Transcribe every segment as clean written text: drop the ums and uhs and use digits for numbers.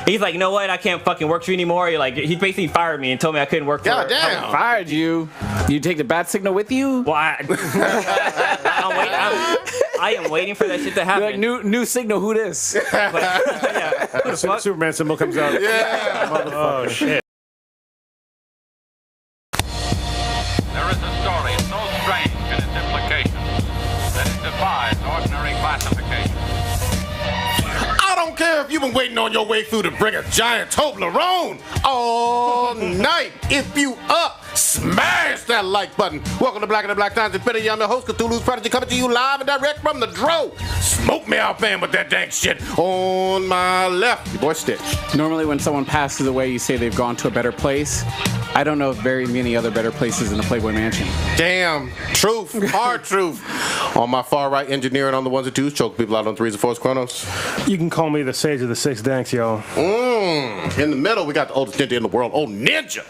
He's like, you know what? I can't fucking work for you anymore. He basically fired me and told me I couldn't work for. God damn! Fired you? You take the bat signal with you? Well, I am waiting for that shit to happen. Like, new signal. Who this? Yeah. Superman symbol comes out. Yeah. Oh shit. There is a story so strange in its implications that it defies ordinary classification. I don't care if you've been waiting on your way through to bring a giant Toblerone all night. If you up, smash that like button. Welcome to Black and the Black Times Infinity. I'm your host, Cthulhu's Prodigy, coming to you live and direct from the Dro. Smoke me out, man, with that dang shit. On my left, your boy Stitch. Normally when someone passes away, you say they've gone to a better place. I don't know of very many other better places than the Playboy Mansion. Damn. Truth. Hard truth. On my far right, engineering on the ones and twos, choke people out on threes and fours, Chronos. You can call me the sage of the six danks, y'all. In the middle, we got the oldest ninja in the world, old Ninja.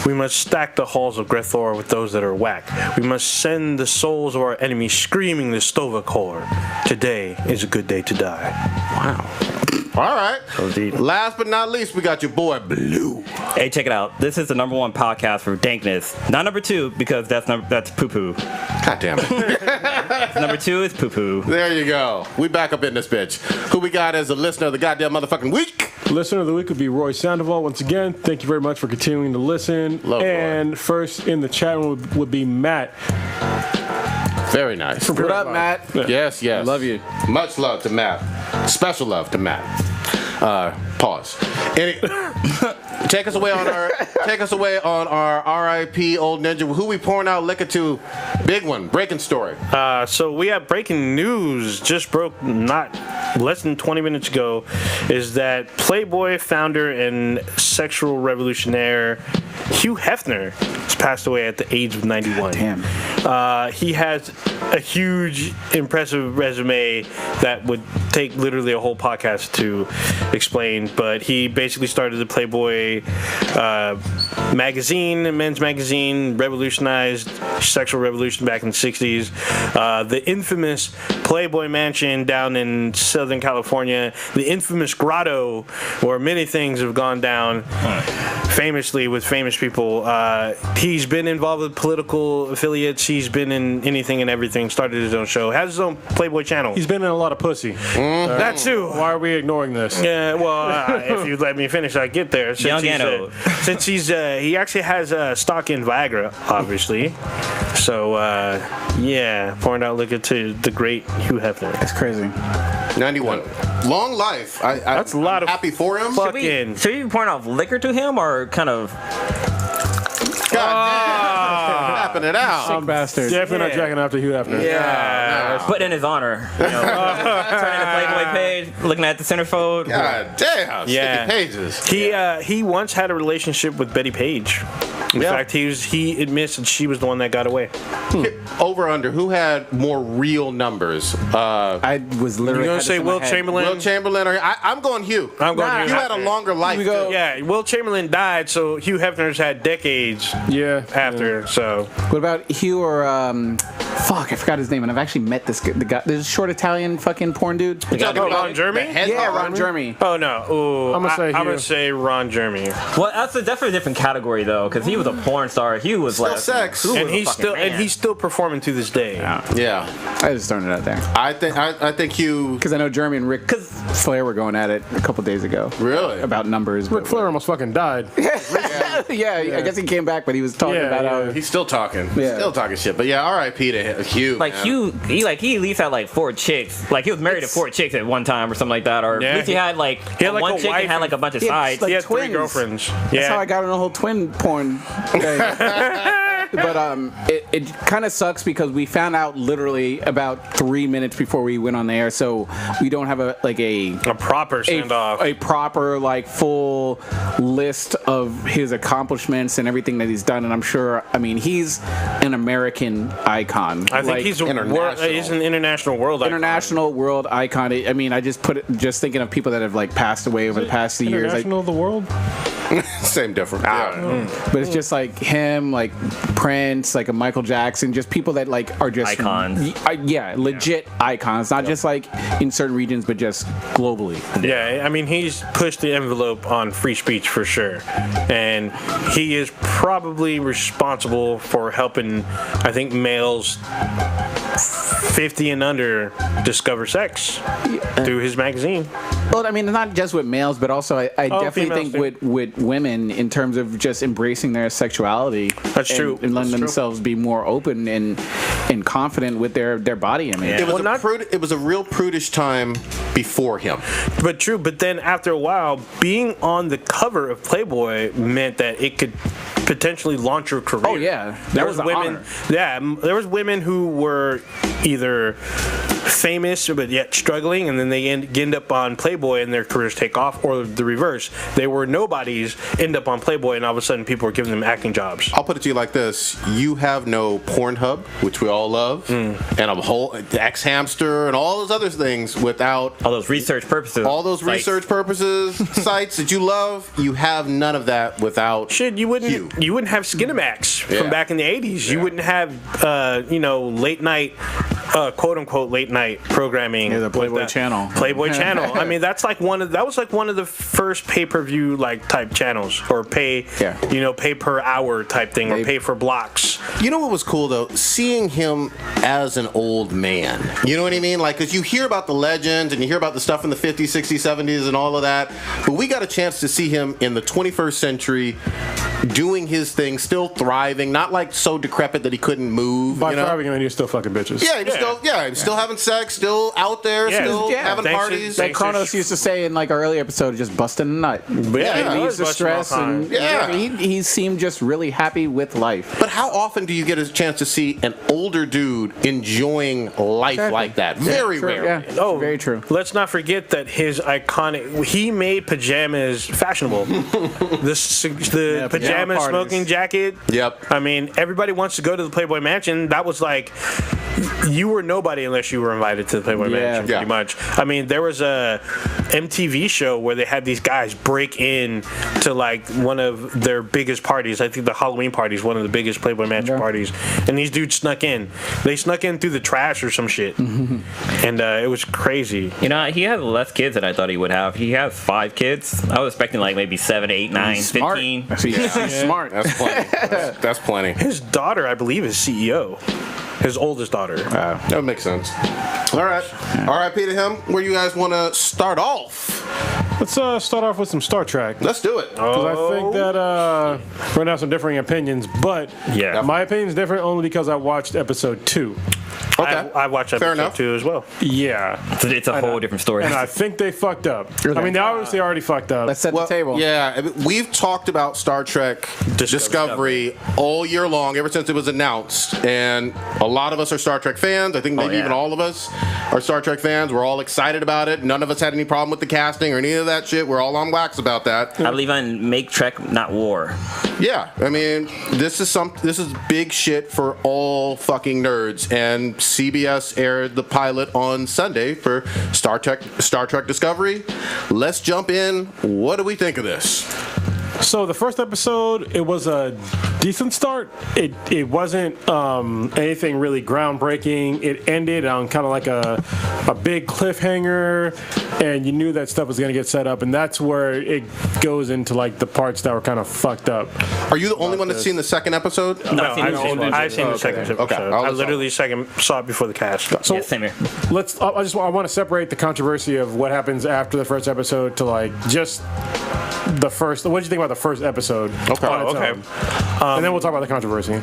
We must stack the halls of Grethor with those that are whack. We must send the souls of our enemies screaming the Stovacor. Today is a good day to die. Wow. All right. Indeed. Last but not least, we got your boy Blue. Hey, check it out. This is the #1 podcast for dankness. Not number 2 because that's poo poo. God damn it. Number 2 is poo poo. There you go. We back up in this bitch. Who we got as the listener of the goddamn motherfucking week? Listener of the week would be Roy Sandoval. Once again, thank you very much for continuing to listen. Love and Roy. First in the chat room would be Matt. Very nice. What up, Matt? Yes, yes. Love you. Much love to Matt. Special love to Matt. Pause. Take us away on our R.I.P. old ninja. Who we pouring out liquor to? Big one, breaking story. So we have breaking news. Just broke not less than 20 minutes ago. Is that Playboy founder and sexual revolutionary Hugh Hefner has passed away at the age of 91. Damn. He has a huge, impressive resume that would take literally a whole podcast to explain. But he basically started the Playboy magazine, men's magazine, revolutionized sexual revolution back in the 60s. The infamous Playboy Mansion down in Southern California, the infamous grotto, where many things have gone down famously with famous people. He's been involved with political affiliates. He's been in anything and everything. Started his own show. Has his own Playboy channel. He's been in a lot of pussy. That too. Why are we ignoring this? Yeah, well, if you let me finish, I get there. Since he actually has stock in Viagra, obviously. So, pouring out liquor to the great Hugh Hefner. That's crazy. 91. Long life. That's a lot of happy for him. Should we be pouring off liquor to him or kind of? God damn. Tapping it out. Sick bastard. Definitely not jacking after Hugh Hefner. Yeah. But in his honor. You know, turning the Playboy page, looking at the centerfold. God damn. Yeah. Sticky pages. He once had a relationship with Betty Page. In fact, he admits that she was the one that got away. Over under. Who had more real numbers? I was literally. You gonna say Will Chamberlain? Will Chamberlain or I'm going Hugh. I'm going Hugh. Hugh had a longer life. Yeah, Will Chamberlain died, so Hugh Hefner's had decades. Yeah. After, so. What about Hugh or fuck? I forgot his name, and I've actually met the guy. This short Italian fucking porn dude. Ron Jeremy? Yeah, Ron Jeremy. Oh no. Ooh, I'm gonna say Ron Jeremy. Well, that's definitely a different category though, because he was a porn star. Hugh was Still like sex. Hugh And he's still performing to this day. Yeah. I just throwing it out there I think Hugh. because I know Jeremy and Rick Flair were going at it a couple days ago. Really? About numbers. Ric Flair almost fucking died. yeah, I guess he came back, but he was talking about how He's still talking. Yeah. Still talking shit. But yeah, R.I.P. to Hugh. like man. Hugh, he at least had like 4 chicks. Like he was married to 4 chicks at one time or something like that. Or Yeah, at least he had like one a chick wife and had like a bunch of he had, sides. like, He had 3 twins. girlfriends. That's how I got on the whole twin porn thing. But it kind of sucks because we found out literally about 3 minutes before we went on the air, so we don't have a proper send-off. a proper full list of his accomplishments and everything that he's done. And I'm sure, I mean, he's an American icon. I think he's he's an international world icon. International world icon. I mean, I just thinking of people that have passed away over the past few years. International of the world? Same difference. But it's just like him, like Prince, like a Michael Jackson, just people that like are just Icons. Yeah, legit icons, not just like in certain regions, but just globally. Yeah, I mean, he's pushed the envelope on free speech for sure. And he is probably responsible for helping, I think, males 50 and under discover sex through his magazine. Well, I mean, not just with males, but also I definitely think with women in terms of just embracing their sexuality. That's and, true. And letting themselves be more open and confident with their body image. Yeah. It was a real prudish time before him. But true, but then after a while, being on the cover of Playboy meant that it could potentially launch your career. Oh yeah, There was women. Yeah, there was women who were either famous but yet struggling, and then they end up on Playboy and their careers take off, or the reverse. They were nobodies, end up on Playboy, and all of a sudden people are giving them acting jobs. I'll put it to you like this: you have no Pornhub, which we all love, and a whole X-Hamster and all those other things without All those research purposes. all those sites. research purposes sites that you love. You have none of that without Shit, you wouldn't have Skinamax from Yeah. back in the 80s. You wouldn't have late night quote unquote late night programming. Yeah, the Playboy with Channel. Playboy Channel. I mean, that was like one of the first pay-per-view like type channels, or pay per hour type thing, or pay for blocks. You know what was cool though? Seeing him as an old man. You know what I mean? Like, because you hear about the legends and you hear about the stuff in the 50s, 60s, 70s and all of that. But we got a chance to see him in the 21st century doing his thing, still thriving, not like so decrepit that he couldn't move. By you know? thriving, I mean, you're still fucking bitches. Yeah, he was still having sex, still out there, Yeah. still Yeah. having Thanks to- parties. Like thanks to- Kronos used to say in like our early episode, just busting a nut. Yeah, He he leaves was the busting all stress, and kinds. Yeah. he seemed just really happy with life. But how often do you get a chance to see an older dude enjoying life Exactly. like that? Very True, rare. yeah. Oh, Very true. Let's not forget that his iconic. He made pajamas fashionable. the pajama parties. smoking jacket. Yep. I mean, everybody wants to go to the Playboy Mansion. That was like, you were nobody unless you were invited to the Playboy Mansion. Yeah. Pretty much. I mean, there was a MTV show where they had these guys break in to like one of their biggest parties. I think the Halloween party is one of the biggest Playboy Mansion parties, and these dudes snuck in. They snuck in through the trash or some shit, and it was crazy. You know, he has less kids than I thought he would have. He has 5 kids. I was expecting like maybe 7, 8, 9, 15. He's smart. That's plenty. That's plenty. His daughter, I believe, is CEO. His oldest daughter. That makes sense. All right. R.I.P. to him. Where you guys want to start off? Let's start off with some Star Trek. Let's do it. Because I think that we're going to have some differing opinions, but Yeah. my opinion's different only because I watched episode 2. Okay. I watched Fair episode enough. 2 as well. Yeah. It's a whole different story. And I think they fucked up. I mean, they obviously already fucked up. Let's set the table. Yeah, I mean, we've talked about Star Trek Discovery all year long, ever since it was announced. And a lot of us are Star Trek fans. I think maybe yeah. even all of us are Star Trek fans. We're all excited about it. None of us had any problem with the casting or any of that shit. We're all on wax about that. I believe in make Trek, not war. Yeah, I mean, this is big shit for all fucking nerds. And CBS aired the pilot on Sunday for Star Trek Discovery. Let's jump in. What do we think of this? So the first episode, it was a decent start. It wasn't anything really groundbreaking. It ended on kind of like a big cliffhanger, and you knew that stuff was going to get set up, and that's where it goes into like the parts that were kind of fucked up. Are you the only one that's seen the second episode? No, I've seen the first one. I've seen the second episode. Okay. I literally saw it before the cast. So Yeah, same here. I want to separate the controversy of what happens after the first episode to like just the first. What did you think about the first episode? Okay. on its Okay. own? And then we'll talk about the controversy.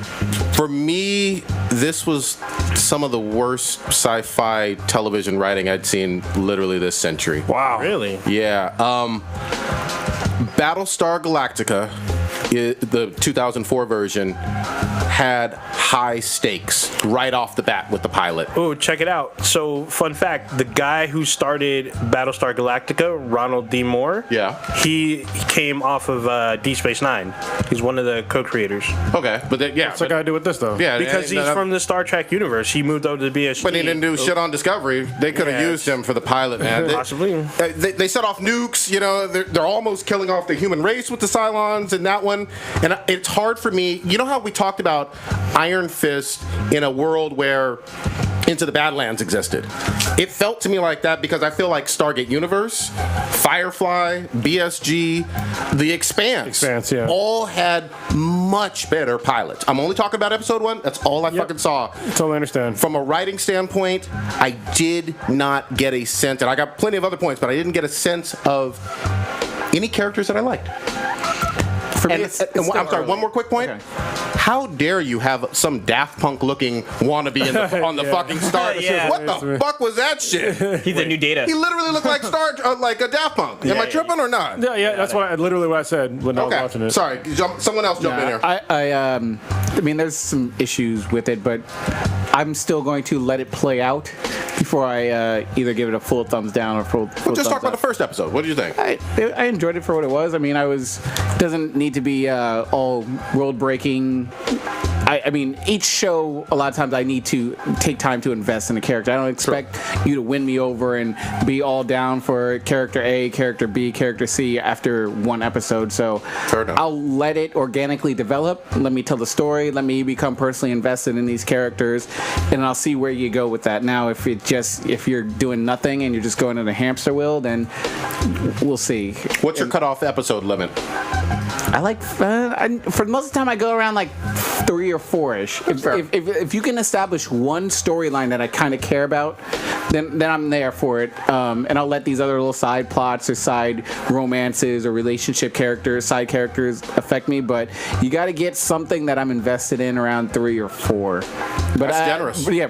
For me, this was some of the worst sci-fi television writing I'd seen literally this century. Wow. Really? Yeah. Battlestar Galactica, the 2004 version, had high stakes right off the bat with the pilot. Oh, check it out. So, fun fact, the guy who started Battlestar Galactica, Ronald D. Moore, he came off of Deep Space Nine. He's one of the co-creators. Okay, but What's that got to do with this, though? Yeah, Because he's from the Star Trek universe. He moved over to BSG. But he didn't do shit on Discovery. They could have used him for the pilot, man. Possibly. They set off nukes, you know, they're almost killing off the human race with the Cylons in that one. And it's hard for me. You know how we talked about Iron Fist in a world where Into the Badlands existed? It felt to me like that because I feel like Stargate Universe, Firefly, BSG, The Expanse, all had much better pilots. I'm only talking about episode 1. That's all I fucking saw. Totally understand. From a writing standpoint, I did not get a sense, and I got plenty of other points, but I didn't get a sense of any characters that I liked. For me, And, it's and I'm sorry, one more quick point. Okay. How dare you have some Daft Punk looking wannabe on the fucking Star? Yeah. What the fuck was that shit? He's a new Data. He literally looked like like a Daft Punk. Am I tripping or not? Yeah, that's literally what I said when I was watching it. Sorry, someone else jump in here. I mean, there's some issues with it, but I'm still going to let it play out before I either give it a full thumbs down or full Just thumbs talk about up. the first episode. What did you think? I enjoyed it for what it was. I mean, doesn't need to be all world breaking. I mean, each show, a lot of times I need to take time to invest in a character. I don't expect you to win me over and be all down for character A, character B, character C after one episode. So I'll let it organically develop. Let me tell the story. Let me become personally invested in these characters, and I'll see where you go with that. Now, if you're doing nothing and you're just going in a hamster wheel, then we'll see. What's your cutoff episode limit? I like for most of the time I go around like 3 or 4-ish. If you can establish one storyline that I kind of care about, then I'm there for it. And I'll let these other little side plots or side romances or relationship characters, side characters affect me. But you got to get something that I'm invested in around 3 or 4. But that's generous. But yeah,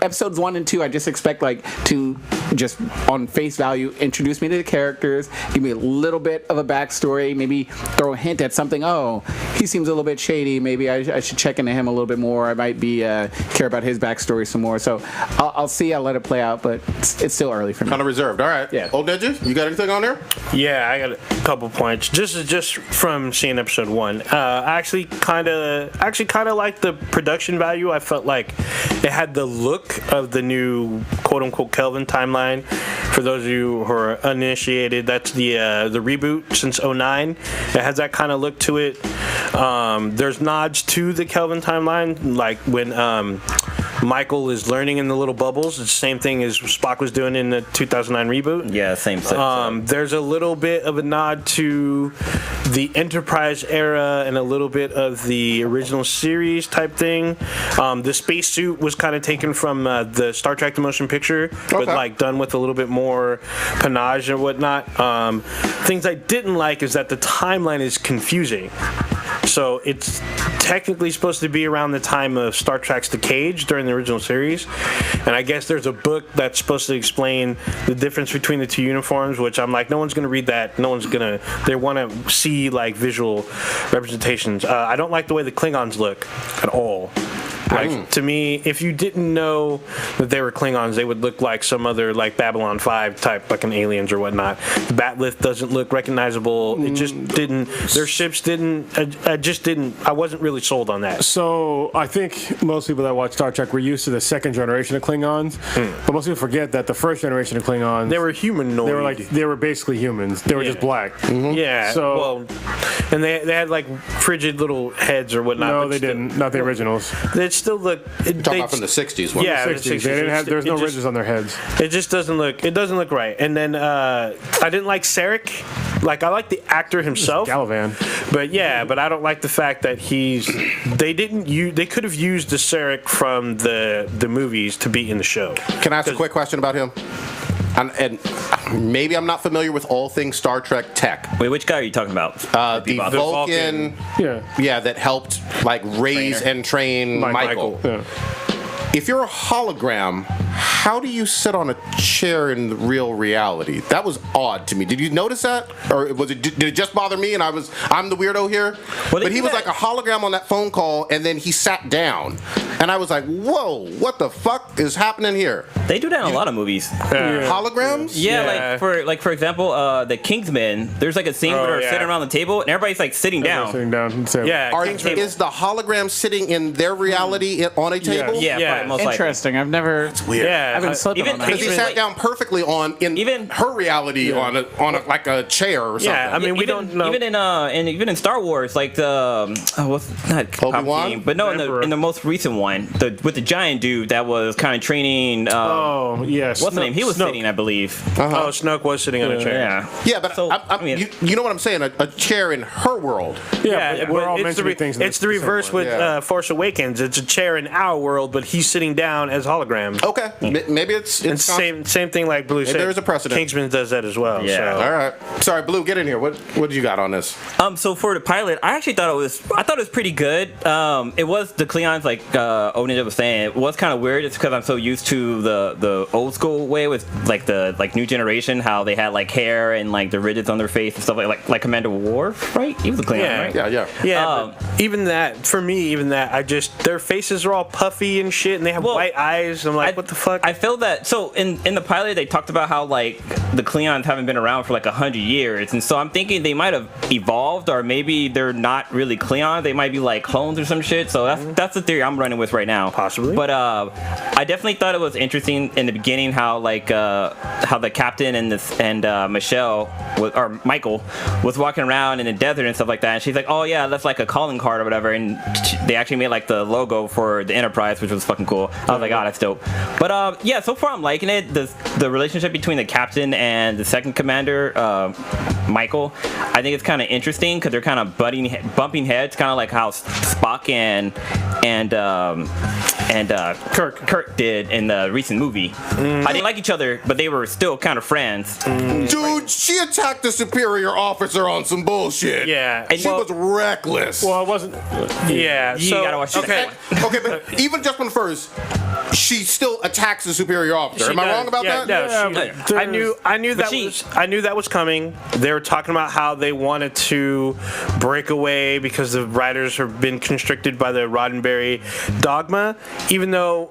episodes 1 and 2, I just expect to just on face value introduce me to the characters, give me a little bit of a backstory, maybe throw a hint at something. Oh, he seems a little bit shady. Maybe I should check into him a little bit more. I might be care about his backstory some more. So I'll see. I'll let it play out, but it's still early for me. Kind of reserved. All right. Yeah. Old Ninja, you got anything on there? Yeah, I got a couple points. Just from seeing episode 1. I actually kind of liked the production value. I felt like it had the look of the new quote unquote Kelvin timeline. For those of you who are uninitiated, that's the reboot since 2009. It has that kind of look to it. There's nods to the Kelvin timeline, like when Michael is learning in the little bubbles. It's the same thing as Spock was doing in the 2009 reboot. Yeah, same set. There's a little bit of a nod to the Enterprise era and a little bit of the original series type thing. The spacesuit was kind of taken from the Star Trek The Motion Picture, but like done with a little bit more panache and whatnot. Things I didn't like is that the timeline is confusing. So it's technically supposed to be around the time of Star Trek's The Cage during the original series. And I guess there's a book that's supposed to explain the difference between the two uniforms, which I'm like, no one's going to read that. They want to see like visual representations. I don't like the way the Klingons look at all. Like, to me, if you didn't know that they were Klingons, they would look like some other, like, Babylon 5 type fucking aliens or whatnot. The Batlith doesn't look recognizable. It just didn't. Their ships didn't. I wasn't really sold on that. So, I think most people that watch Star Trek were used to the second generation of Klingons, but most people forget that the first generation of Klingons, They were humanoid. they were basically humans. They were just black. Yeah. So- well, and they had, like, frigid little heads or whatnot. No, but they still- didn't. Not the originals. They still look. Talking about from the 60s. Yeah, the 60s. They didn't have. There's no ridges on their heads. It just doesn't look. It doesn't look right. And then I didn't like Sarek. Like I like the actor himself, Galavan. but I don't like the fact that They could have used the Sarek from the movies to be in the show. Can I ask a quick question about him? And maybe I'm not familiar with all things Star Trek tech. Wait, which guy are you talking about? The Vulcan, that helped like raise and train Michael. Yeah. If you're a hologram, how do you sit on a chair in real reality? That was odd to me. Did you notice that, or did it just bother me and I'm the weirdo here? Well, but he was that. like a hologram on that phone call, and then he sat down, and I was like, whoa, what the fuck is happening here? They do that in a lot of movies. Holograms? Yeah, for example, the Kingsman. There's like a scene where they're sitting around the table and everybody's like sitting down. Sitting down. Yeah, Is the hologram sitting in their reality on a table? Yeah, most likely. Interesting. I've never. It's weird. Yeah, I've been slipping even- on that. Because he sat down perfectly in her reality on a like a chair or something. Yeah, I mean, we don't know. Even in Star Wars, like the what's not Obi-Wan? Palpatine, but no, in the most recent one, with the giant dude that was kind of training. Yes. What's the name? He was sitting, I believe. Oh, Snoke was sitting on a chair. Yeah. Yeah, but So, you know what I'm saying? A chair in her world. Yeah, we're all it's mentioning things. It's the reverse with Force Awakens. It's a chair in our world, but he's sitting down as hologram. Okay, maybe it's And same thing like Blue said. there's a precedent. Kingsman does that as well. Yeah. So. All right. Sorry, Blue, get in here. What do you got on this? So for the pilot, I actually thought it was pretty good. It was the Cleon's like Oninja was saying. It was kind of weird. It's because I'm so used to the old school way with like the new generation, how they had like hair and like the ridges on their face and stuff like Commander Worf, right? He was a Cleon, right? Yeah. Yeah, but even that, their faces are all puffy and shit, and they have white eyes. I'm like, what the fuck? I feel that. So in the pilot, they talked about how like the Cleons haven't been around for like 100 years, and so I'm thinking they might have evolved, or maybe they're not really Cleons. They might be like clones or some shit. So that's the theory I'm running with right now. Possibly. But I definitely thought it was interesting in the beginning how the captain and Michelle or Michael was walking around in the desert and stuff like that, and she's like, oh yeah, that's like a calling card or whatever, and they actually made like the logo for the Enterprise, which was fucking cool. I was like, oh, that's dope. But yeah, so far I'm liking it. The relationship between the captain and the second commander, Michael, I think it's kind of interesting because they're kind of bumping heads, kind of like how Spock and Kirk did in the recent movie. I didn't like each other, but they were still kind of friends. Dude, she attacked the superior officer on some bullshit. Yeah. And she was reckless. Well, it wasn't. Yeah. You gotta watch okay. Okay, but even just from first, she still attacks the superior officer. Am I wrong about that? No, I knew that was coming. They were talking about how they wanted to break away because the writers have been constricted by the Roddenberry dogma. Even though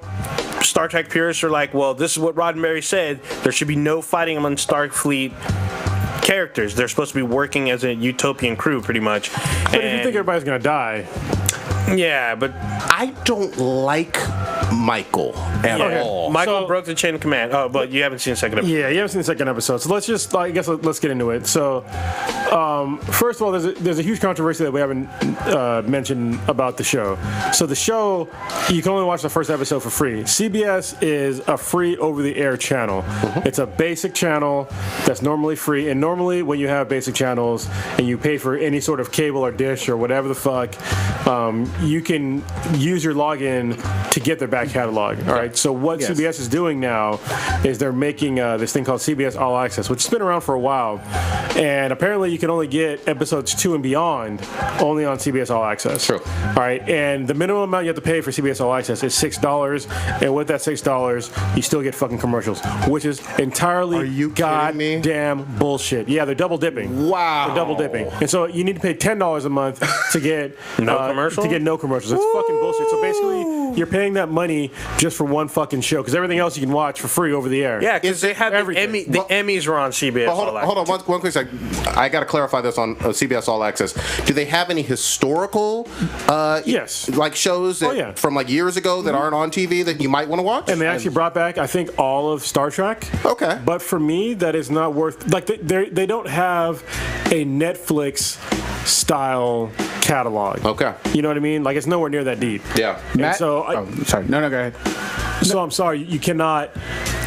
Star Trek purists are like, well, this is what Roddenberry said. There should be no fighting among Starfleet characters. They're supposed to be working as a utopian crew, pretty much. But if you think everybody's gonna die, yeah, but I don't like Michael at all. Michael broke the chain of command. Oh, but you haven't seen the second episode. yeah, you haven't seen the second episode, so let's get into it. So, first of all, there's a huge controversy that we haven't mentioned about the show. So the show, you can only watch the first episode for free. CBS is a free over-the-air channel. It's a basic channel that's normally free, and normally when you have basic channels and you pay for any sort of cable or dish or whatever the fuck, you can use your login to get their back catalog. All right. So what CBS is doing now is they're making this thing called CBS All Access, which has been around for a while, and apparently you can only get episodes 2 and beyond only on CBS All Access. True. All right. And the minimum amount you have to pay for CBS All Access is $6, and with that $6, you still get fucking commercials, which is entirely Are you kidding me? goddamn bullshit. Yeah, they're double dipping. Wow. They're double dipping, and so you need to pay $10 a month to get No commercial? To get no commercials. It's fucking bullshit. So basically, you're paying that money just for one fucking show, because everything else you can watch for free over the air. Yeah, because they had everything. the Emmys were on CBS. But hold on, one quick second. I got to clarify this on CBS All Access. Do they have any historical Yes. like shows that, from like years ago that aren't on TV that you might want to watch? And they actually brought back, I think, all of Star Trek. Okay. But for me, that is not worth. Like they don't have a Netflix style catalog. Okay. You know what I mean? Like, it's nowhere near that deep. Yeah. And Matt? so Sorry. No, go ahead. So I'm sorry, you cannot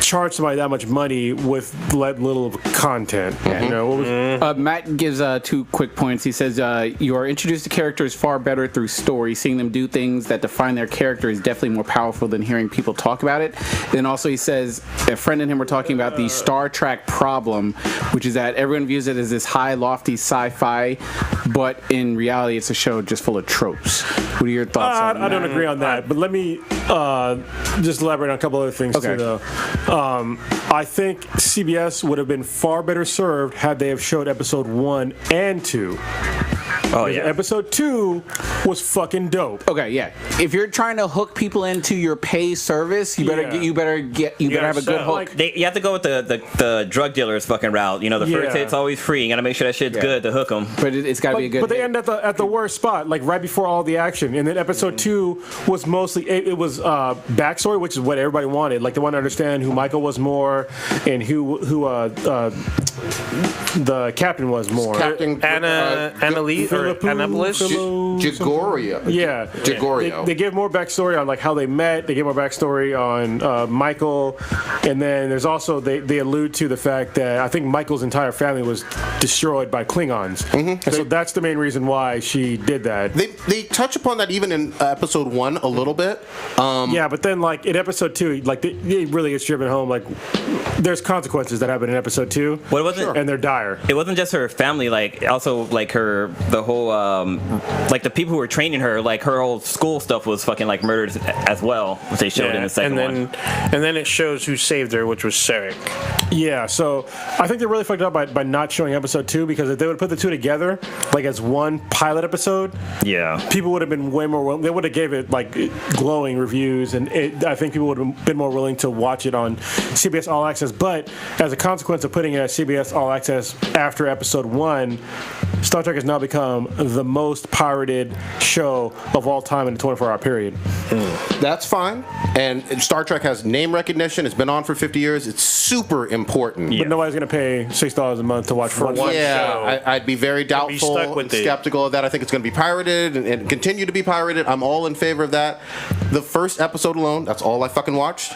charge somebody that much money with that little of content. You know, what was, Matt gives 2 quick points. He says, you are introduced to characters far better through story. Seeing them do things that define their character is definitely more powerful than hearing people talk about it. Then also he says, a friend and him were talking about the Star Trek problem, which is that everyone views it as this high, lofty sci-fi, but in reality it's a show just full of tropes. What are your thoughts on that? I don't agree on that, but let me just elaborate on a couple other things Okay. too, though. I think CBS would have been far better served had they have showed episode 1 and 2. Oh yeah. Episode 2 was fucking dope. Okay, yeah. If you're trying to hook people into your pay service, you better Yeah. you better have a good sell. hook. Like, You have to go with the drug dealers fucking route. You know, the first Yeah. hit's always free. You gotta make sure that shit's Yeah. good to hook them. But it's got to be a good. But they hit. end at the worst spot, like right before all the action. And then episode 2 was mostly it was backstory, which is what everybody wanted. Like they want to understand who Michael was more and who the captain was more. Captain Annalise or Annapolis. Jagoria. Yeah, Jagorio. They give more backstory on like how they met. They give more backstory on Michael, and then there's also they allude to the fact that I think Michael's entire family was destroyed by Klingons, and so that's the main reason why she did that. They touch upon that even in episode 1 a little bit. Yeah, but then like in episode 2, like it really gets driven home. Like there's consequences that happen in episode 2, Well, it wasn't. and they're dire. It wasn't just her family. Like also like the whole like the people who were training her. Like her whole school stuff was fucking like murdered as well, which they showed in the second one. And then it shows who saved her, which was Sarek. Yeah, so I think they really fucked up by not showing episode 2, because if they would put the two together like as one pilot episode, Yeah. people would have been way more. They would have gave it like glowing reviews, and I think people would have been more willing to watch it on CBS All Access. But as a consequence of putting it at CBS All Access after episode 1, Star Trek has now become the most pirated show of all time in a 24-hour period. That's fine. And Star Trek has name recognition. It's been on for 50 years. It's super important. But nobody's going to pay $6 a month to watch one one show. Yeah, I'd be very doubtful stuck with and it. skeptical of that. I think it's going to be pirated and continue to be pirated. I'm all in favor of that. The first episode alone, that's all I fucking watched,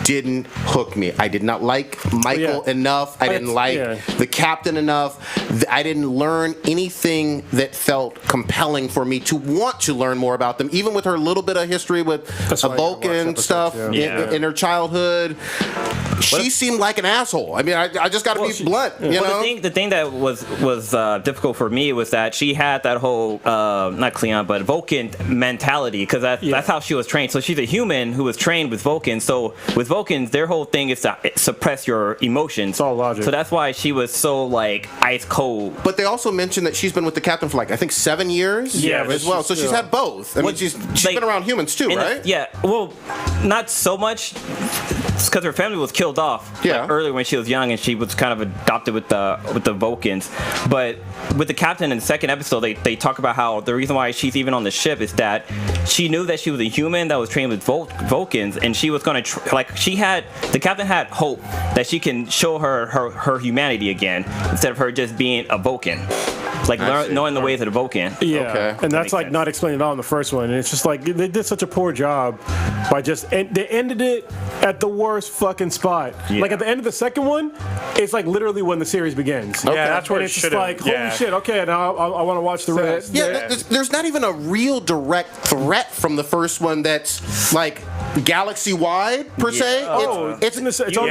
didn't hook me. I did not like Michael Yeah. enough. I didn't like the captain enough. I didn't learn anything that felt compelling for me to want to learn more about them, even with her little bit of history with That's a why I gotta watch Vulcan episodes, stuff yeah. in her childhood. She seemed like an asshole. I mean, I just got to be blunt, you know? The thing that was difficult for me was that she had that whole not Klingon but Vulcan mentality, because that's how she was trained. So she's a human who was trained with Vulcans. So with Vulcans, their whole thing is to suppress your emotions. It's all logic. So that's why she was so like ice cold. But they also mentioned that she's been with the captain for like I think 7 years. Yeah, but as well. So she's yeah. had both. I mean, she's like, been around humans too, right? Yeah. Well, not so much, because her family was killed off earlier when she was young, and she was kind of adopted with the Vulcans. But with the captain in the second episode, they talk about how the reason why she's even on the ship is that she knew that she was a human that was trained with Vulcans, and she was going to the captain had hope that she can show her humanity again instead of her just being a Vulcan. Like knowing the ways of the Vulcan. Yeah, Okay. and that's makes like sense. not explained at all in the first one. And it's just like they did such a poor job by they ended it at the worst fucking spot. Yeah. Like at the end of the second one, it's like literally when the series begins. Yeah, that's where and it it's just should have. like holy shit. Okay, now I want to watch the rest. Yeah, there's not even a real direct threat from the first one that's like galaxy wide per se. Oh, it's on the second one.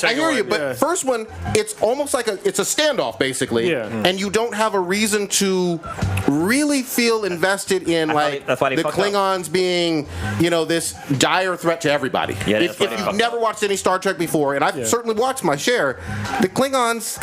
I hear you, but Yeah. first one, it's almost like it's a standoff basically, Yeah. and you don't have a reason to really feel invested in that's why they the fucked up. Klingons being, this dire threat to everybody. Yeah, if that's why they you've fucked never watched any Star Trek before, and I've certainly watched my share, the Klingons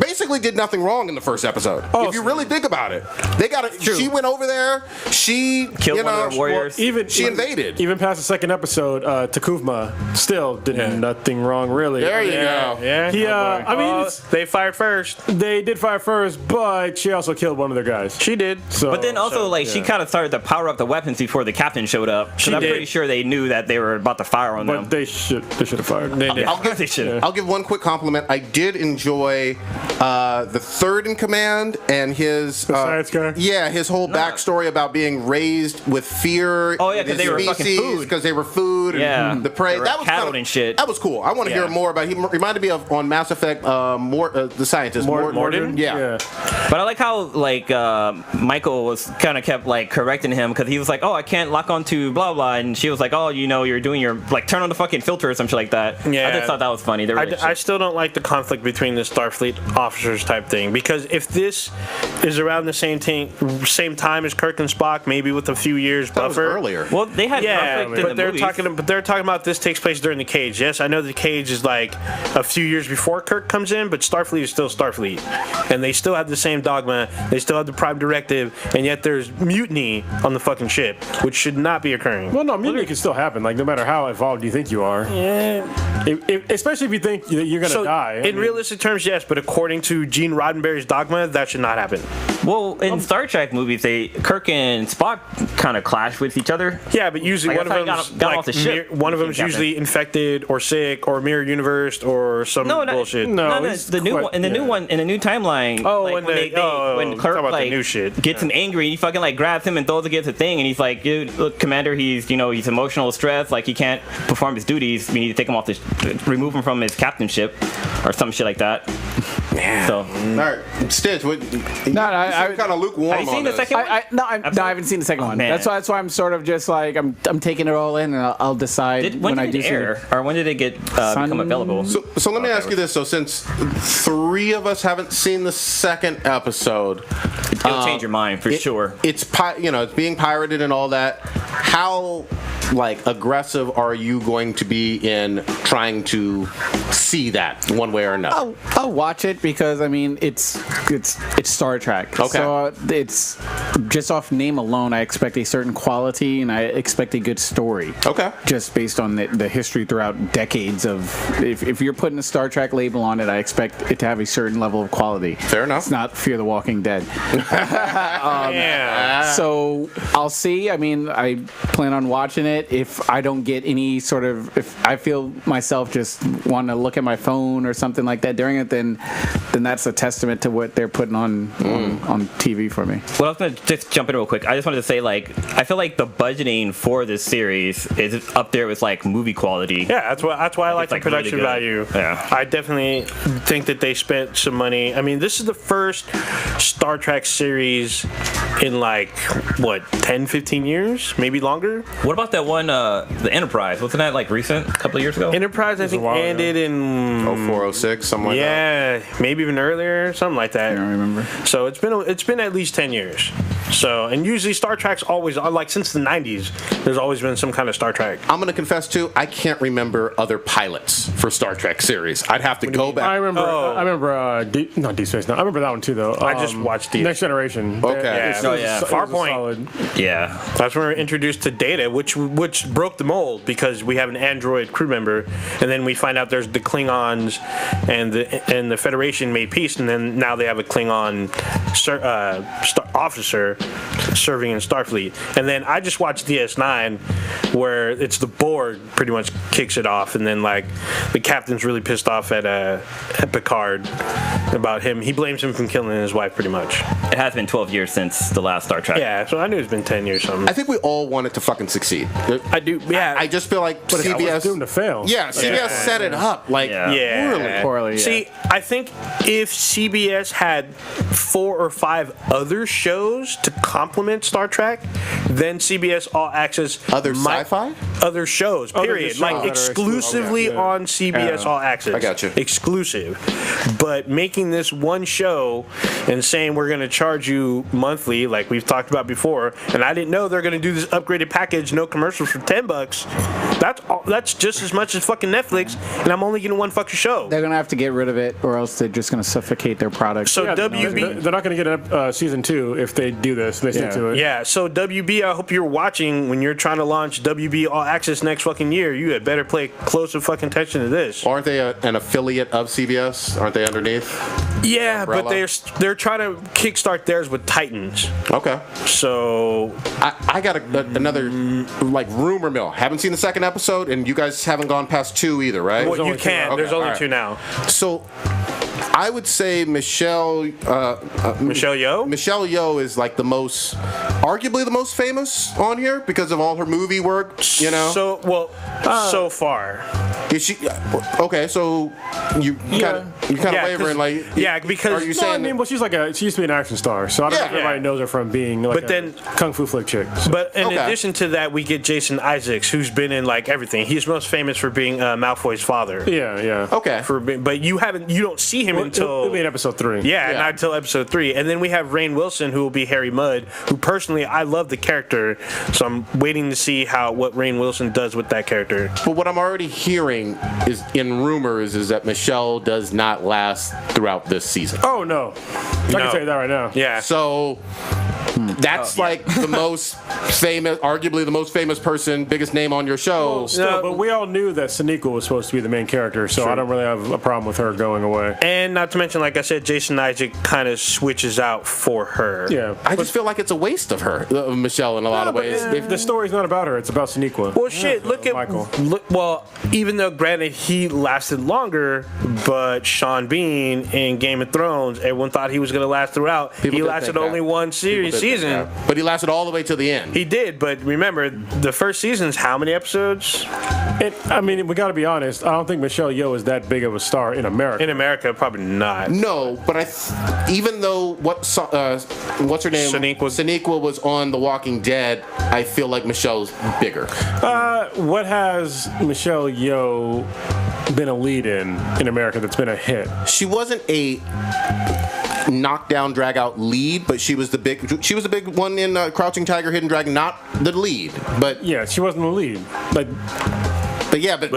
basically did nothing wrong in the first episode. If you really think about it, they got it. She went over there. She Killed one of their warriors. She invaded. Even past the second episode, Takuvma still did nothing wrong, really. There you go. Yeah. He, I mean, they fired first. they did fire first, but she also killed one of their guys. She did. So, But then also, she kind of started to power up the weapons before the captain showed up. So I'm did. pretty sure they knew that they were about to fire on them. But they should have fired. They did. They should. I'll give one quick compliment. I did enjoy the third in command and his science guy? Yeah, his whole backstory about being raised with fear. Oh, yeah, in 'cause his they were fucking species, food. because they were food. Yeah. and the prey. They were That was cattle kinda- and shit. That was cool. I want to hear Yeah. more about. He reminded me of on Mass Effect. The scientist Morden? Yeah. But But I like how like Michael was kind of kept like correcting him because he was like, "Oh, I can't lock onto blah blah," and she was like, "Oh, you know, you're doing your like turn on the fucking filter or something like that." Yeah. I just thought that was funny. I still don't like the conflict between the Starfleet officers type thing, because if this is around the same time as Kirk and Spock, maybe with a few years That was buffer. earlier. Well, they had conflict in but the they're movies. they're talking about this takes place during the Cage. Yes, I know the Cage is like a few years before Kirk comes in, but Starfleet is still Starfleet, and they still have the same dogma. They still have the Prime Directive, and yet there's mutiny on the fucking ship, which should not be occurring. Well, no, mutiny can still happen. Like no matter how evolved you think you are. Yeah. Especially if you think that you're gonna die. In realistic terms, yes, but according to Gene Roddenberry's dogma, that should not happen. Well, in Star Trek movies, Kirk and Spock kind of clash with each other. Yeah, but usually Like, one of that's how them's he got off the ship. one of He them's became usually infected or sick or mirror universe or some bullshit. No, No, he's the new quite- one in the new one in the new timeline. Oh, like, when when Kirk talk about the like new shit. gets him angry, he fucking like grabs him and throws against the thing, and he's like, "Dude, look, Commander, he's emotional stress, like he can't perform his duties. We need to take him off remove him from his captainship, or some shit like that." Yeah. So, All right, Stitch. What? I kind of lukewarm. have you seen on the this. second one? I haven't seen the second one. man. That's why I'm sort of just like I'm taking it all in, and I'll decide when I did do it see air, or when did it get become available? So let me ask you this. So since 3 of us haven't seen the second episode, It'll change your mind for sure. It's it's being pirated and all that. How like aggressive are you going to be in trying to see that one way or another? I'll watch it because I mean it's Star Trek. Okay. So it's just off name alone. I expect a certain quality and I expect a good story. Okay. Just based on the history throughout decades of if you're putting a Star Trek label on it, I expect it to have a certain level of quality. Fair enough. It's not Fear the Walking Dead. Yeah. So I'll see. I mean, I plan on watching it. If I don't get any sort of, if I feel myself just want to look at my phone or something like that during it, then that's a testament to what they're putting on TV for me. Well, I was gonna just jump in real quick. I just wanted to say, like, I feel like the budgeting for this series is up there with like movie quality. Yeah, that's why I like the like, really production good. value. Yeah. I definitely think that they spent some money. I mean, this is the first Star Trek series in like, what, 10, 15 years? Maybe longer? What about that one, the Enterprise? Wasn't that like recent, a couple of years ago? Enterprise, I think, while ago. ended in 0406, something like that. yeah, maybe even earlier, something like that. I don't remember. So it's been at least 10 years. So, and usually Star Trek's always, like since the 90s, there's always been some kind of Star Trek. I'm gonna confess too, I can't remember other pilots for Star Trek series. I'd have to go back. I remember not Deep Space Nine. I remember that one too, though. I just watched Deep. Next Generation. Okay. Yeah. Oh, yeah. Farpoint. Yeah. That's when we were introduced to Data, which broke the mold because we have an android crew member, and then we find out there's the Klingons and the Federation made peace, and then now they have a Klingon officer serving in Starfleet. And then I just watched DS9, where it's the Borg pretty much kicks it off, and then like the captain's really pissed off at Picard about him. He blames him for killing his wife, pretty much. It has been 12 years since the last Star Trek. Yeah, so I knew it's been 10 years something. I think we all want it to fucking succeed. I do. Yeah, I just feel like It's CBS. doomed to fail. Yeah, CBS set it up like Yeah. Poorly. Yeah. See, I think if CBS had 4 or 5 other shows to complement Star Trek, then CBS All Access Other might- sci-fi? other shows, period. shows Like that are exclusively exclusive. on CBS All Access. I got you. Exclusive. But making this one show and saying we're going to charge you monthly, like we've talked about before, and I didn't know they're going to do this upgraded package, no commercials for $10. That's just as much as fucking Netflix, and I'm only getting one fucking show. They're gonna have to get rid of it, or else they're just gonna suffocate their product. So Yeah, WB. they're not going to get a season 2 if they do this. They stick to it. Yeah, so WB, I hope you're watching when you're trying to launch WB All Access next fucking year. You had better pay closer fucking attention to this. Aren't they an affiliate of CBS? Aren't they underneath? Yeah, but Umbrella? they're trying to kickstart theirs with Titans. Okay. So I got another like rumor mill. Haven't seen the second episode, and you guys haven't gone past 2 either, right? well, you only two. can. Okay, There's only all right. 2 now. So I would say Michelle Michelle Yeoh. Yeoh is like the most arguably the most famous on here because of all her movie work. You know. So far. Is she okay? So you kind of wavering like because are you No, I saying mean, well, she used to be an action star, so I don't know if everybody knows her from being like a kung fu flick chick. So. But in addition to that, we get Jason Isaacs, who's been in like everything. He's most famous for being Malfoy's father. Yeah. okay? But you don't see him until it'll be in episode 3. Yeah, not until episode 3. And then we have Rainn Wilson, who will be Harry Mudd, who personally I love the character, so I'm waiting to see what Rainn Wilson does with that character. But what I'm already hearing is in rumors is that Michelle does not last throughout this season. Oh no, I can tell you that right now. Yeah. So that's like the most famous, arguably the most famous person, biggest name on your show. Still, but we all knew that Sonequa was supposed to be the main character, so I don't really have a problem with her going away. And not to mention, like I said, Jason Isaac kind of switches out for her. Yeah, I just feel like it's a waste of her, of Michelle, in a lot of ways. If the story's not about her, it's about Sonequa. Well, shit, look at Michael. Even though granted he lasted longer, but Sean Bean in Game of Thrones, everyone thought he was going to last throughout. People he did lasted think only that. one People did think season. that. But he lasted all the way to the end. He did, but remember, the first season's how many episodes? I mean, we got to be honest. I don't think Michelle Yeoh is that big of a star in America. In America, probably not. No, but even though what's her name? Sonequa was on The Walking Dead. I feel like Michelle's bigger. What has Michelle Yeoh been a lead in America that's been a hit? She wasn't a knockdown, drag out lead, but she was the big one in Crouching Tiger, Hidden Dragon. Not the lead, but Yeah, she wasn't the lead. but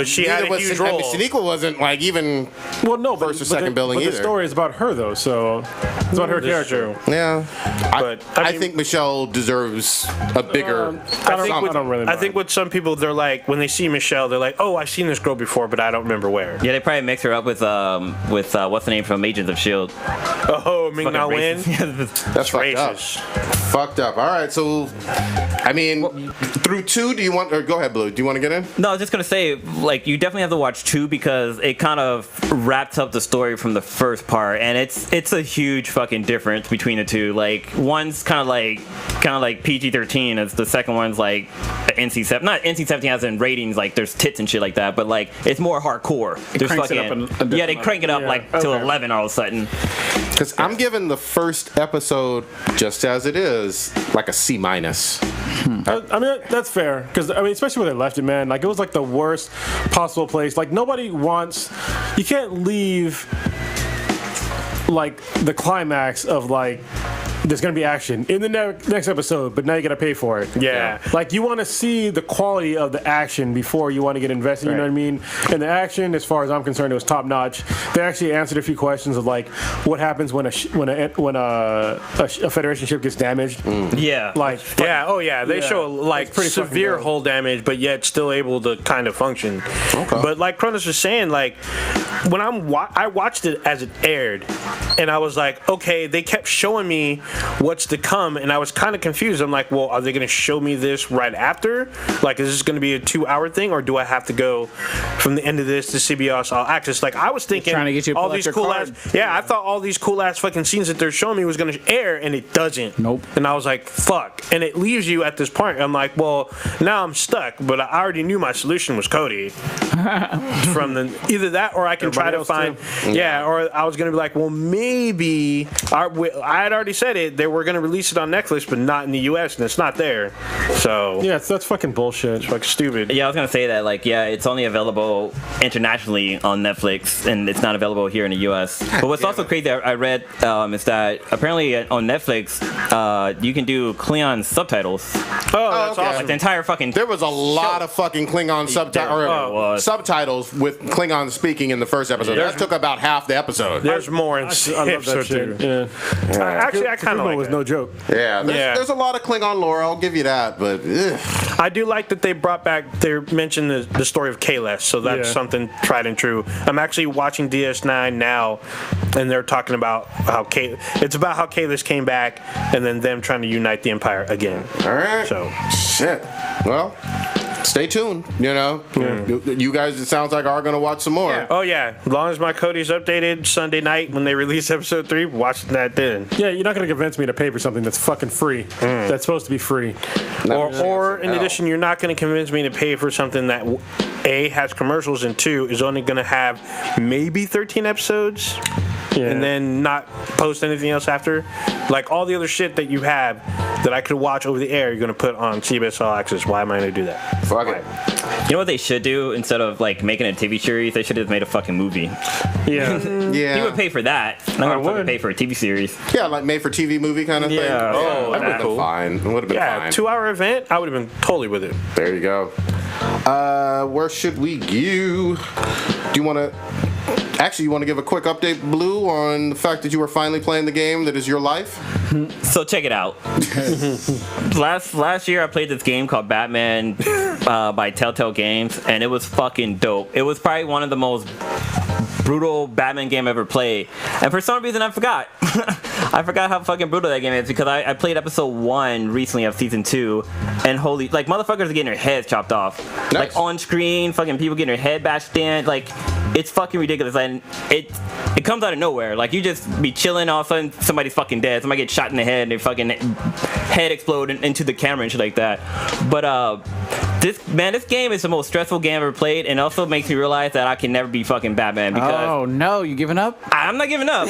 she had a huge role. Sonequa wasn't like even first or second billing but either. the story is about her though, so it's about her This is character. true. Yeah, But I think Michelle deserves a bigger. I don't really I mind. think with some people, they're like, when they see Michelle, they're like, oh, I've seen this girl before, but I don't remember where. Yeah, they probably mix her up with what's the name from Agents of Shield. Oh, Ming Na Wen? That's fucked up. Racist. Fucked up. All right, so I mean, through 2, do you want? Or go ahead, Blue. Do you want to get in? No, I was just gonna say, like, you definitely have to watch 2 because it kind of wraps up the story from the first part, and it's a huge fucking difference between the two. Like, one's kind of like PG-13, as the second one's like NC-17. Not NC-17 as in ratings, like there's tits and shit like that, but like it's more hardcore. There's cranks it up yeah, they crank it up like to 11 all of a sudden. Because I'm giving the first episode, just as it is, like a C-. I mean, that's fair because I mean, especially where they left it, man. Like it was like the worst possible place. Like nobody wants. You can't leave like the climax of like. There's gonna be action in the next episode, but now you gotta pay for it. Yeah. Like you want to see the quality of the action before you want to get invested. You know what I mean? And the action, as far as I'm concerned, it was top notch. They actually answered a few questions of like what happens when a Federation ship gets damaged. Yeah. Like They show like pretty fucking severe dope. hull damage, but yet still able to kind of function. Okay. But like Cronus was saying, like when I watched it as it aired, and I was like, okay, they kept showing me what's to come, and I was kind of confused. I'm like, well, are they going to show me this right after? Like, is this going to be a 2-hour thing, or do I have to go from the end of this to CBS All Access? Like, I was thinking trying to get you to all pull out these your cool card. ass, I thought all these cool ass fucking scenes that they're showing me was going to air, and it doesn't. Nope. And I was like, fuck. And it leaves you at this point. I'm like, well, now I'm stuck, but I already knew my solution was Cody. From either that, or I can try to find, or I was going to be like, well, maybe I had already said it. They were going to release it on Netflix, but not in the U.S., and it's not there. So yeah, that's fucking bullshit. it's like stupid. Yeah, I was gonna say that. Like, yeah, it's only available internationally on Netflix, and it's not available here in the U.S. But what's also crazy, I read, is that apparently on Netflix, you can do Klingon subtitles. Oh, that's okay. awesome. Like the entire fucking. There was a lot of fucking Klingon subtitles with Klingon speaking in the first episode. That took about half the episode. There's more in I love that shit. Yeah. Actually, I kind of Kubo like was it. no joke. Yeah, there's a lot of Klingon lore. I'll give you that, but I do like that they brought back. They mentioned the story of Kahless, so that's something tried and true. I'm actually watching DS9 now, and they're talking about how it's about how Kahless came back, and then them trying to unite the Empire again. all right. So Shit. Well, stay tuned. You know, you guys, it sounds like are gonna watch some more. Oh yeah, as long as my Cody's updated Sunday night when they release episode 3, watch that then. Yeah, you're not gonna convince me to pay for something that's fucking free. That's supposed to be free. Or in addition, you're not gonna convince me to pay for something that A, has commercials, and 2, is only gonna have maybe 13 episodes. Yeah. And then not post anything else after. Like all the other shit that you have that I could watch over the air, you're gonna put on CBS All Access. Why am I gonna do that? Fuck it. You know what they should do instead of like making a TV series? They should have made a fucking movie. Yeah. Yeah. He would pay for that. I'm not gonna pay for a TV series. Yeah, like made for TV movie kind of thing. Yeah. Oh, that would have been cool. fine. It would have been fine. 2-hour event, I would have been totally with it. There you go. Where should we go? Do you want to? Actually, you want to give a quick update, Blue, on the fact that you are finally playing the game that is your life? So check it out. Last year I played this game called Batman by Telltale Games, and it was fucking dope. It was probably one of the most brutal Batman game I've ever played, and for some reason I forgot. I forgot how fucking brutal that game is because I played episode 1 recently of season 2, and holy, like motherfuckers are getting their heads chopped off, Nice. like on screen, fucking people getting their head bashed in, like it's fucking ridiculous, and it comes out of nowhere. Like you just be chilling, all of a sudden somebody's fucking dead, somebody gets shot in the head, and their fucking head explode into the camera and shit like that. But this game is the most stressful game I've ever played, and also makes me realize that I can never be fucking Batman because Oh no, you giving up? I'm not giving up.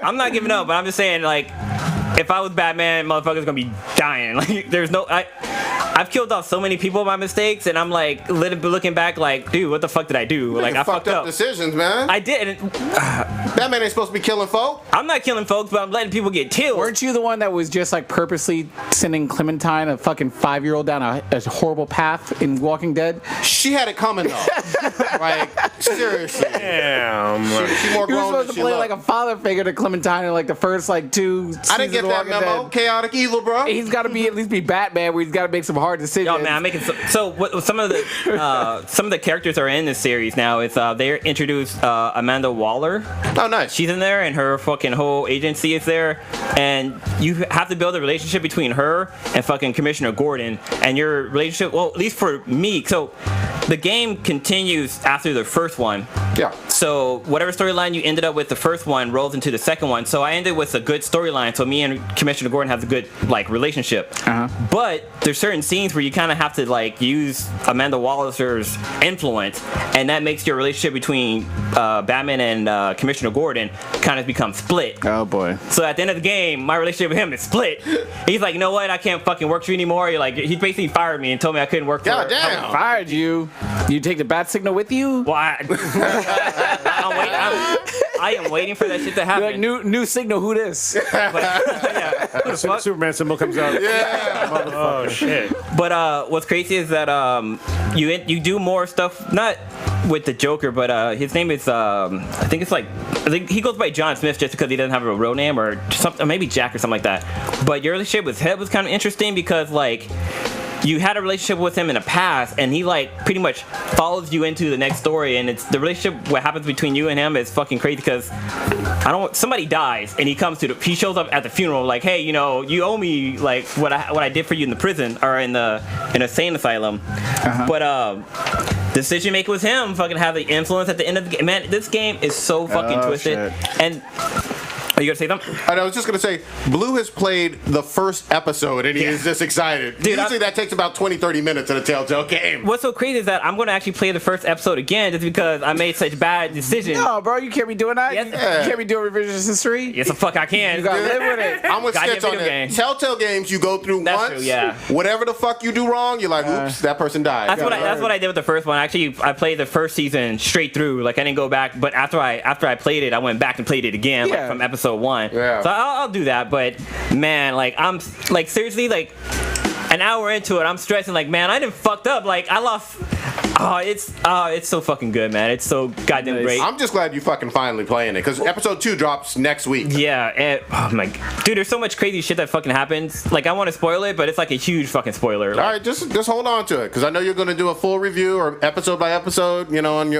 I'm not giving up, but I'm just saying, like, if I was Batman, motherfuckers gonna be dying. Like, there's no, I've killed off so many people by mistakes, and I'm like, looking back, like, dude, what the fuck did I do? Like, I fucked up decisions, man. I did. Batman ain't supposed to be killing folk. I'm not killing folks, but I'm letting people get killed. Weren't you the one that was just like purposely sending Clementine, a fucking 5-year-old, down a horrible path in Walking Dead? She had it coming though. Like seriously. Damn. She more You were grown supposed than to she play looked. like a father figure to Clementine in like the first like 2 seasons I didn't get of that Walking memo. Dead. Chaotic evil, bro. He's got to be at least be Batman, where he's got to make some hard decisions. Yo, man, I'm making some of the characters are in this series now. It's they introduced Amanda Waller. Oh, nice. She's in there, and her fucking whole agency is there, and you have to build a relationship between her and fucking Commissioner Gordon, and your relationship. Well, at least for me, so the game continues after the first one. Yeah. So whatever storyline you ended up with the first one rolls into the second one. So I ended with a good storyline. So me and Commissioner Gordon have a good like relationship. But there's certain scenes where you kind of have to like use Amanda Waller's influence, and that makes your relationship between Batman and Commissioner Gordon kind of become split. Oh boy. So at the end of the game, my relationship with him is split. He's like, you know what? I can't fucking work for you anymore. He basically fired me and told me I couldn't work for. God damn. Fired you. You take the bat signal with you? Well, I am waiting for that shit to happen. You're like, new signal, who this? Yeah. Superman symbol comes out. Yeah. Oh shit. But what's crazy is that you do more stuff, not with the Joker, but his name is I think he goes by John Smith just because he doesn't have a real name, or something, or maybe Jack or something like that. But your relationship with him was kind of interesting because like you had a relationship with him in the past, and he like pretty much follows you into the next story, and it's the relationship. What happens between you and him is fucking crazy because somebody dies, and he shows up at the funeral like, hey, you know, you owe me like what I did for you in the prison or in a insane asylum. But decision maker was him. Fucking have the influence at the end of the game. Man, this game is so fucking twisted. Shit. And are you gonna say something? And I was just gonna say, Blue has played the first episode and he is just excited. Dude, usually that takes about 20-30 minutes in a Telltale game. What's so crazy is that I'm gonna actually play the first episode again just because I made such bad decisions. No, bro, you can't be doing that. Yes. You can't be doing revisionist history. Yes, the fuck I can. You gotta live with it. I'm with Goddamn Stitch on video that. game. Telltale games, you go through That's once. true, yeah. Whatever the fuck you do wrong, you're like, oops, that person died. That's what I did with the first one. Actually, I played the first season straight through. Like I didn't go back, but after I played it, I went back and played it again, like Yeah. from episode 1. Yeah. So I'll do that. But man, like I'm like seriously like an hour into it, I'm stressing like, man, I done fucked up. Like I it's so fucking good, man. It's so goddamn Nice. great. I'm just glad you fucking finally playing it because episode 2 drops next week. Yeah, and oh my dude, there's so much crazy shit that fucking happens. Like I want to spoil it, but it's like a huge fucking spoiler. All right, just hold on to it because I know you're gonna do a full review or episode by episode, you know, on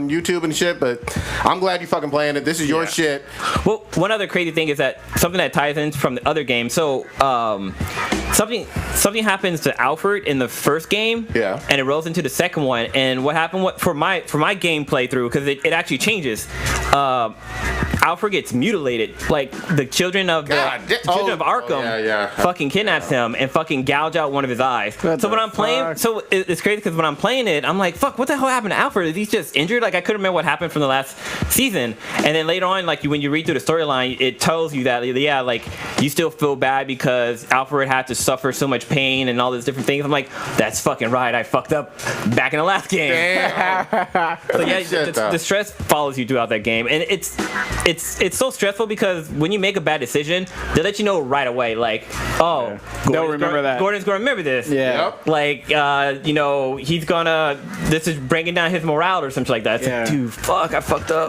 YouTube and shit. But I'm glad you fucking playing it. This is your shit. Well, one other crazy thing is that something that ties in from the other game. So, something happens to Alfred in the first game, Yeah. and it rolls into the second one. And what happened for my game playthrough, because it actually changes. Alfred gets mutilated. Like the children of Arkham fucking kidnaps him and fucking gouge out one of his eyes. So when I'm playing, so it's crazy because when I'm playing it, I'm like, fuck, what the hell happened to Alfred? Is he just injured? Like I couldn't remember what happened from the last season. And then later on, like when you read through the storyline, it tells you that like you still feel bad because Alfred had to suffer so much pain and all these different things. I'm like, that's fucking right. I fucked up back in the last game. Damn. So yeah, the stress follows you throughout that game, and it's so stressful because when you make a bad decision, they let you know right away. Like, oh, They'll remember that. Gordon's gonna remember this. Yeah. Yep. Like, you know, he's gonna. This is bringing down his morale or something like that. It's like, dude, fuck, I fucked up.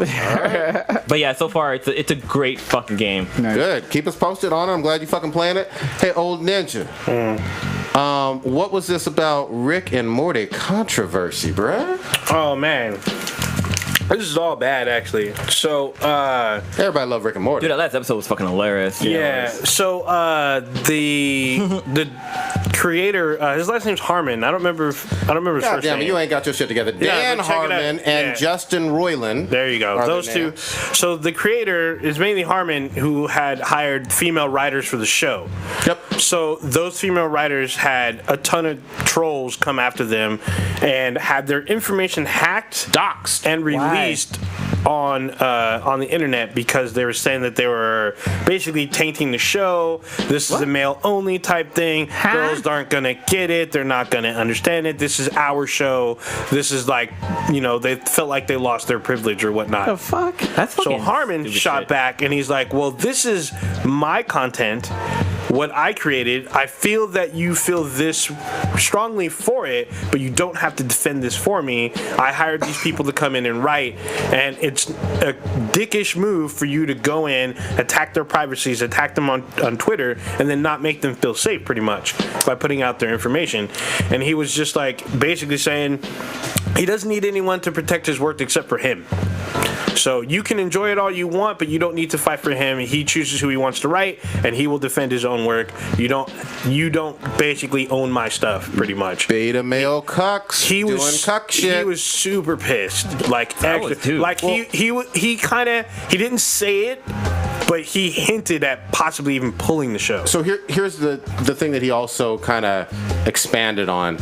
But yeah, so far it's a great fucking game. Good. Keep us posted on it. I'm glad you fucking playing it. Hey, old ninja. What was this about Rick and Morty controversy, bruh? Oh man, this is all bad actually. So Everybody love Rick and Morty. Dude, that last episode was fucking hilarious. yeah. So the creator, his last name's Harmon. I don't remember his God first damn it, name. you ain't got your shit together. Yeah, Dan but check it out. Harmon and Yeah. Justin Roiland. There you go. are Those their two. names. So the creator is mainly Harmon, who had hired female writers for the show. Yep. So those female writers had a ton of trolls come after them and had their information hacked, Doxed. and released on the internet because they were saying that they were basically tainting the show. This is a male only type thing. Girls aren't gonna get it. They're not gonna understand it. This is our show. This is like, you know, they felt like they lost their privilege or whatnot. The fuck? That's So fucking Harmon stupid shot shit. back and he's like, well, this is my content, what I created. I feel that you feel this strongly for it, but you don't have to defend this for me. I hired these people to come in and write, and it's a dickish move for you to go in, attack their privacies, attack them on Twitter, and then not make them feel safe pretty much by putting out their information. And he was just like basically saying he doesn't need anyone to protect his work except for him. So you can enjoy it all you want, but you don't need to fight for him. He chooses who he wants to write, and he will defend his own work. You don't basically own my stuff, pretty much. Beta male cucks. He doing was cuck shit. He was super pissed. Like I was too. like he kind of he didn't say it, but he hinted at possibly even pulling the show. So here's the thing that he also kind of expanded on.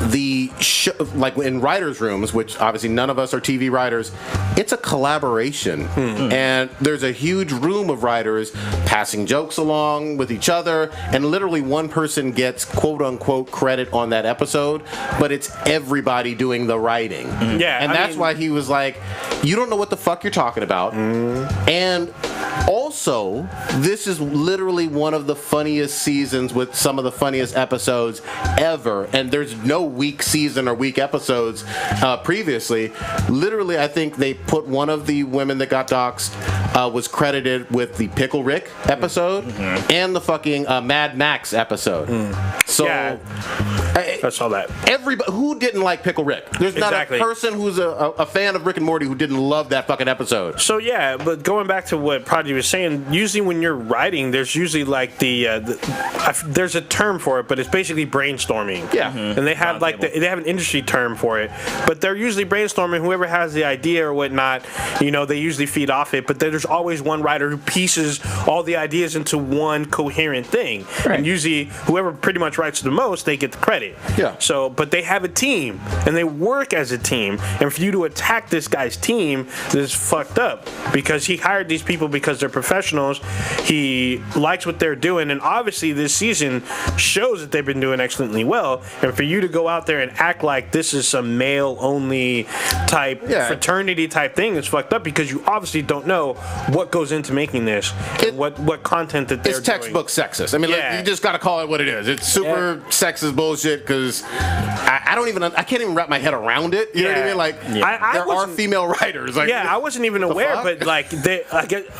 The show, like in writers' rooms, which obviously none of us are TV writers, it's a collaboration, and there's a huge room of writers passing jokes along with each other, and literally one person gets quote unquote credit on that episode, but it's everybody doing the writing. Yeah, and that's why he was like, "You don't know what the fuck you're talking about," and also, this is literally one of the funniest seasons with some of the funniest episodes ever. And there's no weak season or weak episodes previously. Literally, I think they put one of the women that got doxxed was credited with the Pickle Rick episode and the fucking Mad Max episode. So, Yeah. I saw that. everybody who didn't like Pickle Rick, there's Exactly. not a person who's a fan of Rick and Morty who didn't love that fucking episode. So yeah, but going back to what Prodigy was saying, usually when you're writing, there's usually like there's a term for it, but it's basically brainstorming. Yeah. And they have like they have an industry term for it, but they're usually brainstorming. Whoever has the idea or whatnot, you know, they usually feed off it. But there's always one writer who pieces all the ideas into one coherent thing, and usually whoever pretty much writes the most, they get the credit. Yeah. So, but they have a team and they work as a team, and for you to attack this guy's team, this is fucked up because he hired these people because they're professionals. He likes what they're doing, and obviously this season shows that they've been doing excellently well. And for you to go out there and act like this is some male only type fraternity type thing is fucked up because you obviously don't know what goes into making this and what content that they're It's textbook sexist. I mean, like, you just got to call it what it is. It's super sexist bullshit. bullshit because I can't even wrap my head around it. You know what I mean? Like, there are female writers. Like, I wasn't even aware, but like,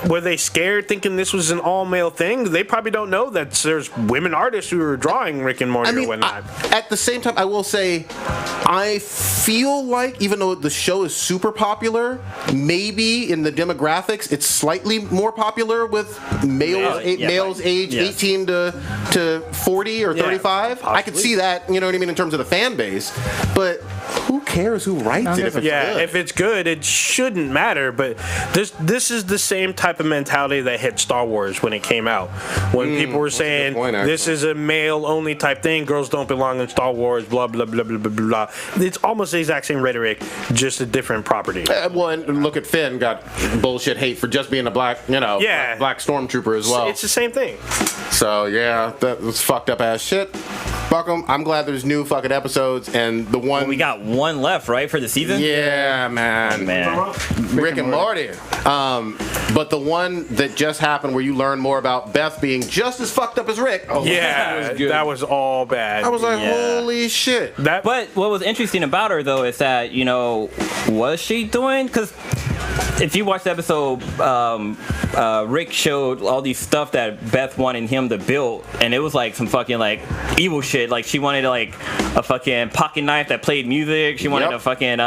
were they scared thinking this was an all male thing? They probably don't know that there's women artists who are drawing Rick and Morty or whatnot. At the same time, I will say, I feel like even though the show is super popular, maybe in the demographics, it's slightly more popular with males age 18 to 40 or 35. Possibly. I could see that, you know what I mean, in terms of the fan base. But who cares who writes it if it's good? If it's good, it shouldn't matter. But this is the same type of mentality that hit Star Wars when it came out. When people were saying this is a male-only type thing, girls don't belong in Star Wars, blah, blah, blah, blah, blah, blah. It's almost the exact same rhetoric, just a different property. Well, and look at Finn, got bullshit hate for just being a black, black stormtrooper as well. It's the same thing. So, yeah, that was fucked up ass shit. Fuck 'em. I'm glad there's new fucking episodes, and the one... we got one left, right, for the season? Yeah, man. Oh, man. Rick and Morty. But the one that just happened where you learn more about Beth being just as fucked up as Rick. That was all bad. I was like, holy shit. But what was interesting about her, though, is that, was she doing... Because if you watch the episode, Rick showed all these stuff that Beth wanted him to build, and it was like some fucking like evil shit. Like she wanted like a fucking pocket knife that played music. She wanted a fucking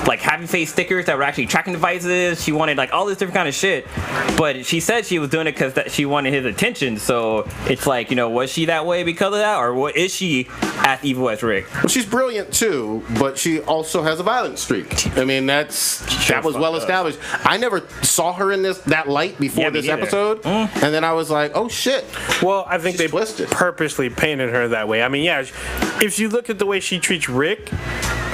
like happy face stickers that were actually tracking devices. She wanted like all this different kind of shit. But she said she was doing it because she wanted his attention. So it's like, was she that way because of that, or what is she as evil as Rick? Well, she's brilliant too, but she also has a violent streak. I mean, that was well established. I never saw her in that light before this episode, and then I was like, oh shit. Well, I think they twisted. Purposely painted her that way. I mean, if you look at the way she treats Rick,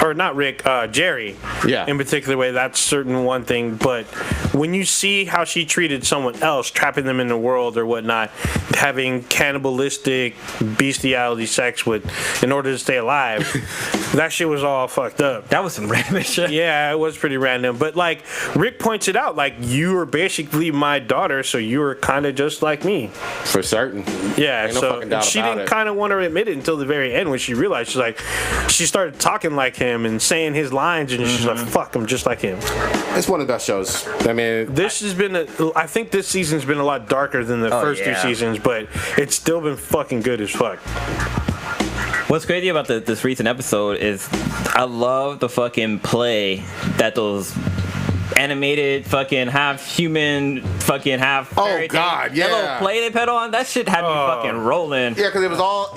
or not Rick, Jerry, in particular way, that's certain one thing. But when you see how she treated someone else, trapping them in the world or whatnot, having cannibalistic bestiality sex in order to stay alive, that shit was all fucked up. That was some random shit. Yeah, it was pretty random. But like Rick points it out, like, you are basically my daughter, so you are kind of just like me. For certain. Yeah, Ain't no fucking doubt she about didn't it. kind of want to admit it until the very end when she realized, she started talking like him and saying his lines, and she's like, fuck, I'm just like him. It's one of the best shows. I mean, I think this season's been a lot darker than the first two seasons, but it's still been fucking good as fuck. What's crazy about this recent episode is I love the fucking play that those animated fucking half human fucking half fairy thing, that little play they put on, that shit had me fucking rolling. Yeah, because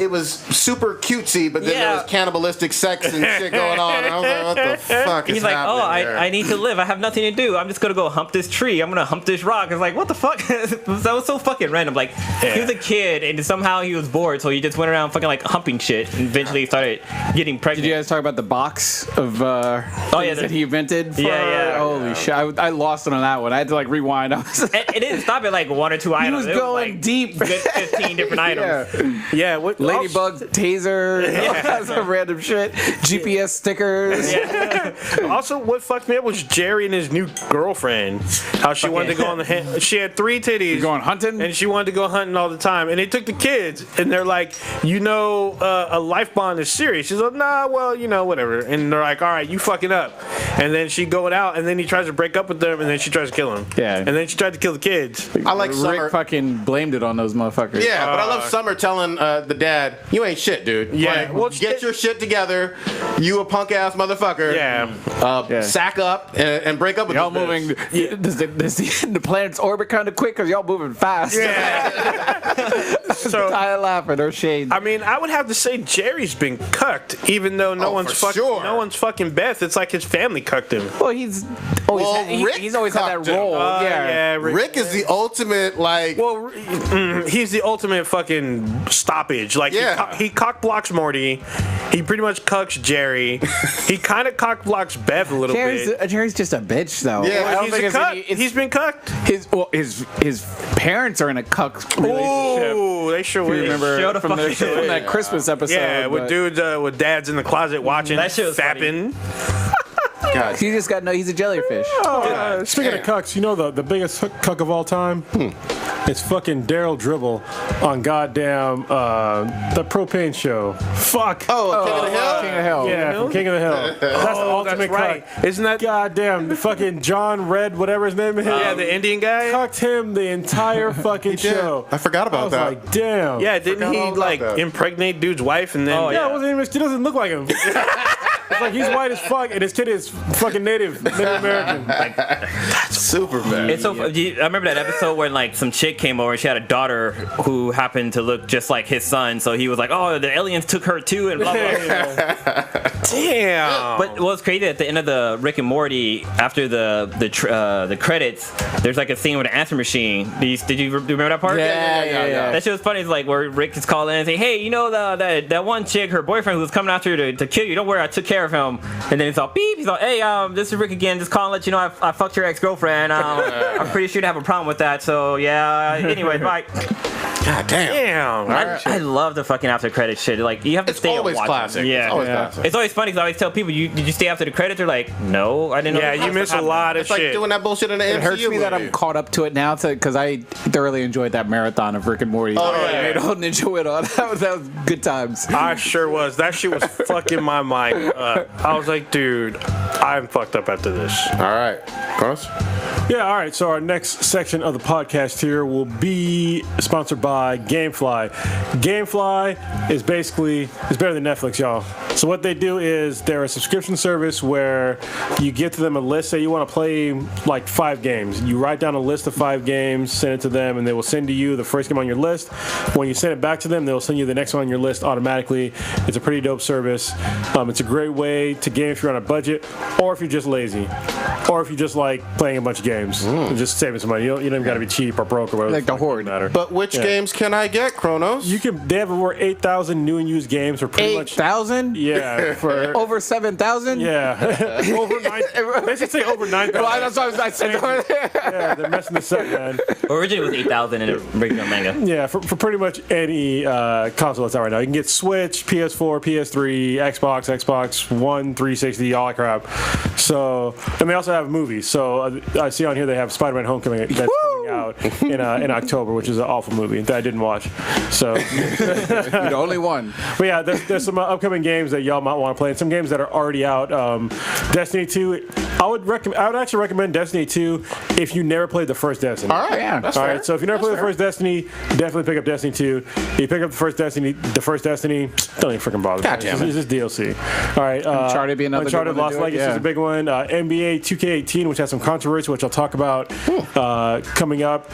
it was super cutesy, but then there was cannibalistic sex and shit going on, and I was like, what the fuck is happening here? I need to live, I have nothing to do, I'm just gonna go hump this tree, I'm gonna hump this rock. It's like, what the fuck? That was so fucking random. Like, he was a kid and somehow he was bored, so he just went around fucking like humping shit and eventually started getting pregnant. Did you guys talk about the box of things that he invented? Holy shit. I lost it on that one. I had to like rewind. It didn't stop at like one or two items. He was going like deep. 15 different items. Yeah. Ladybug taser, some random shit. GPS stickers. Also, what fucked me up was Jerry and his new girlfriend. How she wanted to go on the she had 3 titties. You're going hunting? And she wanted to go hunting all the time. And they took the kids, and they're like, a life bond is serious. She's like, nah, well, whatever. And they're like, all right, you fucking up. And then she going out, and then he tries to break up with them, and then she tries to kill him. Yeah. And then she tried to kill the kids. I like Summer. Rick fucking blamed it on those motherfuckers. Yeah, but I love Summer telling the dad, you ain't shit, dude. Yeah. Like, get your shit together. You a punk ass motherfucker. Yeah. Sack up and break up with y'all this moving. bitch. Does the planet's orbit kind of quick? Because y'all moving fast. Yeah. So I laughing or shade. I mean, I would have to say Jerry's been cucked, even though no one's fucking Beth. It's like his family cucked him. Well, he's always had that role. Rick is the ultimate, like... Well, he's the ultimate fucking stoppage. Like, he cock blocks Morty. He pretty much cucks Jerry. He kind of cock blocks Beth a little bit. Jerry's just a bitch, though. Yeah, I don't think he's been cucked. His parents are in a cuck relationship. Ooh, they sure will. Remember from that Christmas episode. Yeah, with dudes, with dads in the closet watching, that shit was fapping. God. He just got he's a jellyfish. Speaking of cucks, the biggest cuck of all time? It's fucking Daryl Dribble on goddamn the Propane Show. Fuck. Oh, King of the Hill? King of Hell. Yeah, from King of the Hill. That's the ultimate right. cuck. Isn't that Goddamn, the fucking John Red, whatever his name is. yeah, the Indian guy? Cucked him the entire fucking show. I forgot about I was that. like, damn. Yeah, didn't Forgot he all about like that. impregnate dude's wife and then? Yeah, it wasn't even, she doesn't look like him. It's like he's white as fuck, and his kid is fucking Native American. Super bad. It's so. I remember that episode when like some chick came over and she had a daughter who happened to look just like his son. So he was like, "Oh, the aliens took her too," and blah blah. Damn. But what's crazy at the end of the Rick and Morty, after the credits, there's like a scene with an answer machine. Did you remember that part? Yeah. That shit was funny. It's like where Rick is calling in and saying, "Hey, you know that one chick, her boyfriend who was coming after you to kill you. Don't worry, I took care of him." And then it's all beep. He's like, "Hey, this is Rick again. Just calling to let you know I fucked your ex-girlfriend. I'm pretty sure you have a problem with that. So yeah. Anyway, bye." God damn. I love the fucking after credits shit. Like you have to It's stay always and watch classic. them. Yeah, It's always classic. It's always funny because I always tell people, did you stay after the credits? They're like, no, I didn't know. Yeah, this you was miss a happening." lot of It's like shit. doing that bullshit in the MCU It hurts me that I'm movie. caught up to it now because I thoroughly enjoyed that marathon of Rick and Morty. Oh, yeah. Made all Ninja Widow. That was good times. I sure was. That shit was fucking my mind up. I was like, dude, I'm fucked up after this. All right. Carlos? Yeah, all right. So our next section of the podcast here will be sponsored by GameFly. GameFly is it's better than Netflix, y'all. So what they do is they're a subscription service where you give to them a list. Say you want to play like 5 games. You write down a list of 5 games, send it to them, and they will send to you the first game on your list. When you send it back to them, they'll send you the next one on your list automatically. It's a pretty dope service. It's a great way to game if you're on a budget, or if you're just lazy, or if you just like playing a bunch of games and just saving some money. You don't even got to be cheap or broke or whatever. Like the fuck Horde. matter. But which games can I get, Kronos? They have over 8,000 new and used games for pretty much. 8,000? Yeah, for Over 7,000? yeah, over 9. They should say over 9,000. Well, that's what I said. Yeah, they're messing this up, man. Originally it was 8,000 in the original manga. Yeah, for pretty much any console that's out right now. You can get Switch, PS4, PS3, Xbox One, 360, all that crap. So, and they also have movies. So I see on here they have Spider-Man Homecoming that's coming out in October, which is an awful movie that I didn't watch. So, You're the only one. but yeah, there's some upcoming games that y'all might want to play, and some games that are already out. Destiny 2. I would actually recommend Destiny 2 if you never played the first Destiny. All right. Yeah. That's All fair. right, so if you never played the first Destiny, definitely pick up Destiny 2. If you pick up the first Destiny, don't even freaking bother. God damn it. It's just DLC. All right, Uncharted be another good Uncharted one to Lost do it, Legacy yeah. is a big one. NBA 2K18, which has some controversy, which I'll talk about coming up.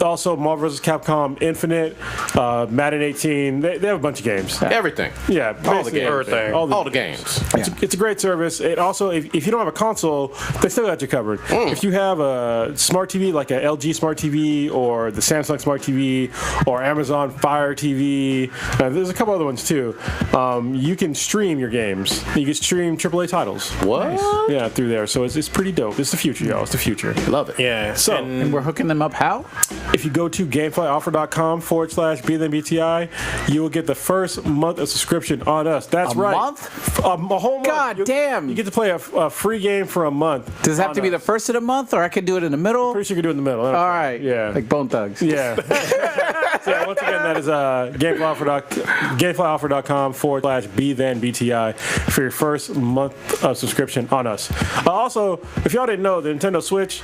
Also, Marvel vs. Capcom Infinite, Madden 18. They have a bunch of games. Everything. Yeah, All the basically games. everything. All the games. It's a great service. It also, if you don't have a console, they still got you covered. If you have a smart TV, like a LG Smart TV or the Samsung Smart TV or Amazon Fire TV, there's a couple other ones too. You can stream your games. You can stream AAA titles. What? Yeah, through there. So it's pretty dope. It's the future, y'all. It's the future. Love it. Yeah. So And we're hooking them up how? if you go to gameflyoffer.com/BThenBTI, you will get the first month of subscription on us. That's A right. month? A whole month. God damn. You get to play a free game for a month. Does it have on to be the us. fires of the month, or I could do it in the middle? Pretty sure you can do it in the middle. All right. Yeah. Like Bone Thugs. Yeah. So yeah, once again, that is gameflyoffer.com/BThenBTI for your first month of subscription on us. Also, if y'all didn't know, the Nintendo Switch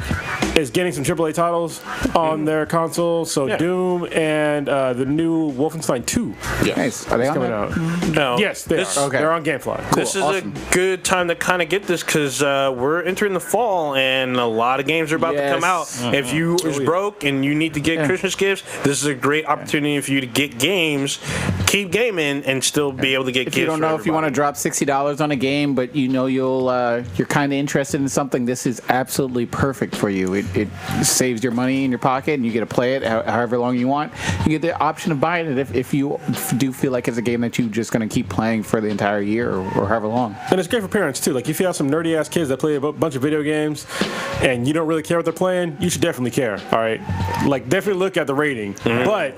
is getting some AAA titles on their console. So Yeah. Doom and the new Wolfenstein 2 Nice. Are they on coming there? out. No. Yes, they This- are. Okay. They're on GameFly. This is awesome. a good time to kind of get this because we're entering the fall and a lot of games are about to come out. Yes. If you is broke and you need to get Yeah. Christmas gifts, this is a great opportunity for you to get games, keep gaming, and still be able to get If gifts. you don't know if you want to drop $60 on a game, but you know you're kind of interested in something, this is absolutely perfect for you. It saves your money in your pocket, and you get to play it however long you want. You get the option of buying it if you do feel like it's a game that you're just going to keep playing for the entire year or however long. And it's great for parents too. Like if you have some nerdy ass kids that play a bunch of video games and you don't really care what they're playing, you should definitely care. All right, like definitely look at the rating. But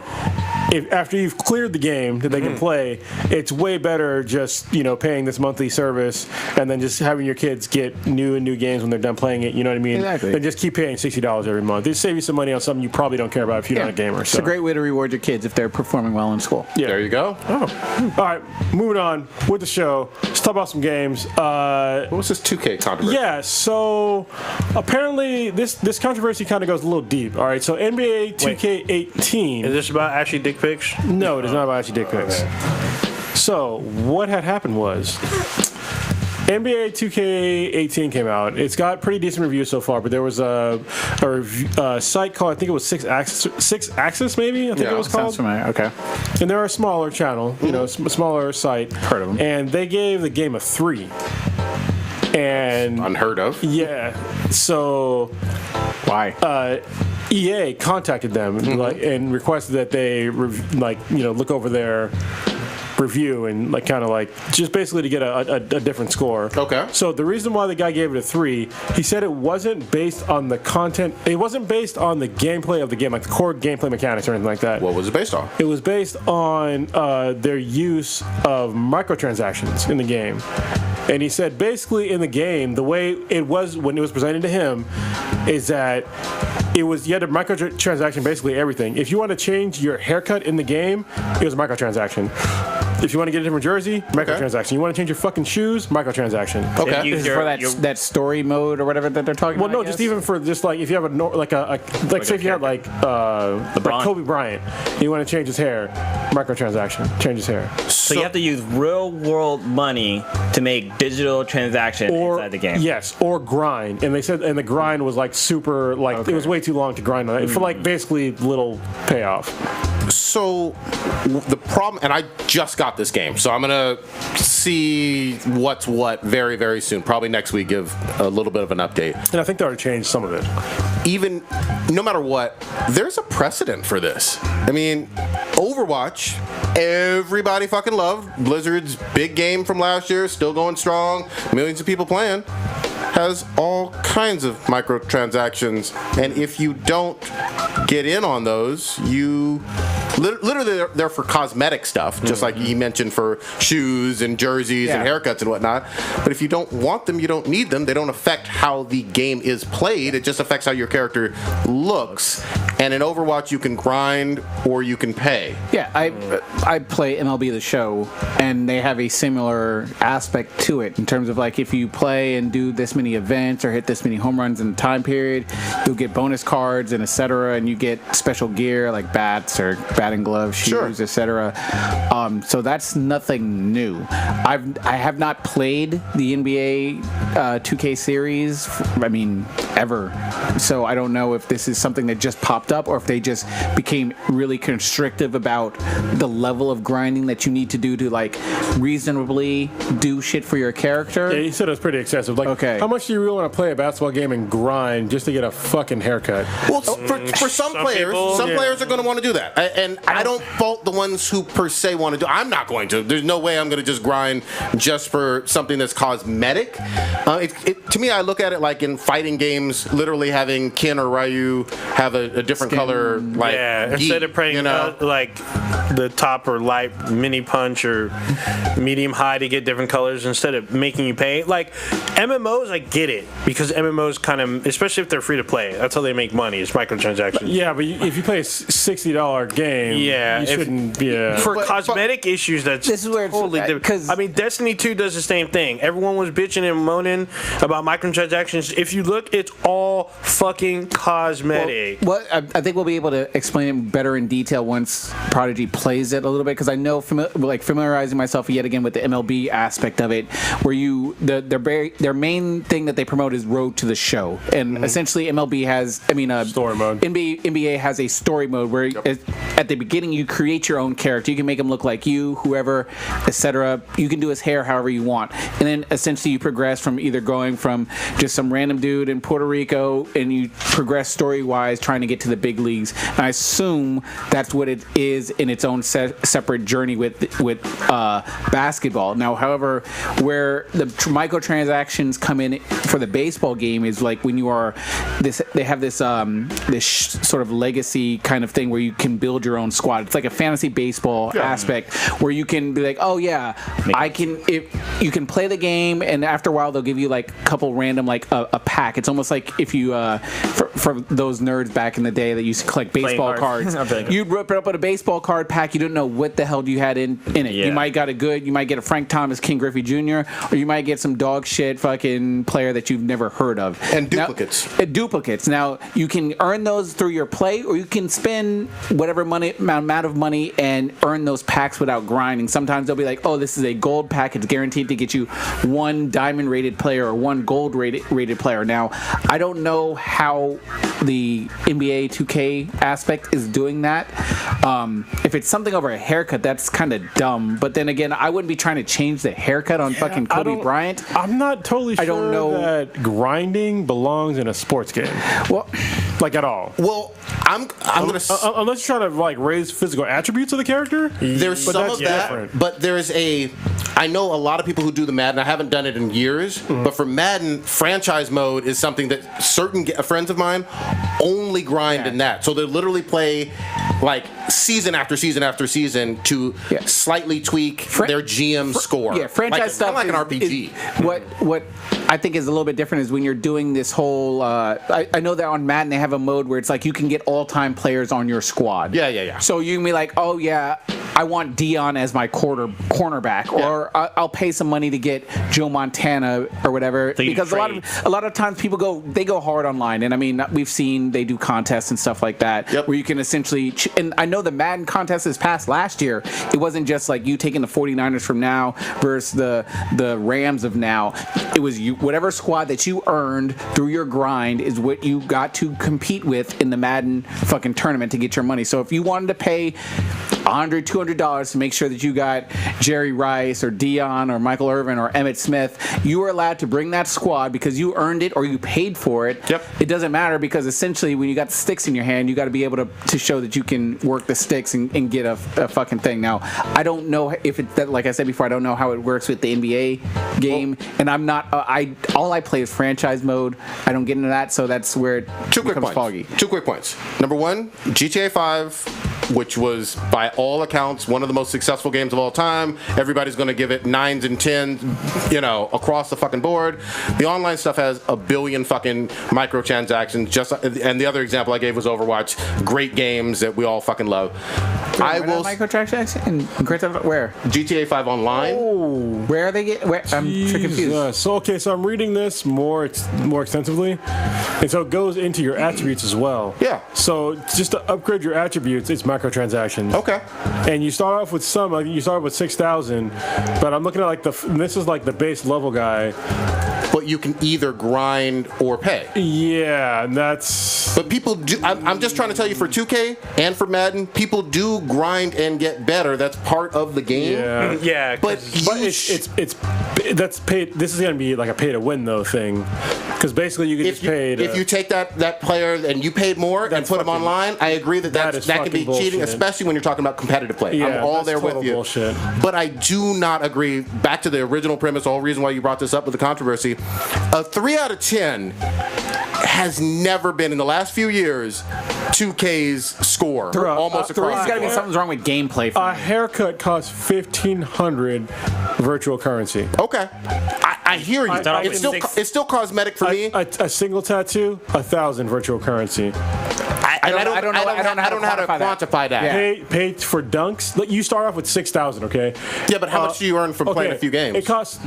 if after you've cleared the game that they can play, it's way better just paying this monthly service and then just having your kids get new games when they're done playing it. You know what I mean? Exactly. And just keep paying $60 every month. They save you some money on something you probably don't care about if you're not a gamer. It's a great way to reward your kids if they're performing well in school. Yeah. There you go. Oh. All right, moving on with the show. Let's talk about some games. What was this 2K controversy? Yeah, so apparently this controversy kind of goes a little deep. All right, so NBA 2K18. Is this about Ashley dick pics? No, it is not about actually dick pics. So what had happened was NBA 2K18 came out. It's got pretty decent reviews so far, but there was a site called, I think it was Six Axis maybe? I think it was called. Sounds familiar. Okay. And they're a smaller channel, smaller site. Heard of them. And they gave the game a 3. And Unheard of. yeah, so Why? EA contacted them and requested that they look over their review and just basically to get a different score. Okay. So the reason why the guy gave it a 3, he said it wasn't based on the content. It wasn't based on the gameplay of the game, like the core gameplay mechanics or anything like that. What was it based on? It was based on their use of microtransactions in the game. And he said basically in the game, the way it was when it was presented to him is that you had a microtransaction basically everything. If you want to change your haircut in the game, it was a microtransaction. If you want to get a different jersey, microtransaction. You want to change your fucking shoes, microtransaction. Okay. This is for that story mode or whatever that they're talking Well, about. no, just even for just if you have say if you have like Kobe Bryant, you want to change his hair, microtransaction, change his hair. So you have to use real world money to make digital transactions inside the game. Yes, or grind. And they said, and the grind was super, it was way too long to grind on it for basically little payoff. So the problem, and I just got this game, so I'm gonna see what's what very, very soon. Probably next week, give a little bit of an update. And I think they already changed some of it. Even no matter what, there's a precedent for this. I mean, Overwatch, everybody fucking loved. Blizzard's big game from last year, still going strong. Millions of people playing. Has all kinds of microtransactions, and if you don't get in on those, you literally they're for cosmetic stuff, just like he mentioned for shoes and jerseys and haircuts and whatnot. But if you don't want them, you don't need them. They don't affect how the game is played. It just affects how your character looks. And in Overwatch, you can grind or you can pay. Yeah, I play MLB The Show, and they have a similar aspect to it in terms of if you play and do this many events or hit this many home runs in the time period, you'll get bonus cards and etc. And you get special gear like bats or batting gloves, shoes, etc. So that's nothing new. I have not played the NBA 2K series. Ever. So I don't know if this is something that just popped up or if they just became really constrictive about the level of grinding that you need to do to reasonably do shit for your character. Yeah, he said it was pretty excessive. How much do you really want to play a basketball game and grind just to get a fucking haircut? Well, for some players, players are going to want to do that. And I don't fault the ones who per se want to do. I'm not going to. There's no way I'm going to just grind just for something that's cosmetic. To me, I look at it like in fighting games, literally having Ken or Ryu have a different color. Instead of praying the top or light mini punch or medium high to get different colors, instead of making you pay. MMOs, I get it, because MMOs kind of, especially if they're free to play, that's how they make money. It's microtransactions. Yeah, but if you play a $60 game, you shouldn't. For cosmetic issues, that's this is where totally different. Destiny 2 does the same thing. Everyone was bitching and moaning about microtransactions. If you look, it's all fucking cosmetic. Well, I think we'll be able to explain it better in detail once Prodigy plays it a little bit, because I know familiarizing myself yet again with the MLB aspect of it, where their main thing that they promote is Road to the Show, and essentially MLB has story mode. NBA has a story mode where at the beginning you create your own character. You can make him look like you, whoever, etc. You can do his hair however you want, and then essentially you progress from either going from just some random dude in Puerto Rico, and you progress story-wise trying to get to the big leagues. And I assume that's what it is in its own own separate journey with basketball. Now, however, where the microtransactions come in for the baseball game is like when you are they have this sort of legacy kind of thing where you can build your own squad. It's like a fantasy baseball aspect where you can be like, oh yeah, if you can play the game, and after a while they'll give you like a couple random like a pack. It's almost like if you for those nerds back in the day that used to collect baseball cards, you'd rip it up with a baseball card pack. You didn't know what the hell you had in it. Yeah. You might you might get a Frank Thomas King Griffey Jr. or you might get some dog shit fucking player that you've never heard of. And duplicates. Duplicates. Now you can earn those through your play, or you can spend whatever amount of money and earn those packs without grinding. Sometimes they'll be like, oh, this is a gold pack. It's guaranteed to get you one diamond rated player or one gold rated player. Now, I don't know how the NBA 2K aspect is doing that. If it's something over a haircut, that's kind of dumb. But then again, I wouldn't be trying to change the haircut on fucking Kobe Bryant. I'm not totally sure I don't know that grinding belongs in a sports game. Well, like at all. Well, I'm gonna unless you're trying to like raise physical attributes of the character. There's but some that's of that, different. but there's I know a lot of people who do the Madden. I haven't done it in years, but for Madden, franchise mode is something that certain friends of mine only grind in that. So they literally play like season after season after season to slightly tweak their GM score. Yeah, franchise stuff like an RPG. What I think is a little bit different is when you're doing this whole. I know that on Madden they have a mode where it's like you can get all-time players on your squad. Yeah. So you can be like, oh yeah, I want Dion as my cornerback, or I'll pay some money to get Joe Montana or whatever. So because a lot of times people go hard online, and I mean we've seen they do contests and stuff like that where you can essentially. And I know the Madden contest is passed last year. It wasn't just like you taking the 49ers from now versus the Rams of now. It was whatever squad that you earned through your grind is what you got to compete with in the Madden fucking tournament to get your money. So if you wanted to pay $100, $200 to make sure that you got Jerry Rice or Dion or Michael Irvin or Emmitt Smith, you were allowed to bring that squad because you earned it or you paid for it. Yep. It doesn't matter because essentially when you got the sticks in your hand, you got to be able to show that you can work the sticks and get a fucking thing. Now, I don't know if it, like I said before, I don't know how it works with the NBA game, and I'm not. All I play is franchise mode. I don't get into that, so that's where it becomes foggy. 2 quick points. Number one, GTA 5, which was by all accounts one of the most successful games of all time. Everybody's going to give it 9s and 10s, across the fucking board. The online stuff has a billion fucking microtransactions. And the other example I gave was Overwatch. Great games that we all fucking love. Microtransactions? Where? GTA 5 Online. Oh, where are they get? I'm confused. So I'm reading this more extensively, and so it goes into your attributes as well. Yeah. So just to upgrade your attributes, it's microtransactions. Okay. And you start off with you start off with 6,000, but I'm looking at this is like the base level guy. But you can either grind or pay. Yeah, and that's. But people do. I'm just trying to tell you, for 2K and for Madden, people do grind and get better. That's part of the game. Yeah, but it's that's paid. This is gonna be like a pay to win though thing, because basically you get just paid. If you take that player and you paid more and put him online, I agree that can be cheating, bullshit. Especially when you're talking about competitive play. Yeah, I'm all there with total you. Bullshit. But I do not agree. Back to the original premise, the whole reason why you brought this up with the controversy. A 3 out of 10 has never been in the last few years 2K's score almost across. There's got to be something's wrong with gameplay. A haircut costs 1,500 virtual currency. Okay, I hear you. It's still cosmetic for me. A single tattoo, 1,000 virtual currency. I don't know how to quantify that. Yeah. Pay for dunks. You start off with 6,000, okay? Yeah, but how much do you earn from playing a few games? It costs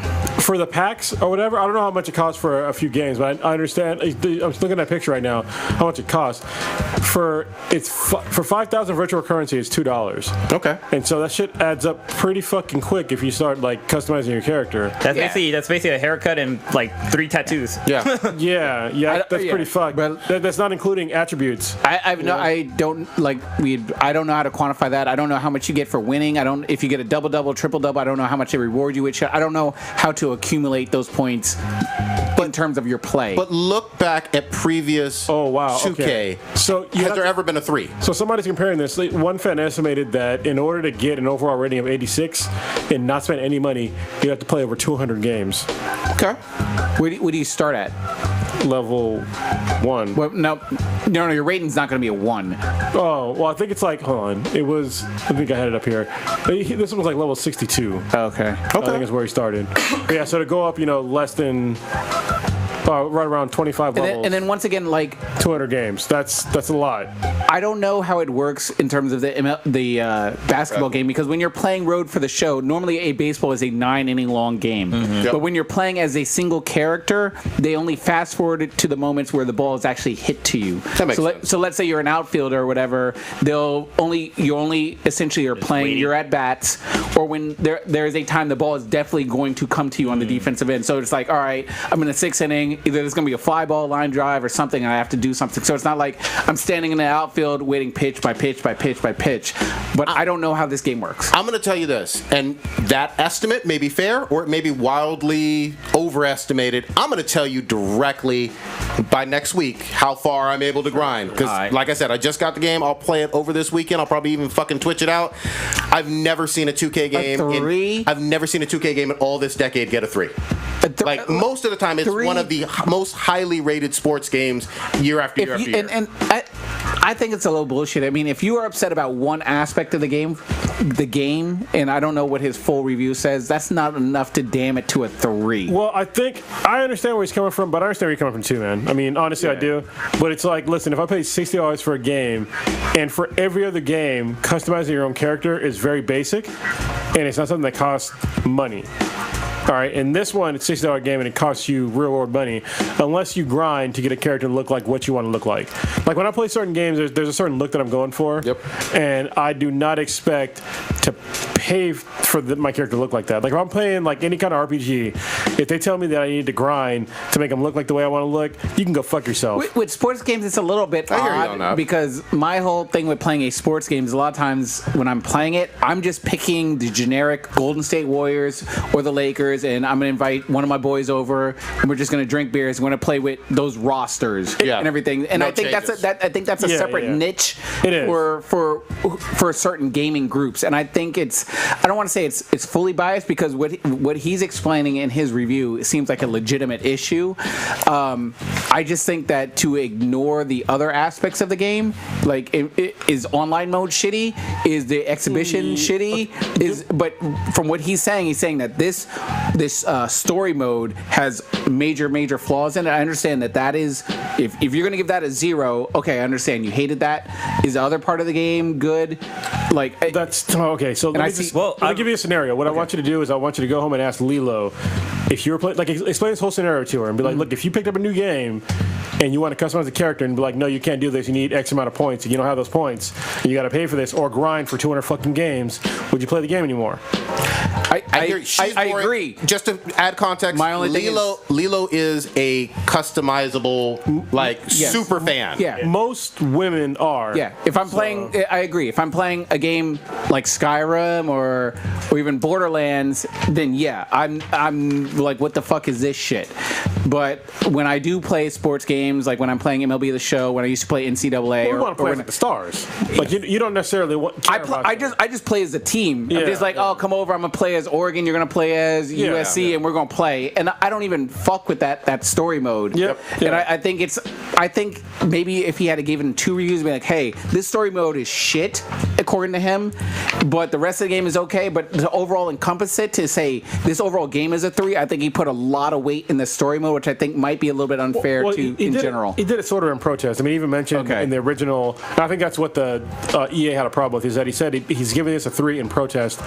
for the packs or whatever. I don't know how much it costs for a few games, but I understand. I'm looking at that picture right now. How much it costs for 5,000 virtual currency is $2. Okay. And so that shit adds up pretty fucking quick if you start like customizing your character. That's basically a haircut and like 3 tattoos. Yeah. yeah. That's pretty fucked. But that's not including attributes. I don't know how to quantify that. I don't know how much you get for winning. If you get a double, triple double, I don't know how much they reward you with. I don't know how to accumulate those points into terms of your play. But look back at previous 2K. Okay. So Has there ever been a 3? So somebody's comparing this. One fan estimated that in order to get an overall rating of 86 and not spend any money, you have to play over 200 games. Okay. Where do you start at? Level 1. Well, no, your rating's not going to be a 1. Oh, well, I think it's like, hold on. I think I had it up here. This one was like level 62. Okay. I think is where he started. But yeah, so to go up, less than... right around 25 levels. And then once again, like 200 games. That's a lot. I don't know how it works in terms of the basketball game, because when you're playing Road for the Show, normally a baseball is a 9-inning long game. Yep. But when you're playing as a single character, they only fast forward it to the moments where the ball is actually hit to you. That makes sense. So let's say you're an outfielder or whatever, you only essentially are playing waiting. your at bats, or when there is a time the ball is definitely going to come to you on the defensive end. So it's like, all right, I'm in a 6th inning. Either there's going to be a fly ball, line drive, or something, and I have to do something. So it's not like I'm standing in the outfield waiting pitch by pitch by pitch by pitch. But I don't know how this game works. I'm going to tell you this, and that estimate may be fair, or it may be wildly overestimated. I'm going to tell you directly by next week how far I'm able to grind. Because, like I said, I just got the game. I'll play it over this weekend. I'll probably even fucking Twitch it out. I've never seen a 2K game. A 3? I've never seen a 2K game in all this decade get a 3. Like, most of the time, it's 3? one of the most highly rated sports games year after year after year. And I think it's a little bullshit. I mean, if you are upset about one aspect of the game, and I don't know what his full review says, that's not enough to damn it to a 3. Well, I think I understand where he's coming from, but I understand where you're coming from too, man. I mean, honestly, I do. But it's like, listen, if I pay $60 for a game, and for every other game, customizing your own character is very basic, and it's not something that costs money. All right, in this one, it's a $60 game, and it costs you real-world money, unless you grind to get a character to look like what you want to look like. Like, when I play certain games, there's a certain look that I'm going for, and I do not expect to pay for my character to look like that. Like, if I'm playing, like, any kind of RPG, if they tell me that I need to grind to make them look like the way I want to look, you can go fuck yourself. With sports games, it's a little bit odd, because my whole thing with playing a sports game is a lot of times when I'm playing it, I'm just picking the generic Golden State Warriors or the Lakers, and I'm going to invite one of my boys over, and we're just going to drink beers. We're going to play with those rosters and everything. And No I think changes. that's a separate niche for certain gaming groups. And I think I don't want to say it's fully biased, because what he's explaining in his review seems like a legitimate issue. I just think that to ignore the other aspects of the game, like is online mode shitty? Is the exhibition shitty? But from what he's saying that this story mode has major flaws in it. I understand that is, if you're going to give that a 0, okay, I understand you hated that. Is the other part of the game good? Like, that's okay. So let me give you a scenario. What I want you to do is I want you to go home and ask Lilo if you were playing. Like, explain this whole scenario to her and be like, look, if you picked up a new game and you want to customize the character, and be like, no, you can't do this. You need X amount of points. And you don't have those points. And you got to pay for this or grind for 200 fucking games. Would you play the game anymore? I agree. Just to add context, My only thing Lilo is a customizable, super fan. Yeah. Most women are. Yeah, if I'm playing, I agree. If I'm playing a game like Skyrim or even Borderlands, then yeah, I'm like, what the fuck is this shit? But when I do play sports games, like when I'm playing MLB The Show, when I used to play NCAA, or want to play like the stars. Like you don't necessarily want. I just play as a team. I'm just like, oh, come over. I'm gonna play as Oregon. You're gonna play as USC, and we're gonna play. And I don't even fuck with that story mode. Yep. And I think maybe if he had to give it 2 reviews, be like, hey, this story mode is shit according to him, but the rest of the game is okay. But to overall encompass it, to say this overall game is a 3, I think he put a lot of weight in the story mode, which I think might be a little bit unfair in general. He did it sort of in protest. I mean, he even mentioned in the original, I think that's what the EA had a problem with, is that he said he's giving this a 3 in protest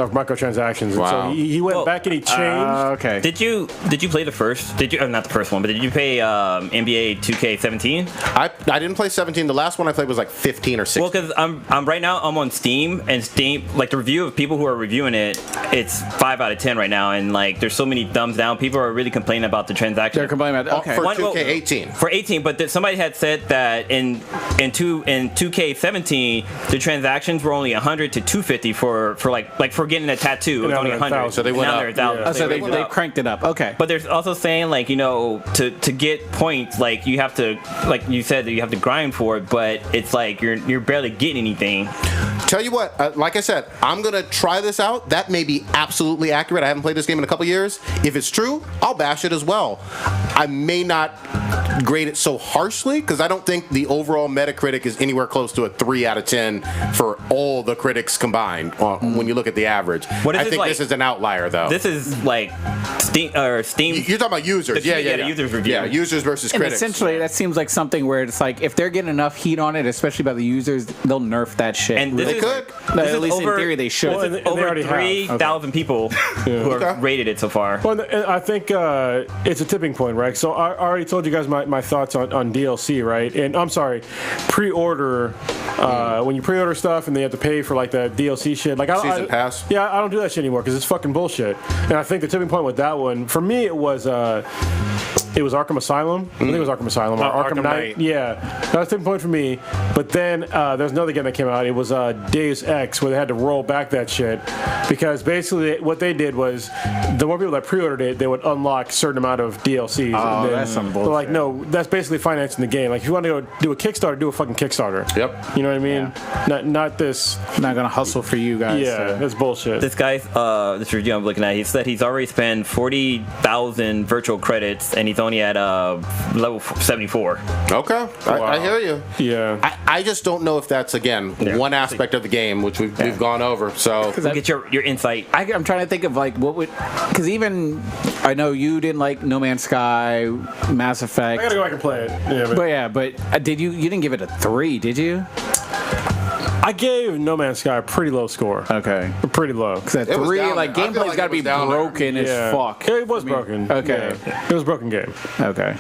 of microtransactions. Wow. And so he went back and he changed. Okay. Did you play the first? Not the first one, but did you play NBA 2K17? I didn't play 17. The last one I played was like 15 or 16. Well, because I'm right now I'm on Steam, and Steam, like the review of people who are reviewing it, it's 5 out of 10 right now, and like there's so many thumbs down. People are really complaining about the transaction. They're complaining about okay. For 2K18. For 18, but somebody had said that in 2K17 the transactions were only 100 to 250 for for getting a tattoo. It was only 100. So they went up. Oh, so they cranked it up. Okay. But there's also saying like to get points, like you have to, like you said, that you have to grind for it, but it's like you're barely getting anything. Tell you what, like I said, I'm going to try this out. That may be absolutely accurate. I haven't played this game in a couple years. If it's true, I'll bash it as well. I may not grade it so harshly because I don't think the overall Metacritic is anywhere close to a 3 out of 10 for all the critics combined when you look at the average. I think this is an outlier, though. This is like Steam. You're talking about users. The users review. Yeah, users versus and critics. essentially, that seems like something where it's like if they're getting enough heat on it, especially by the users, they'll nerf that shit. And this they could. At least in theory, they should. Well, and over already 3,000 people who have rated it so far. Well, and I think it's a tipping point, right? So I already told you guys my thoughts on DLC, right? And I'm sorry, pre-order. When you pre-order stuff and they have to pay for like the DLC shit, like Season pass. Yeah, I don't do that shit anymore because it's fucking bullshit. And I think the tipping point with that one, for me, it was Arkham Asylum. I think it was Arkham Asylum or Arkham Knight. Yeah, that was a tipping point for me. But then there's another game that came out. It was Deus Ex, where they had to roll back that shit because basically what they did was the more people that pre-ordered it, they would unlock a certain amount of DLCs. Oh, and then, that's some bullshit. like, no, that's basically financing the game. Like, if you want to go do a Kickstarter, do a fucking Kickstarter. Yep. You know what I mean? Not this. Not gonna hustle for you guys. Yeah, that's bullshit. This guy's this review I'm looking at, he said he's already spent 40,000 virtual credits and he's only at level 74. Okay, I hear you. Yeah. I just don't know if that's again one aspect of the game which we've gone over. So Get your insight. I'm trying to think of like what would, because even I know you didn't like No Man's Sky, Mass Effect. I gotta go back and play it. But did you didn't give it a 3, did you? I gave No Man's Sky a pretty low score. Okay. Pretty low. Because at It was 3, down like there. I feel gameplay's like got it to be was down there. broken as fuck. It was broken. Okay. Yeah. It was a broken game. Okay.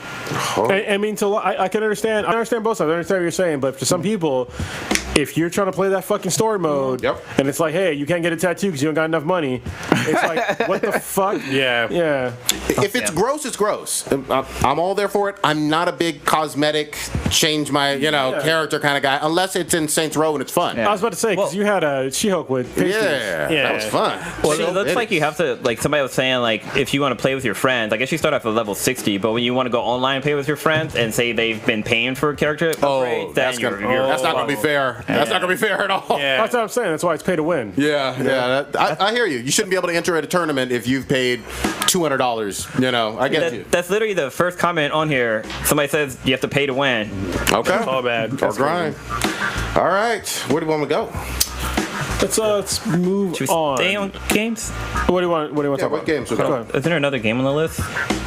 I mean, I can understand. I understand both sides. I understand what you're saying, but for some people, if you're trying to play that fucking story mode, and it's like, hey, you can't get a tattoo because you don't got enough money, it's like, what the fuck? Yeah. Yeah. if it's gross, it's gross. I'm all there for it. I'm not a big cosmetic change my character kind of guy unless it's in Saints Row and it's fun. I was about to say because you had a She-Hulk with pastries. That was fun. Well, it looks like you have to, like somebody was saying, like if you want to play with your friends, I guess you start off at level 60, but when you want to go online and play with your friends and say they've been paying for character upgrades, that's not going to be fair. That's not going to be fair at all. Yeah. That's what I'm saying. That's why it's pay to win. I hear you. You shouldn't be able to enter at a tournament if you've paid $200. I get you. That's literally the first comment on here. Somebody says you have to pay to win. Okay. All bad. Or grind. All right. Where do you want to go? Let's move Should we on. stay on games? What do you want to talk What about? games we got? Is there another game on the list?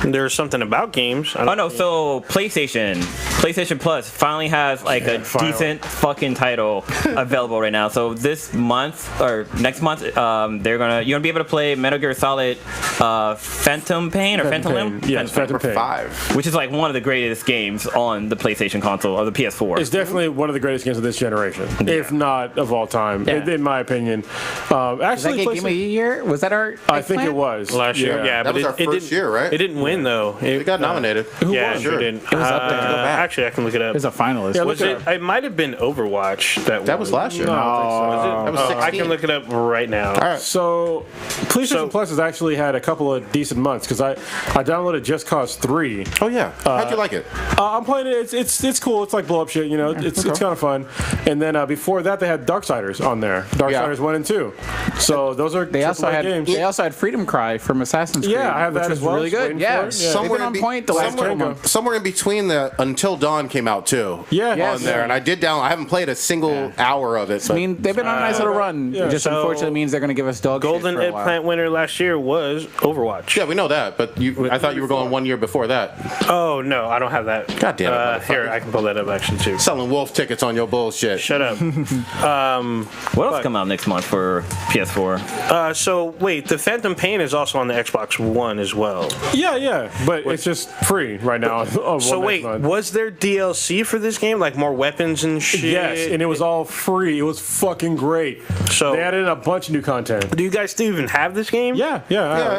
There's something about games. Oh no, so PlayStation Plus finally has like a decent fucking title available right now. So this month or next month, you're gonna be able to play Metal Gear Solid Phantom Pain or Phantom Limb? Yes, Phantom Pain. 5. Which is like one of the greatest games on the PlayStation console or the PS4. It's definitely one of the greatest games of this generation, if not of all time, in my opinion. Was that Actually, game of the year? Was that our? I think it was last year. Yeah, That but was our first year, right? It didn't win though. It got nominated. Who won? Sure didn't. It was up there. Go back. Actually, I can look it up. It was a finalist. Yeah, Was it? It might have been Overwatch That was last year. No, That was 16. I can look it up right now. All right. So, PlayStation Plus has actually had a couple of decent months because I downloaded Just Cause 3. Oh yeah. How'd you like it? I'm playing it. It's cool. It's like blow up shit. It's kind of fun. And then before that, they had Darksiders on there. Darksiders 1 and 2. So those are They also had games. they also had Freedom Cry from Assassin's Creed. Yeah, I have that which was as well. really good. Waiting Yeah, for it. Yeah. somewhere on point. The last couple months. Somewhere in between the Until Dawn came out too. Yeah. On there, and I did download. I haven't played a single hour of it. I mean, they've been on a nice little run. yeah. It just So, unfortunately means they're going to give us dog Golden shit for a while. Eggplant winner last year was Overwatch. yeah, we know that. But I thought you were going 1 year before that. Oh no, I don't have that. God damn it, motherfucker. Here, I can pull that up actually too. Selling wolf tickets on your bullshit. Shut up. What else come out next month for PS4? PS4. So wait, the Phantom Pain is also on the Xbox One as well. Yeah, but it's just free right now. So wait, was there DLC for this game, like more weapons and shit? Yes, and it was all free. It was fucking great. So they added a bunch of new content. do you guys still even have this game? Yeah.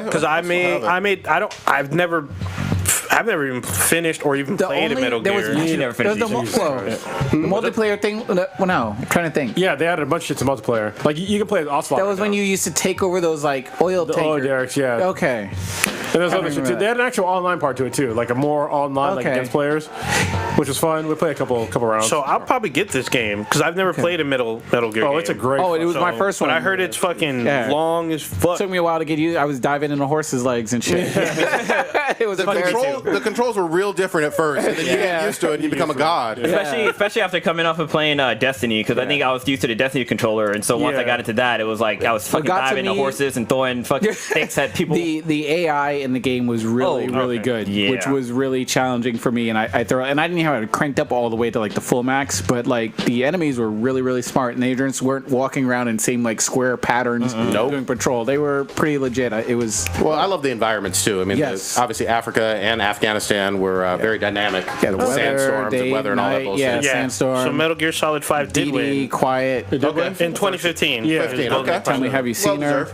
Because I've never even finished or even played a Metal Gear. Never finished the multiplayer thing. Well, no, I'm trying to think. Yeah, they added a bunch of shit to multiplayer. Like you can play as Ocelot. That was when you used to take over those like oil the tankers. oil derricks, yeah. Okay. And there's other shit too. They had an actual online part to it too, like a more online, like against players, which was fun. We played a couple rounds. So I'll probably get this game because I've never played a Metal Gear game. Oh, it's a great. Oh, it was my first one. But I heard it's fucking long as fuck. Took me a while to get used. I was diving into horses' legs and shit. It was The controls were real different at first, and then you get used to it and you become a god. Especially after coming off of playing Destiny, because I think I was used to the Destiny controller, and so once I got into that, it was like I was fucking diving into horses and throwing fucking sticks at people. The AI in the game was really good, which was really challenging for me, and I didn't have it cranked up all the way to like the full max, but like the enemies were really smart, and they just weren't walking around in same like square patterns doing patrol. They were pretty legit. It was I love the environments too. I mean, obviously Africa and Afghanistan were very dynamic. Yeah, the weather, sandstorms, day, and weather, and all that night, bullshit. sandstorm. So Metal Gear Solid 5 did win. Quiet. In 2015. Yeah. 15, okay. Tell me, have you seen her?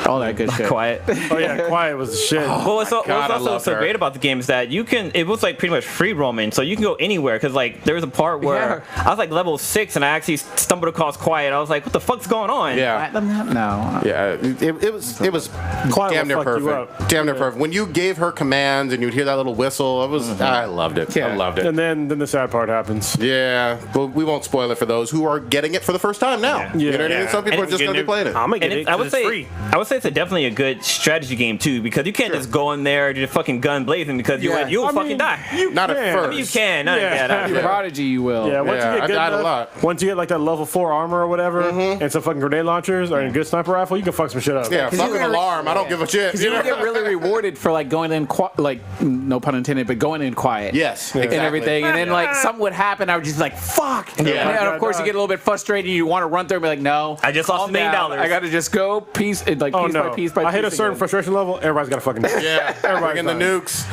All that good shit. Quiet. Oh yeah, Quiet was the shit. Well, what's I also love so her. great about the game is that it was like pretty much free roaming, so you can go anywhere. Because like there was a part where I was like level 6 and I actually stumbled across Quiet. I was like, what the fuck's going on? Yeah. No. Yeah, it was Quiet damn near will fuck you perfect. up. Damn near perfect. When you gave her commands and you'd hear that little whistle, I loved it. I loved it. And then the sad part happens. Yeah, well, we won't spoil it for those who are getting it for the first time now. You know what I mean? Some people are just going to be playing it. I'm gonna get And it. I would say free. it's definitely a good strategy game too, because you can't just go in there just fucking gun blazing because you'll fucking die. Not at first. I mean, you can. You're a prodigy, you will. Yeah, once you I get good died a enough, lot. once you get like that level 4 armor or whatever, and some fucking grenade launchers or a good sniper rifle, you can fuck some shit up. Yeah, fucking you were- alarm. I don't give a shit. Because you get really rewarded for like going in, like no pun intended, but going in quiet. Yes, And exactly. everything, and then like something would happen, I would just be like, "Fuck!" And of course, you get a little bit frustrated. You want to run through and be like, "No, I just lost $1 million. I got to just go piece by piece by piece." I hit a certain frustration level, everybody's got to fucking die. Yeah, bring in the nukes.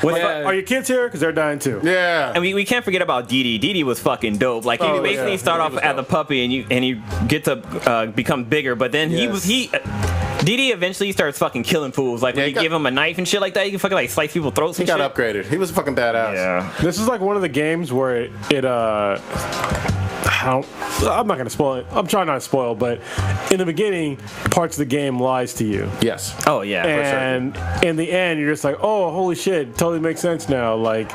Are your kids here? Because they're dying too. Yeah. And we can't forget about Dee. Dee was fucking dope. Like he basically start off as a puppy and you get to become bigger, but then Dee eventually starts fucking killing fools. Like when you give him a knife and shit like that, you can fucking like slice people's throats He and got shit. upgraded. He was fucking badass. Yeah. This is like one of the games where I'm not gonna spoil it. I'm trying not to spoil, but in the beginning, parts of the game lies to you, Yes. Oh yeah. and in the end, you're just like, oh, holy shit, totally makes sense now. Like,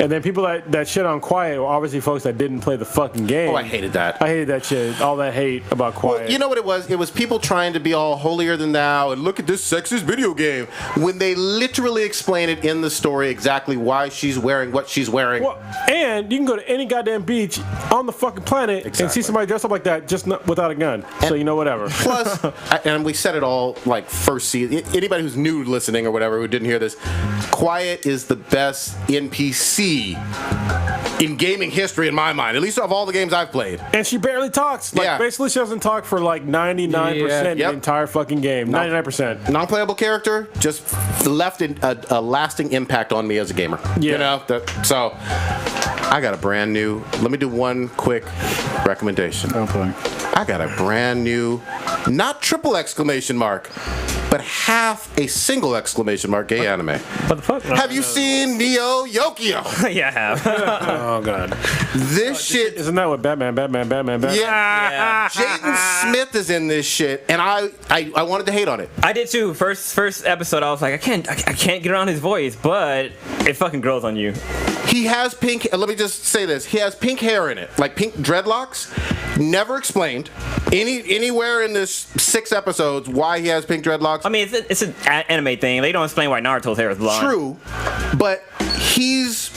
and then people that shit on Quiet were obviously folks that didn't play the fucking game. Oh, I hated that. I hated that shit. All that hate about Quiet. Well, you know what it was? It was people trying to be all holier than thou and look at this sexist video game when they literally explain it in the story exactly why she's wearing what she's wearing. Well, and you can go to any goddamn beach on the fucking planet and see Exactly. somebody dressed up like that just without a gun. So you know, whatever. Plus, and we said it all like first season. Anybody who's new listening or whatever who didn't hear this, Quiet is the best NPC in gaming history in my mind, at least of all the games I've played. And she barely talks. Like, basically, she doesn't talk for like 99% of the entire fucking game. 99%. Non-playable character just left a lasting impact on me as a gamer. Yeah. You know, so I got a brand new. Let me do one quick recommendation. Oh boy. I got a brand new, not triple exclamation mark, but half a single exclamation mark gay anime. What the fuck? Have you seen Neo Yokio? Yeah, I have. Oh, God. This shit. Isn't that what Batman? Yeah. Jaden Smith is in this shit, and I wanted to hate on it. I did too. First episode, I was like, I can't get around his voice, but it fucking grows on you. He has pink. Let me just say this: he has pink hair in it, like pink dreadlocks. Never explained anywhere in this 6 episodes why he has pink dreadlocks. I mean, it's an anime thing. They don't explain why Naruto's hair is blonde. True, but he's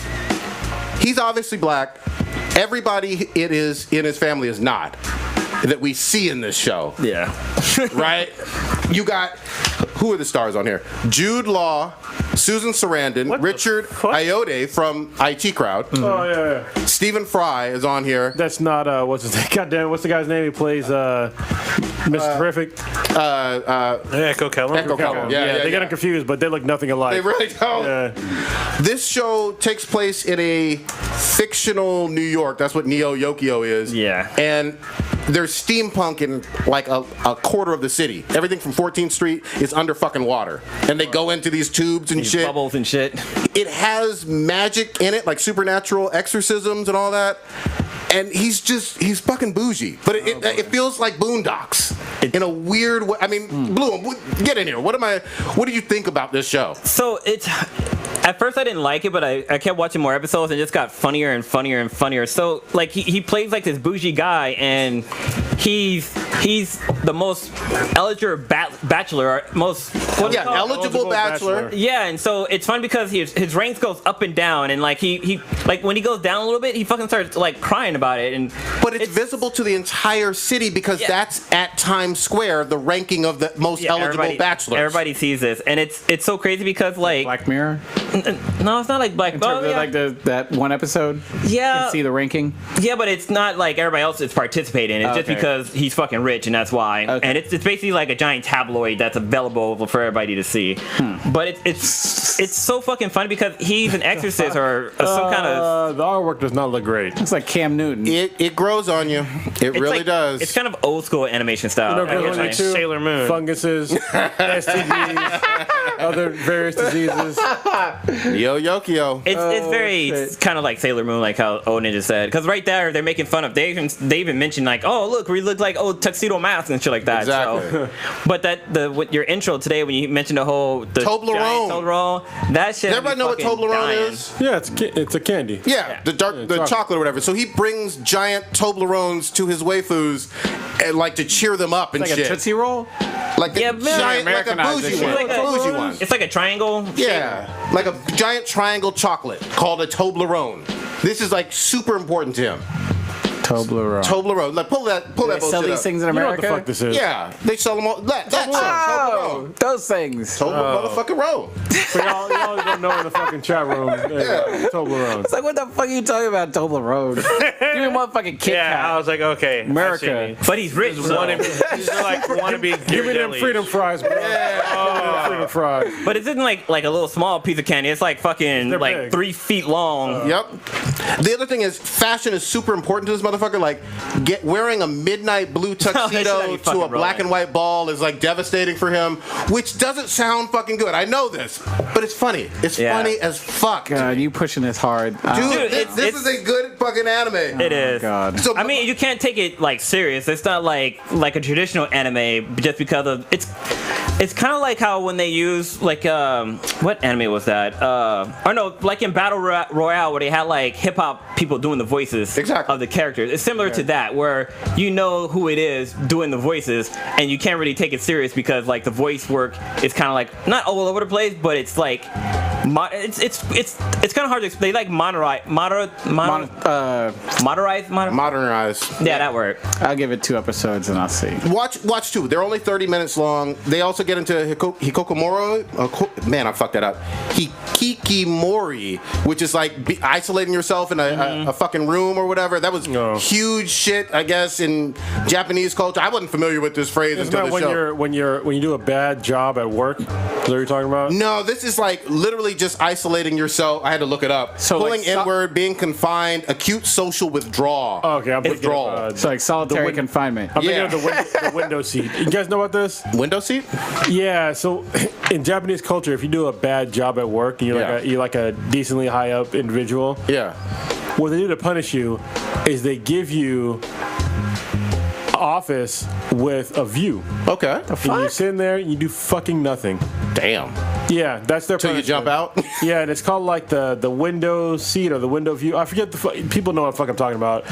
obviously black. Everybody in his family is not, that we see in this show. Yeah. Right? You got, who are the stars on here? Jude Law, Susan Sarandon, Richard Ayoade from IT Crowd. Oh, yeah. Stephen Fry is on here. That's not, what's his name? Goddamn, what's the guy's name? He plays, Mr. Terrific. Echo Kellum. Echo Kellum. Yeah, they got them confused, but they look nothing alike. They really don't. Yeah. This show takes place in a fictional New York. That's what Neo Yokio is. Yeah. And there's steampunk in like a quarter of the city. Everything from 14th Street is under fucking water. And they go into these tubes and These shit. bubbles and shit. It has magic in it, like supernatural exorcisms and all that. And he's fucking bougie. But it feels like Boondocks in a weird way. I mean, Bloom, get in here. What do you think about this show? So it's. At first I didn't like it, but I kept watching more episodes and it just got funnier and funnier and funnier. So like he plays like this bougie guy, and he's the most eligible bachelor, or most eligible bachelor. Yeah, and so it's fun because his ranks goes up and down, and like he like when he goes down a little bit, he fucking starts like crying about it. And but it's visible to the entire city because that's at Times Square, the ranking of the most eligible bachelors. Everybody sees this, and it's so crazy because like Black Mirror. No, it's not like Black Mirror. Like that one episode. You can see the ranking. Yeah, but it's not like everybody else is participating. It's just because he's fucking rich, and that's why. Okay. And it's basically like a giant tabloid that's available for everybody to see. But it's so fucking funny because he's an exorcist or some kind of. The artwork does not look great. It's like Cam Newton. It grows on you. It really like, does. It's kind of old school animation style. You know, grows on you too. Sailor Moon. Funguses, STDs, other various diseases. Neo Yokio. It's very kind of like Sailor Moon, like how O Ninja said. Because right there, they're making fun of. They even mentioned like, oh look, we look like tuxedo masks and shit like that. Exactly. So, but with your intro today, when you mentioned the Toblerone, that shit. Does everybody know what Toblerone is? Yeah, it's a candy. Yeah, the chocolate or whatever. So he brings giant Toblerones to his waifus, and like to cheer them up and Like shit. a Tootsie Roll? Like Yeah, a giant, like a Americanized bougie shit. one. Like a Bougie one. It's like a triangle. Yeah, like a giant triangle chocolate called a Toblerone. This is like super important to him. Toblerone. Toblerone. Like pull that They bullshit sell these up. things in You know what America? the fuck this is? Yeah, they sell them all. That's Oh, Toblerone. those things. Motherfucking roll. For y'all don't know in the fucking chat room. Toblerone. It's like, what the fuck are you talking about, Toblerone? Give me a motherfucking Kit Yeah, Kat. I was like, okay. America. But he's rich. So. Wannabe. Give me them freedom fries, bro. Yeah. Freedom fries. But it isn't like a little small piece of candy. It's like fucking They're like big. 3 feet long. Yep. The other thing is, fashion is super important to this motherfucker. Like, wearing a midnight blue tuxedo to a black and white ball is like devastating for him, which doesn't sound fucking good. I know this, but it's funny. It's funny as fuck. God, you pushing this hard. Dude, this it's- is a good fucking anime. It is. God. So, I mean, you can't take it like serious. It's not like a traditional anime just because of it's kind of like how when they use like what anime was that? Or no, like in Battle Royale where they had like hip hop people doing the voices of the characters. It's similar to that where you know who it is doing the voices and you can't really take it serious because like the voice work is kind of like not all over the place, but it's like it's kind of hard to explain. They like modernize. Yeah, that word. I'll give it 2 episodes and I'll see. Watch 2. They're only 30 minutes long. They also get into Hikokomori. Man, I fucked that up. Hikikimori, which is like isolating yourself in a fucking room or whatever. That was huge shit, I guess, in Japanese culture. I wasn't familiar with this phrase Isn't until that this show. when you do a bad job at work? Is that what you're talking about? No, this is like literally just isolating yourself. I had to look it up. So pulling like inward, being confined, acute social withdrawal. Oh, okay, I'm thinking Withdrawal. of, It's like solitary confinement. I'm thinking Yeah. of the window seat. You guys know about this? Window seat? Yeah. So in Japanese culture, if you do a bad job at work and you're like a decently high up individual, Yeah. what they do to punish you is they give you an office with a view. Okay. And you sit in there and you do fucking nothing. Damn. Yeah, that's their Till you punishment. jump out? Yeah, and it's called like the window seat or the window view. I forget people know what the fuck I'm talking about.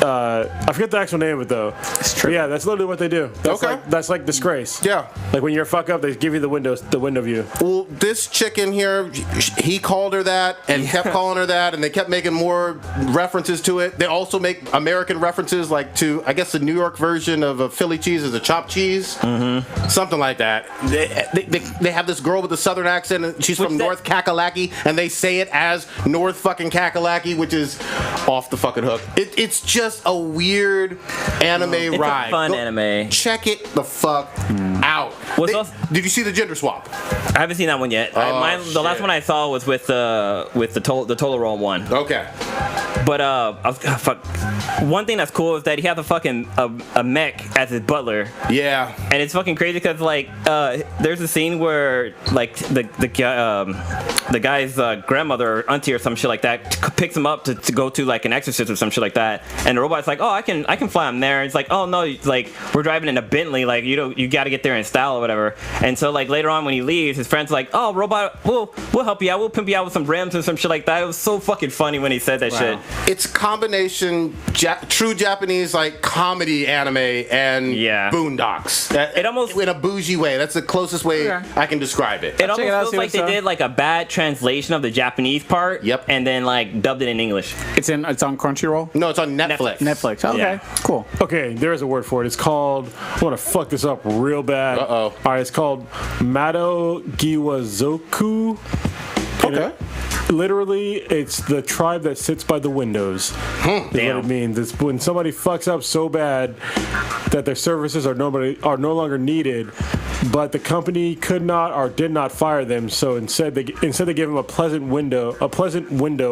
I forget the actual name of it though. It's true. Yeah, that's literally what they do. That's Okay. that's like disgrace. Yeah. Like when you're a fuck up, they give you the window view. Well, this chick in here, he called her that and kept calling her that, and they kept making more references to it. They also make American references, like to, I guess, the New York version of a Philly cheese is a chopped cheese. Mm-hmm. Something like that. They have this girl with a southern accent, and she's from North Kakalaki, and they say it as North fucking Kakalaki, which is off the fucking hook. It's just just a weird anime It's ride. a fun anime. Check it the fuck out. What's else? Did you see the gender swap? I haven't seen that one yet. The last shit. one I saw was with the Tolero one. Okay. But fuck. One thing that's cool is that he has a fucking a mech as his butler, Yeah. and it's fucking crazy because like there's a scene where like the guy's grandmother or auntie or some shit like that picks him up to go to like an exorcist or some shit like that, and the robot's like, oh, I can fly him there. And it's like, oh no, like we're driving in a Bentley, like you got to get there in style or whatever. And so like later on when he leaves, his friend's like, oh, robot, we'll help you out, we'll pimp you out with some rims and some shit like that. It was so fucking funny when he said that shit. It's a combination true Japanese like comedy anime and Boondocks. It almost in a bougie way. That's the closest way I can describe it. It almost feels like they did like a bad translation of the Japanese part. Yep. And then like dubbed it in English. It's on Crunchyroll. No, it's on Netflix. Netflix. Okay, Yeah. cool. Okay, there is a word for it. It's called. I want to fuck this up real bad. Uh-oh. All right, it's called Mado Giwazoku. Okay. Literally, it's the tribe that sits by the windows. Is what it means. It's when somebody fucks up so bad that their services are no longer needed, but the company could not or did not fire them. So instead they gave them a pleasant window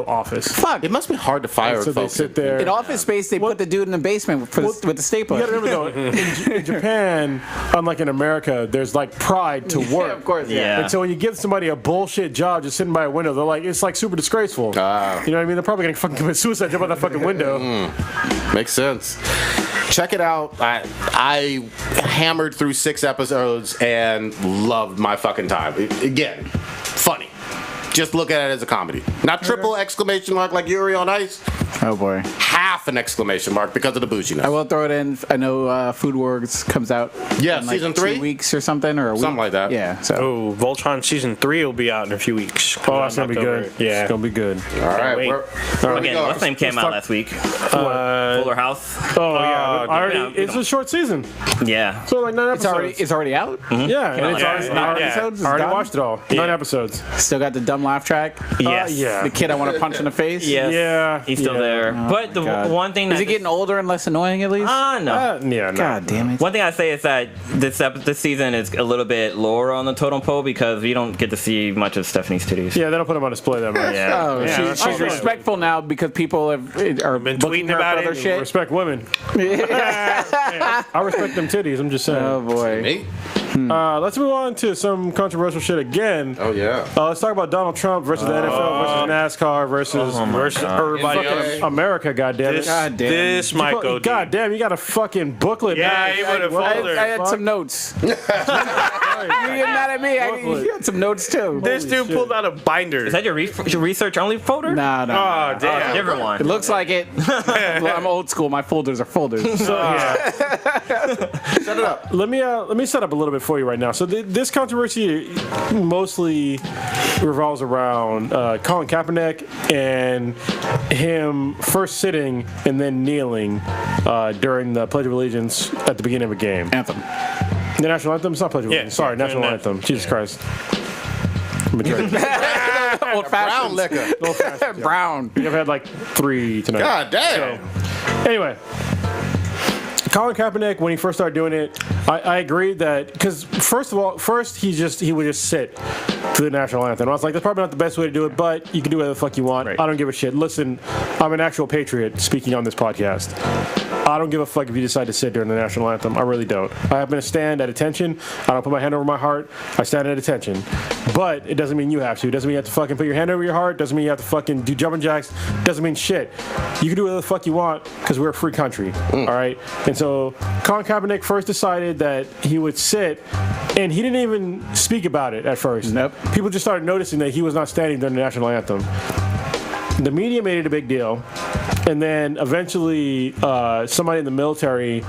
office. Fuck. It must be hard to fire So they folks. sit there. In Office Space, they put the dude in the basement with the stapler. You gotta remember though, in Japan, unlike in America, there's like pride to work. Yeah, of course. Yeah. And so when you give somebody a bullshit job just sitting by a window, they're like, it's like super disgraceful. You know what I mean? They're probably gonna fucking commit suicide, jump out that fucking window. Makes sense. Check it out. I hammered through 6 episodes and loved my fucking time. Again, funny. Just look at it as a comedy. Not triple exclamation mark like Yuri on Ice. Oh boy. Half an exclamation mark because of the bouginess. I will throw it in. I know Food Wars comes out. Yeah, in like season 3? 2 weeks or something, or a Something week. like that. Yeah. So. Oh, Voltron season 3 will be out in a few weeks. Oh, that's gonna be October. good. Yeah. It's gonna be good. All right. wait. Where we Again, going? what's name came out last week? Fuller House. Oh yeah, yeah, it's a short season. Yeah. So like 9 episodes. It's already out. Yeah, and it's Yeah. already, Nine yeah. episodes. It's I already done? watched it all. 9 episodes. Still got the dumb laugh track. Yes. Yeah. The kid I want to punch in the face. Yes. Yeah. He's still Yeah. there. But the God. one thing that Is he getting older and less annoying at least? no. Yeah. No. God damn it. One thing I say is that this season is a little bit lower on the totem pole because we don't get to see much of Stephanie's titties. Yeah, they don't put them on display that much. Yeah. Oh, Yeah, she's that's fine. respectful now because people are Been booking tweeting her about for other it. shit. Respect women. I respect them titties. I'm just saying. Oh boy. Me? Let's move on to some controversial shit again. Oh, yeah. Let's talk about Donald Trump versus the NFL versus NASCAR versus everybody Okay. in America. Goddamn it! This, God damn. this might go deep. God damn, you got a fucking booklet. Yeah, man. you would've What folded. the I had fuck? some notes. You get mad at me? You had some notes too. This dude pulled out a binder. Is that your research only folder? Nah, no. Oh, damn. Different one. It looks like it. Well, I'm old school. My folders are folders. Set it up. Let me set up a little bit for you right now. So this controversy mostly revolves around Colin Kaepernick and him first sitting and then kneeling during the Pledge of Allegiance at the beginning of a game. Anthem. The national anthem? It's not Pledge of Yeah, Allegiance. Sorry, yeah, national yeah. anthem. Jesus Christ. Majority. Old Brown fashioned. liquor. Brown. I've had like 3 tonight. God damn. Anyway, Colin Kaepernick, when he first started doing it, I agreed that because first he would just sit to the national anthem. I was like, that's probably not the best way to do it, but you can do whatever the fuck you want. Right. I don't give a shit. Listen, I'm an actual patriot speaking on this podcast. I don't give a fuck if you decide to sit during the national anthem. I really don't. I happen to stand at attention. I don't put my hand over my heart. I stand at attention. But it doesn't mean you have to. It doesn't mean you have to fucking put your hand over your heart. It doesn't mean you have to fucking do jumping jacks. It doesn't mean shit. You can do whatever the fuck you want because we're a free country. All right? And so Colin Kaepernick first decided that he would sit, and he didn't even speak about it at first. Nope. People just started noticing that he was not standing during the national anthem. The media made it a big deal, and then eventually somebody in the military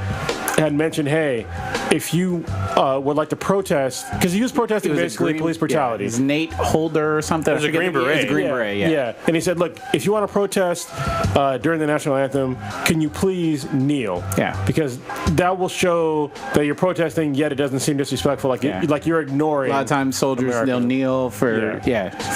had mentioned, hey, if you would like to protest, because he was protesting It was a basically green- police brutality. Yeah, it was Nate Holder or something. It was a Green Beret. It was a Green Beret, yeah. Yeah, and he said, look, if you want to protest during the national anthem, can you please kneel? Yeah. Because that will show that you're protesting, yet it doesn't seem disrespectful, like, Yeah. like you're ignoring. A lot of times soldiers, America. they'll kneel for,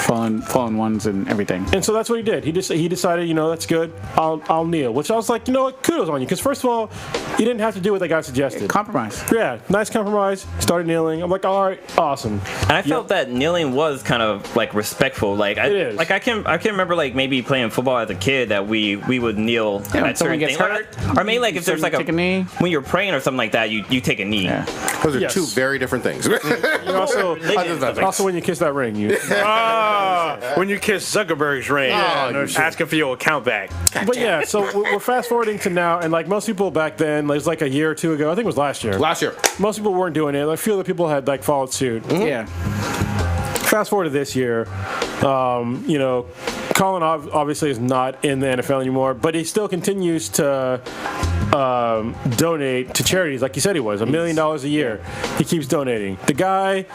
fallen ones and everything. And so that's what he did. He decided, that's good. I'll kneel. Which I was like, kudos on you. Because first of all, you didn't have to do what that guy suggested. Compromise. Yeah, nice compromise. Started kneeling. I'm like, all right, awesome. And I felt that kneeling was kind of like respectful. Like It is. I can remember like maybe playing football as a kid that we would kneel Yeah, when at someone certain gets things. hurt, Or maybe like if there's like take a knee. when you're praying or something like that, you take a knee. Yeah. Those are Yes. two very different things. You also when you kiss that ring, you. When you kiss Zuckerberg's ring, asking for your account back. But yeah, so we're fast forwarding to now, and like most people back then, it was like a year or two ago. I think it was last year. Last year. Most people weren't doing it. Like, a few other people had like followed suit. Yeah. Fast forward to this year, Colin obviously is not in the NFL anymore, but he still continues to donate to charities like he said he was, $1 million a year. He keeps donating. The guy,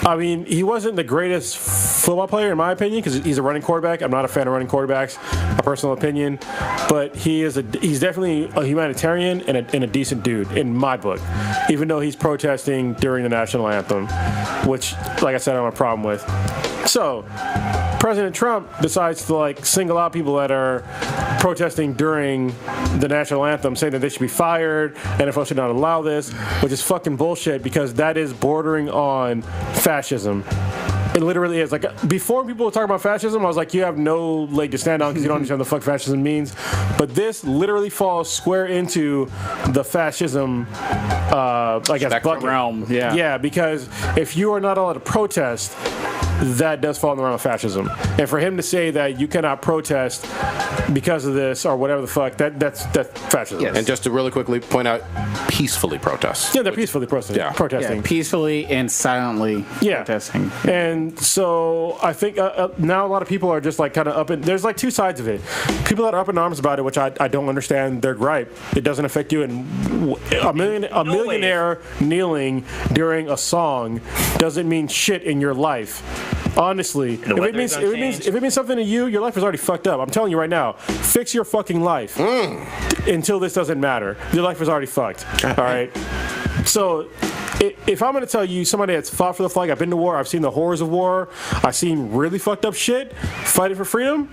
I mean, he wasn't the greatest football player in my opinion because he's a running quarterback. I'm not a fan of running quarterbacks, a personal opinion, but he's definitely a humanitarian and a decent dude in my book, even though he's protesting during the national anthem, which, like I said, I don't have a problem with. So, President Trump decides to like single out people that are protesting during the national anthem, saying that they should be fired, NFL should not allow this, which is fucking bullshit because that is bordering on fascism. It literally is. Like, before people would talk about fascism, I was like, you have no leg to stand on because you don't understand what the fuck fascism means. But this literally falls square into the fascism, bucket. Realm, yeah. Yeah, because if you are not allowed to protest, that does fall in the realm of fascism. And for him to say that you cannot protest because of this or whatever the fuck, that's fascism. Yes. And just to really quickly point out, peacefully protest. Yeah, they're peacefully protesting. Yeah. protesting. Yeah, peacefully and silently protesting. And so I think now a lot of people are just like kind of up in. There's like two sides of it. People that are up in arms about it, which I don't understand their gripe. It doesn't affect you, and a millionaire kneeling during a song doesn't mean shit in your life. Honestly, if it means something to you, your life is already fucked up. I'm telling you right now, fix your fucking life until this doesn't matter. Your life is already fucked. All right. So, if I'm going to tell you somebody that's fought for the flag, I've been to war, I've seen the horrors of war, I've seen really fucked up shit, fighting for freedom,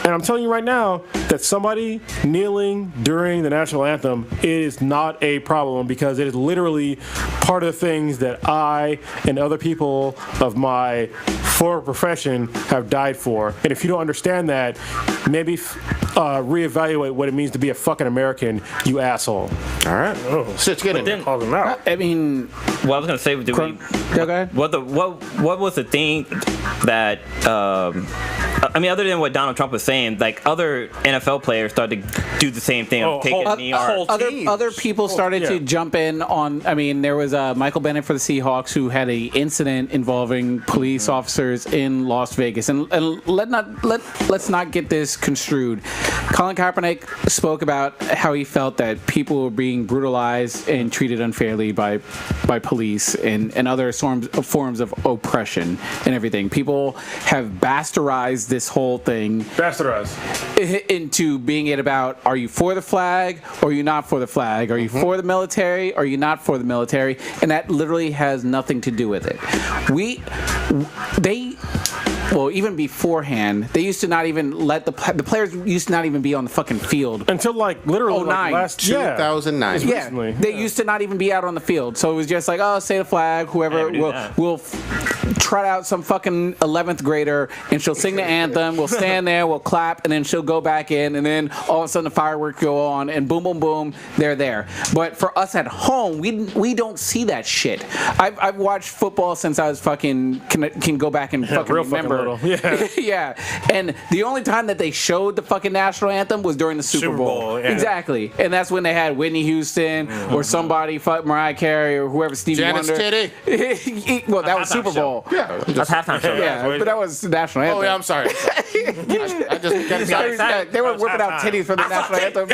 and I'm telling you right now that somebody kneeling during the national anthem is not a problem because it is literally part of the things that I and other people of my former profession have died for. And if you don't understand that, maybe reevaluate what it means to be a fucking American, you asshole. All right. Let's get in. Call them out. I mean, Well, I was gonna say, go ahead. what was the thing that I mean, other than what Donald Trump was saying, like other NFL players started to do the same thing, of taking a knee. Other people started to jump in on. I mean, there was Michael Bennett for the Seahawks who had an incident involving police officers in Las Vegas, and let's not get this construed. Colin Kaepernick spoke about how he felt that people were being brutalized and treated unfairly by police and other forms of oppression and everything. People have bastardized this whole thing into being it about, are you for the flag or are you not for the flag? Are you for the military or are you not for the military? And that literally has nothing to do with it. Well, even beforehand, they used to not even let the players used to not even be on the fucking field until like literally like last 2009. Recently. They used to not even be out on the field. So it was just like, oh, say the flag, whoever will trot out some fucking 11th grader and she'll sing the anthem, we'll stand there, we'll clap, and then she'll go back in, and then all of a sudden the fireworks go on, and boom, boom, boom, they're there. But for us at home, we don't see that shit. I've watched football since I was fucking can go back and fucking remember. Yeah. And the only time that they showed the fucking national anthem was during the Super Bowl. Yeah. Exactly. And that's when they had Whitney Houston or somebody, Mariah Carey or whoever, Stevie Janis Wonder. Titty. Well, that was Super Bowl. Yeah. That's halftime show. Yeah, but that was the national anthem. Oh, yeah, I'm sorry. I just got excited. They were whipping out titties for the national anthem.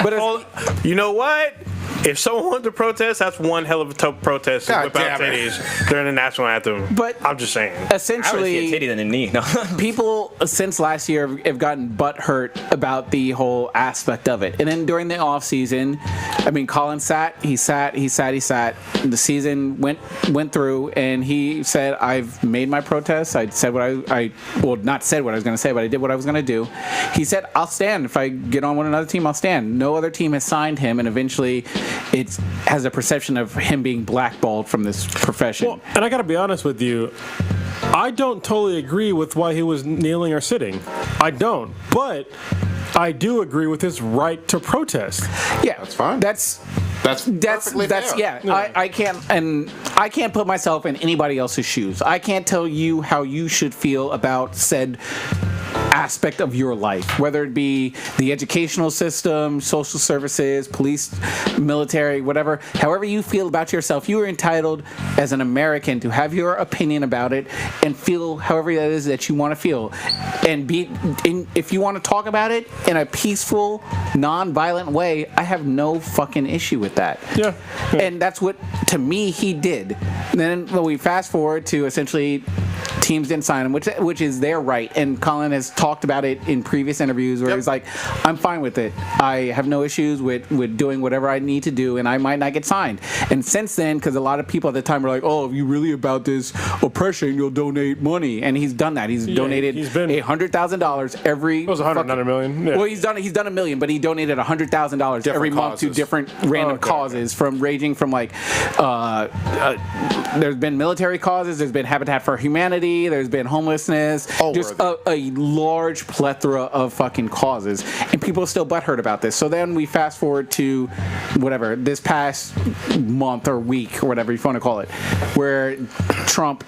But You know what? If someone wanted to protest, that's one hell of a tough protest to God whip out damn it. titties during the national anthem. But I'm just saying. I would see a essentially, titty than a knee. No. people since last year have gotten butthurt about the whole aspect of it. And then during the off season, I mean, Colin sat. The season went through, and he said, "I've made my protest. I said what not said what I was going to say, but I did what I was going to do." He said, "I'll stand if I get on with another team. I'll stand." No other team has signed him, and eventually, it has a perception of him being blackballed from this profession. Well, and I got to be honest with you. I don't totally agree with why he was kneeling or sitting. I don't. But I do agree with his right to protest. Yeah, That's fine. That's perfectly fair. yeah. I can't put myself in anybody else's shoes. I can't tell you how you should feel about said aspect of your life, whether it be the educational system, social services, police, military, whatever. However you feel about yourself, you are entitled as an American to have your opinion about it and feel however that is that you want to feel. And if you want to talk about it in a peaceful, non-violent way, I have no fucking issue with that. Yeah. And that's what, to me, he did. And then we fast forward to essentially teams didn't sign him, which is their right. And Colin has talked about it in previous interviews where he's like, I'm fine with it. I have no issues with doing whatever I need to do, and I might not get signed. And since then, because a lot of people at the time were like, oh, if you really about this oppression, you'll donate money. And he's done that. He's donated $100,000 every... It was 100, not a million. Yeah. Well, he's done $1 million, but he donated $100,000 every month to different random causes, from ranging from like... there's been military causes, there's been Habitat for Humanity, there's been homelessness, just a large plethora of fucking causes, and people are still butthurt about this. So then we fast forward to whatever, this past month or week or whatever you want to call it, where Trump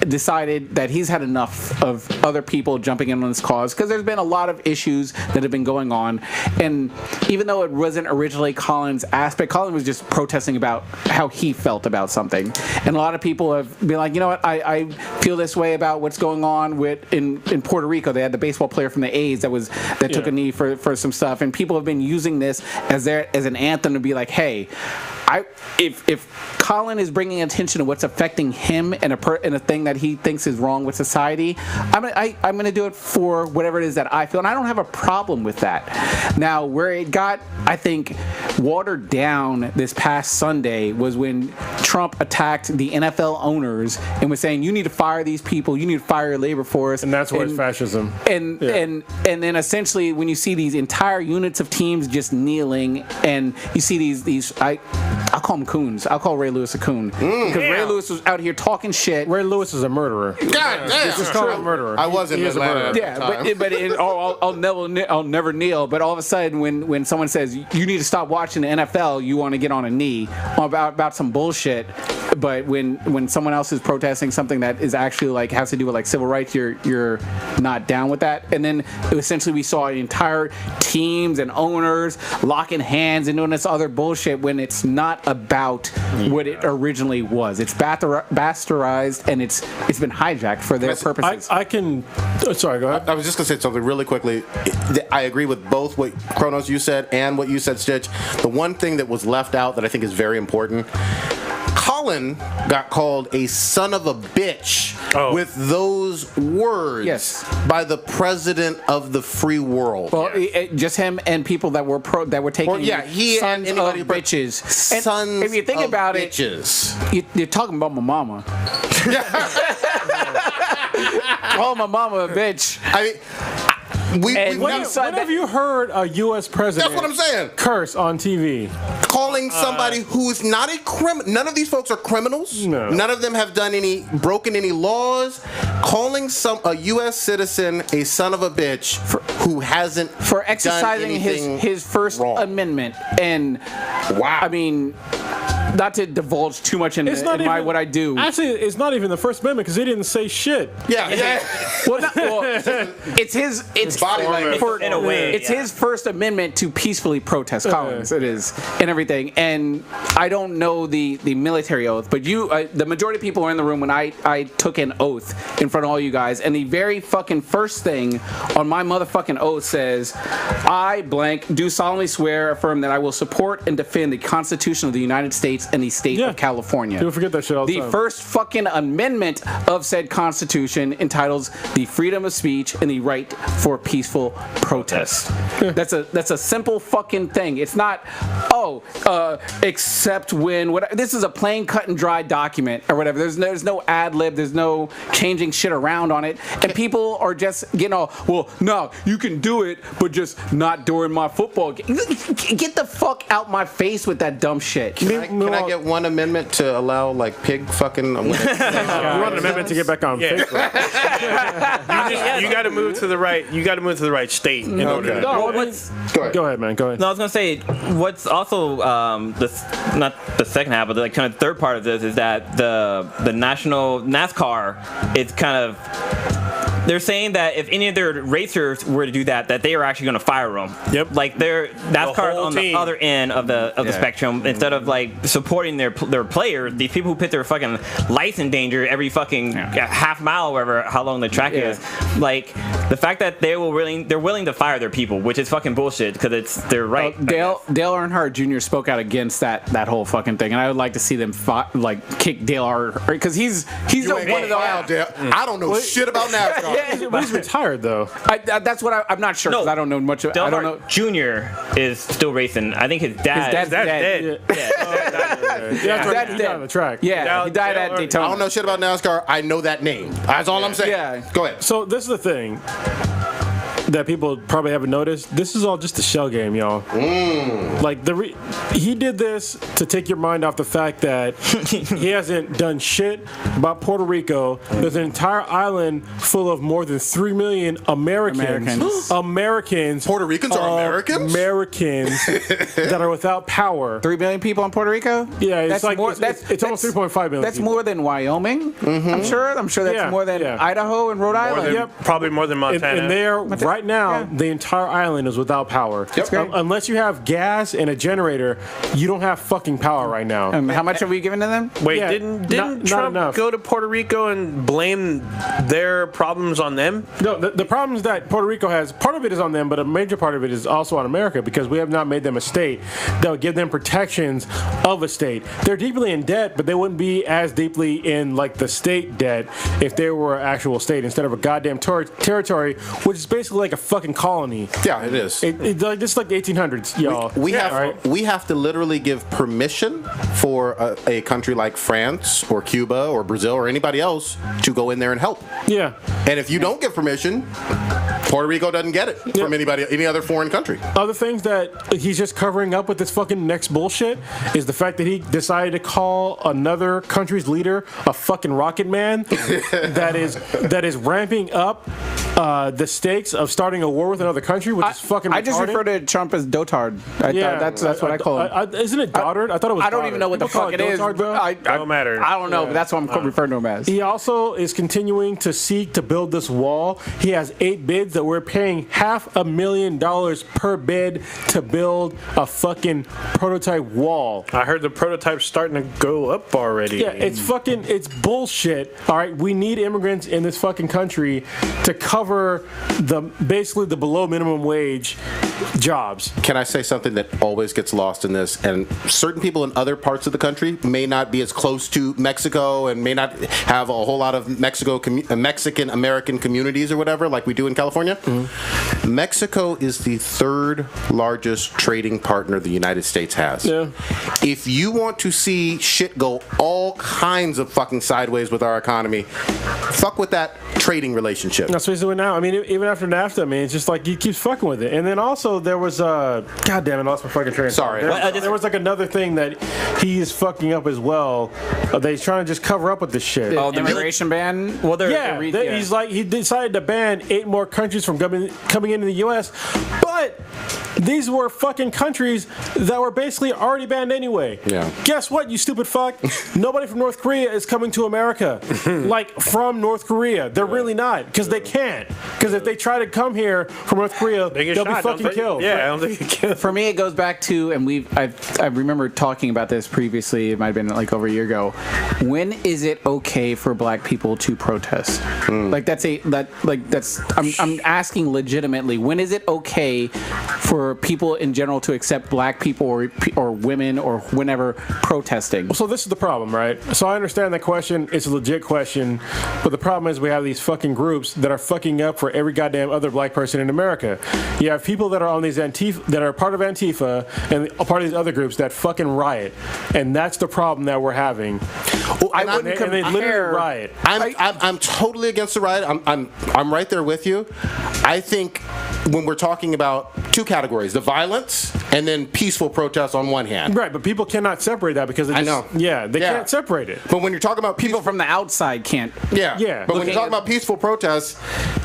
decided that he's had enough of other people jumping in on this cause, because there's been a lot of issues that have been going on. And even though it wasn't originally Colin's aspect, Colin was just protesting about how he felt about something. And a lot of people have been like, you know what, I feel this way about what's going on in Puerto Rico. They had the baseball player from the A's that took a knee for some stuff, and people have been using this as an anthem to be like, hey, if Colin is bringing attention to what's affecting him and a thing that he thinks is wrong with society, I'm gonna do it for whatever it is that I feel, and I don't have a problem with that. Now, where it got, I think, watered down this past Sunday was when Trump attacked the NFL owners and was saying, you need to fire these people, you need to fire your labor force, and that's where it's fascism. And then essentially when you see these entire units of teams just kneeling, and you see these I'll call him coons. I'll call Ray Lewis a coon, because Ray Lewis was out here talking shit. Ray Lewis is a murderer. God damn, Just call him a murderer. I was in Atlanta at the time. I'll never kneel. But all of a sudden, when someone says you need to stop watching the NFL, you want to get on a knee about some bullshit. But when someone else is protesting something that is actually like has to do with like civil rights, you're not down with that. And then essentially we saw entire teams and owners locking hands and doing this other bullshit when it's not about what it originally was. It's bastardized, and it's been hijacked for their purposes. Sorry, go ahead. I was just going to say something really quickly. I agree with both what Kronos you said and what you said, Stitch. The one thing that was left out that I think is very important, Colin got called a son of a bitch with those words by the president of the free world. Well, just him and people that were taking he sons and of bitches. Sons if you think of about bitches. You're talking about my mama. Call my mama a bitch. I mean, when have you heard a U.S. president that's what I'm saying. Curse on TV? Calling somebody who's not a criminal. None of these folks are criminals. No. None of them have broken any laws. Calling a U.S. citizen a son of a bitch who hasn't for exercising done his First wrong. Amendment. And wow, I mean, not to divulge too much in what I do. Actually, it's not even the First Amendment because he didn't say shit. Yeah. It's his. It's body language. In a way, It's his First Amendment to peacefully protest Collins. It is, and everything. And I don't know the military oath, but the majority of people were in the room when I took an oath in front of all you guys, and the very fucking first thing on my motherfucking oath says, I blank do solemnly swear affirm that I will support and defend the Constitution of the United States and the state of California. People forget that shit all the time. The first fucking amendment of said Constitution entitles the freedom of speech and the right for peaceful protest. That's a simple fucking thing. It's not except when whatever. This is a plain cut and dry document or whatever. There's no ad lib. There's no changing shit around on it. And people are just getting all, well, no, you can do it, but just not during my football game. Get the fuck out my face with that dumb shit. Can I get one amendment to allow like pig fucking? You want an amendment to get back on Facebook? You got to move to the right. You got to move to the right state in order. Go ahead, man. Go ahead. No, I was gonna say what's also not the second half, but the kind of third part of this is that the national NASCAR is kind of. They're saying that if any of their racers were to do that they are actually going to fire them. Yep. Like they're NASCAR on the other end of the spectrum. Instead of like supporting their players, these people who put their fucking life in danger every fucking half mile, wherever how long the track is. Like the fact that they're willing to fire their people, which is fucking bullshit because they're right. Dale Earnhardt Jr. spoke out against that whole fucking thing, and I would like to see them kick Dale Earnhardt because he's one of the. I don't know shit about NASCAR. But he's retired though. That's what I'm not sure because I don't know much. I don't know. Jr. is still racing. I think his dad's dead. His dad's dead on the track. Yeah, he died at Daytona. I don't know shit about NASCAR. I know that name. That's all I'm saying. Yeah. Go ahead. So this is the thing that people probably haven't noticed. This is all just a shell game, y'all. Like he did this to take your mind off the fact that he hasn't done shit about Puerto Rico. There's an entire island full of more than 3 million Americans. Puerto Ricans are Americans? Americans that are without power. 3 million people in Puerto Rico? Yeah, it's that's like more, it's almost 3.5 million. That's people. more than Wyoming. I'm sure that's more than Idaho and Rhode Island. Probably more than Montana. And there, right now, the entire island is without power. Unless you have gas and a generator, you don't have fucking power right now. How much have we given to them? Wait, didn't Trump go to Puerto Rico and blame their problems on them? No, the problems that Puerto Rico has, part of it is on them, but a major part of it is also on America because we have not made them a state that would give them protections of a state. They're deeply in debt, but they wouldn't be as deeply in like the state debt if they were an actual state instead of a goddamn territory, which is basically like a fucking colony. Yeah, it is. It's like the 1800s, y'all. We have to literally give permission for a country like France or Cuba or Brazil or anybody else to go in there and help. Yeah. And if you don't give permission, Puerto Rico doesn't get it from any other foreign country. Other things that he's just covering up with this fucking next bullshit is the fact that he decided to call another country's leader a fucking rocket man that is ramping up the stakes of starting a war with another country, which is fucking retarded. I just refer to Trump as dotard. That's what I call him. Isn't it dotard? I thought it was. I don't even know what the fuck it is. Don't matter. I don't know, but that's what I'm referring to him as. He also is continuing to seek to build this wall. He has 8 bids that we're paying $500,000 per bid to build a fucking prototype wall. I heard the prototype's starting to go up already. Yeah, it's bullshit. All right, we need immigrants in this fucking country to cover basically the below minimum wage jobs. Can I say something that always gets lost in this? And certain people in other parts of the country may not be as close to Mexico and may not have a whole lot of Mexican American communities or whatever like we do in California. Mm-hmm. Mexico is the 3rd largest trading partner the United States has. Yeah. If you want to see shit go all kinds of fucking sideways with our economy, fuck with that trading relationship. That's what he's doing now. I mean, even after NAFTA, I mean, it's just like he keeps fucking with it. And then also there was God damn it, I lost my fucking train. Sorry. There was like another thing that he is fucking up as well. That he's trying to just cover up with this shit. Oh, the immigration ban? Well, he's like he decided to ban 8 more countries from coming into the U.S. But these were fucking countries that were basically already banned anyway. Yeah. Guess what, you stupid fuck? Nobody from North Korea is coming to America. Like, from North Korea. They're really not. Because they can't. Because if they try to come here from North Korea, they'll be fucking killed. Yeah, I don't think it killed. For me, it goes back to, and I remember talking about this previously. It might have been like over a year ago. When is it okay for black people to protest? Like I'm asking legitimately. When is it okay for people in general to accept black people or women or whenever protesting? So this is the problem, right? So I understand that question. It's a legit question. But the problem is we have these fucking groups that are fucking up for every goddamn other black person in America. You have people that are on these Antifa, that are part of Antifa and a part of these other groups that fucking riot. And that's the problem that we're having. Well, I and I'm- wouldn't And they literally compare. riot. I'm totally against the riot. I'm right there with you. I think when we're talking about two categories, the violence and then peaceful protests on one hand. Right, but people cannot separate that because I know. Yeah, they Yeah. can't separate it. But when you're talking about People from the outside can't. yeah. Yeah. But when you're Looking- talking about peaceful protests,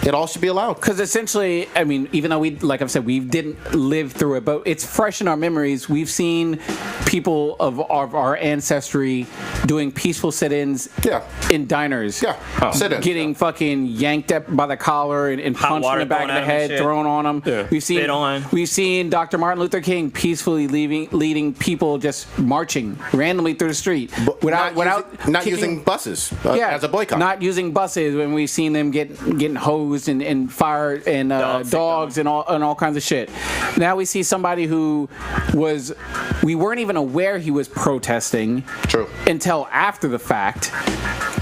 it all should be allowed. Because essentially, I mean, even though like I've said, we didn't live through it, but it's fresh in our memories. We've seen people of our ancestry doing peaceful sit-ins Yeah. in diners. Yeah. Sit-ins. Getting fucking yanked up by the collar and punched in water the back of thrown the at 'em and head, shit. thrown on them. Yeah. Spit on. We've seen Dr. Martin Luther King peacefully leading people just marching randomly through the street without not kicking- using buses as a boycott. Not using buses when we've seen them getting hosed and fired and dogs and all kinds of shit. Now we see somebody who we weren't even aware he was protesting. True. Until after the fact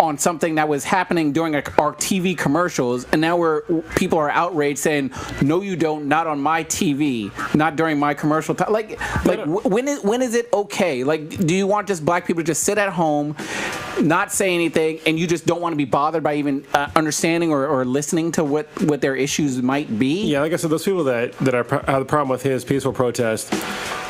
on something that was happening during our TV commercials, and now people are outraged saying, "No, you don't. Not on my TV. Not during my commercial time." When is it okay? Like, do you want just black people to just sit at home, not say anything, and you just don't want to be bothered by even understanding or listening to what their issues might be? Yeah, like I said, those people that have the problem with his peaceful protest,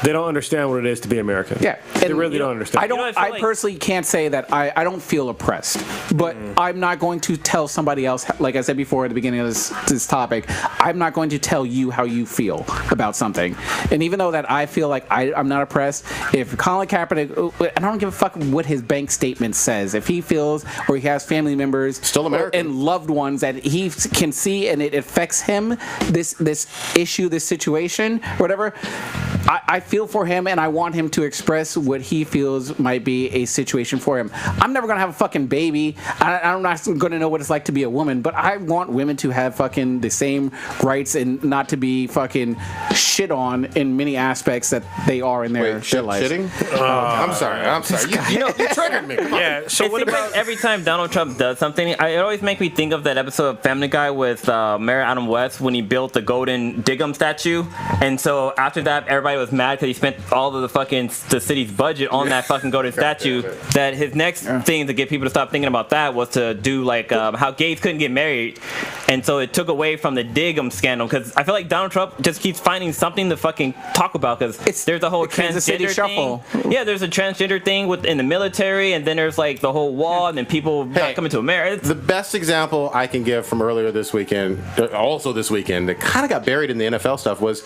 they don't understand what it is to be American. Yeah, They and really don't understand. I don't. I feel I like- personally can't say that I don't feel oppressed, but I'm not going to tell somebody else. Like I said before at the beginning of this topic, I'm not going to tell you how you feel about something. And even though that I feel like I'm not oppressed, if Colin Kaepernick, I don't give a fuck what his bank statement says. If he feels or he has family members, Still American. and loved ones that he can see and it affects him, this issue, this situation, whatever. I feel for him and I want him to express what he feels might be a situation for him. I'm never gonna have a fucking baby. I'm not gonna know what it's like to be a woman, but I want women to have fucking the same rights and not to be fucking shit on in many aspects that they are in their lives. Shitting? I'm sorry. You triggered me. Come on. Yeah, so It what seems about... like every time Donald Trump does something, it always makes me think of that episode of Family Guy with Mayor Adam West when he built the golden Diggum statue, and so after that, everybody was mad because he spent all of the city's budget on that fucking golden statue. That his next thing to get people to stop thinking about that was to do like how gays couldn't get married, and so it took away from the Diggum scandal. Because I feel like Donald Trump just keeps finding something to fucking talk about. Because there's a whole Kansas City transgender shuffle. thing. Yeah, there's a transgender thing in the military, and then there's like the whole wall, and then people not coming to America. The best example I can give from earlier this weekend, also this weekend, that kind of got buried in the NFL stuff was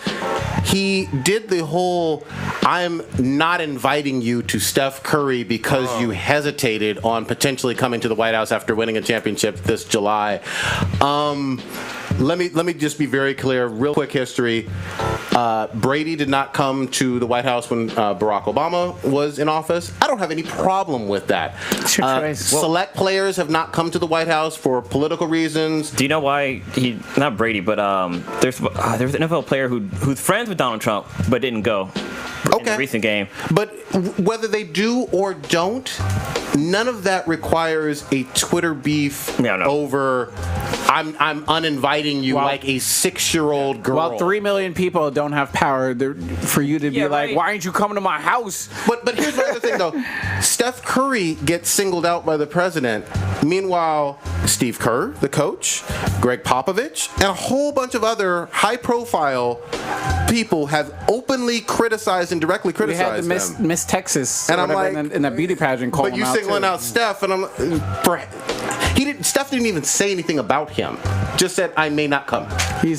he did the whole "I'm not inviting you to Steph Curry because you hesitated on potentially coming to the White House after winning a championship this July." Let me just be very clear. Real quick history. Brady did not come to the White House when Barack Obama was in office. I don't have any problem with that. It's your choice. Select players have not come to the White House for political reasons. Do you know why not Brady, but there's an NFL player who's friends with Donald Trump but didn't go in the recent game. But whether they do or don't, none of that requires a Twitter beef over I'm uninviting you like a 6-year-old girl. While 3 million people don't have power for you to be like, right. why aren't you coming to my house? But here's the other thing, though. Steph Curry gets singled out by the president. Meanwhile, Steve Kerr, the coach, Greg Popovich, and a whole bunch of other high-profile people have openly criticized and directly We had criticized the Miss Texas And I'm whatever, like, in that beauty pageant call But you out singling too. out Steph, and Steph didn't even say anything about him. Just said, I may not come. Or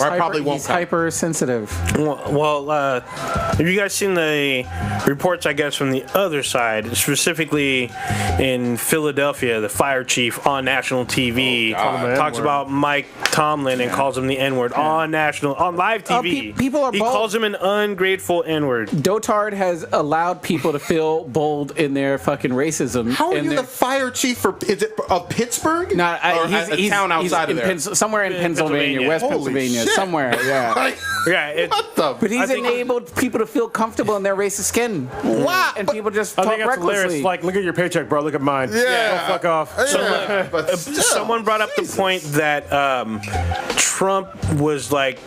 I probably won't he's come. hypersensitive. Well, have you guys seen the reports, I guess, from the other side, specifically in Philadelphia, the fire chief on national TV talks about Mike Tomlin and calls him the N-word on live TV. People are he bold. calls him an ungrateful N-word. Dotard has allowed people to feel bold in their fucking racism. How are and you the fire chief for, is it of Pittsburgh? No, Or he's a town outside of there? somewhere in Pennsylvania, West Holy Pennsylvania, shit. somewhere, yeah. Like, Yeah, what the? But he's I think- enabled people to feel comfortable in their racist skin. Wow. And people just I talk think that's hilarious. recklessly. Like, look at your paycheck, bro. Look at mine. Yeah. Go fuck off. Yeah, but still, Someone brought up the Jesus. point that Trump was like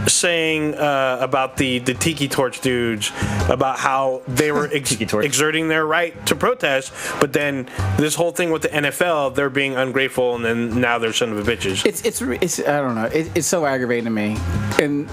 saying about the Tiki Torch dudes, about how they were exerting their right to protest, but then this whole thing with the NFL, they're being ungrateful, and then now they're son of a bitches. It's I don't know. It's so aggravating to me, and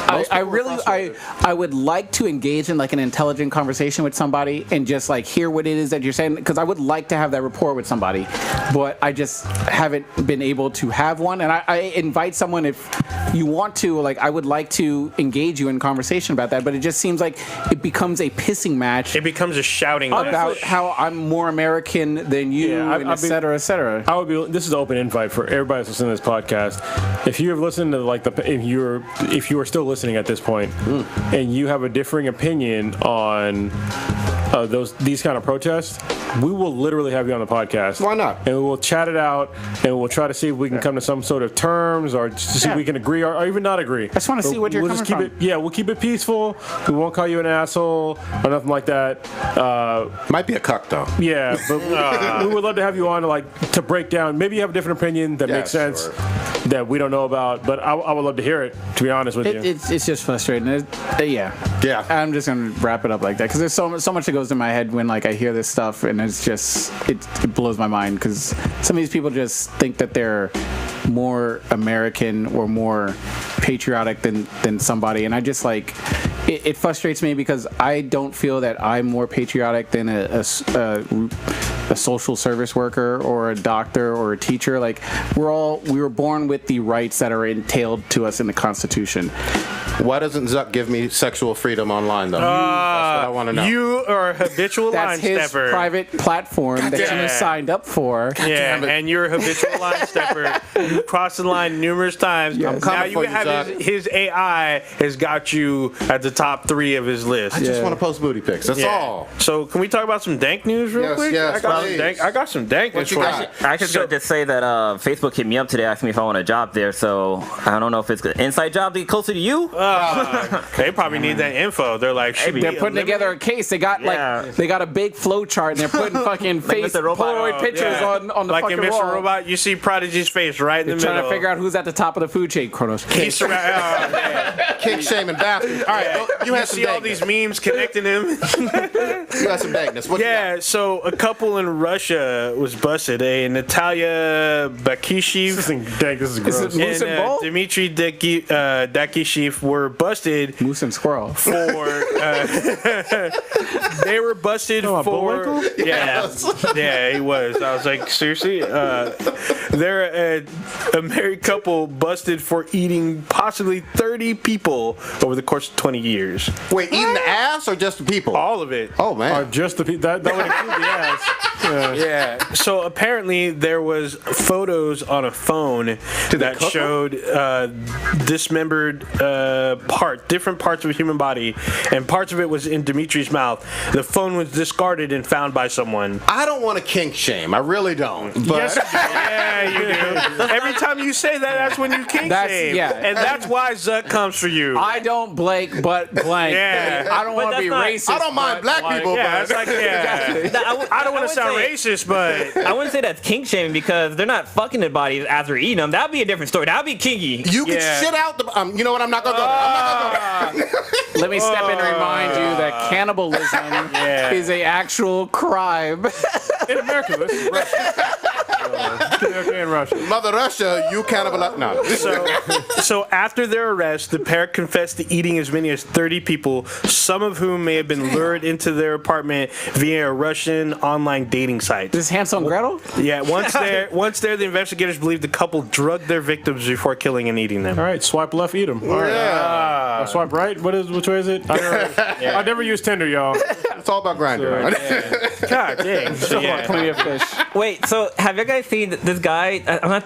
I would like to engage in like an intelligent conversation with somebody and just like hear what it is that you're saying, because I would like to have that rapport with somebody, but I just haven't been able to have one. And I invite someone, if you want to, like, I would like to engage you in conversation about that, but it just seems like it becomes a pissing match It becomes a shouting match. about how I'm more American than you, Yeah, and et cetera, et cetera. I would be. This is an open invite for everybody that's listening to this podcast. If you have listened to like if you are still listening at this point, and you have a differing opinion on these kind of protests, we will literally have you on the podcast. Why not? And we will chat it out, and we'll try to see if we can come to some sort of terms, or to see if we can agree or even not agree. I just wanna see what you're we'll coming keep from. It, yeah, we'll keep it peaceful. We won't call you an asshole or nothing like that. Might be a cuck though. Yeah, but we would love to have you on to break down. Maybe you have a different opinion that makes sense sure. that we don't know about, but I would love to hear it, to be honest with you. It's just frustrating. Yeah. I'm just gonna wrap it up like that, because there's so much that goes in my head when like I hear this stuff, and it's just it blows my mind, because some of these people just think that they're more American or more patriotic than somebody, and I just like it frustrates me, because I don't feel that I'm more patriotic than a social service worker or a doctor or a teacher. Like, we were born with the rights that are entailed to us in the Constitution. Why doesn't Zuck give me sexual freedom online though? That's what I want to know. You are a habitual That's line his stepper. private platform that you signed up for. Yeah, and you're a habitual line stepper. You crossed the line numerous times. Yes. I'm Now coming you for you, have Zuck. his AI has got you at the top 3 of his list. I just Yeah. want to post booty pics. That's all. So can we talk about some dank news real Yes, quick? yes, I got please. some dank. I got some dank What news you for got? you. I could just say that Facebook hit me up today asking me if I want a job there, so I don't know if it's an inside job to get closer to you. They probably need that info. They're like, should we They're putting together a case. They got they got a big flow chart, and they're putting fucking face Mr. Robot. Polaroid pictures on the like fucking in Mr. wall. Robot, you see Prodigy's face right in the Trying middle. to figure out who's at the top of the food chain, Kronos. He's Kick, shame, and bastard. All right, well, you you had some see all dankness. these memes connecting him. You had some dankness. What you Yeah, so a couple in Russia was busted. A Natalia Bakishev This thing, dang, this is gross. it Moose and and Bull? Dmitry Dakishev were busted Moose and squirrel. for they were busted Oh, a for bullwinkle? yeah he was. I was like, seriously, they're a married couple busted for eating possibly 30 people over the course of 20 years. Wait, eating the ass or just the people? All of it. Oh Or man. just that would include the ass. Yeah. Yeah. So apparently there was photos on a phone that cook showed dismembered different parts of a human body, and parts of it was in Dimitri's mouth. The phone was discarded and found by someone. I don't want to kink shame. I really don't. But Yeah, you do. Every time you say that, that's when you kink shame. yeah. And that's why Zuck comes for you. I don't blank, but blank. Yeah. I don't want to that's be not- racist. I don't mind but black blank. people, yeah, but it's like, yeah. I don't want to sound racist, but I wouldn't say that's kink shaming, because they're not fucking their bodies as they're eating them. That'd be a different story. That'd be kinky. you can Yeah. shit out the. You know what? I'm not gonna go there. I'm not gonna go there. Let me step in and remind you that cannibalism is a actual crime. In America, this is Russia. in Russia. Mother Russia, you cannibalize. No. So after their arrest, the pair confessed to eating as many as 30 people, some of whom may have been lured into their apartment via a Russian online dating site. This is Hansel and Gretel? Yeah, once there, the investigators believe the couple drugged their victims before killing and eating them. All right, swipe left, eat them. All right. Yeah. Swipe right. Which way is it? I never use Tinder, y'all. It's all about Grindr. God dang. So, yeah. Plenty of fish. Wait, so have you guys seen this guy?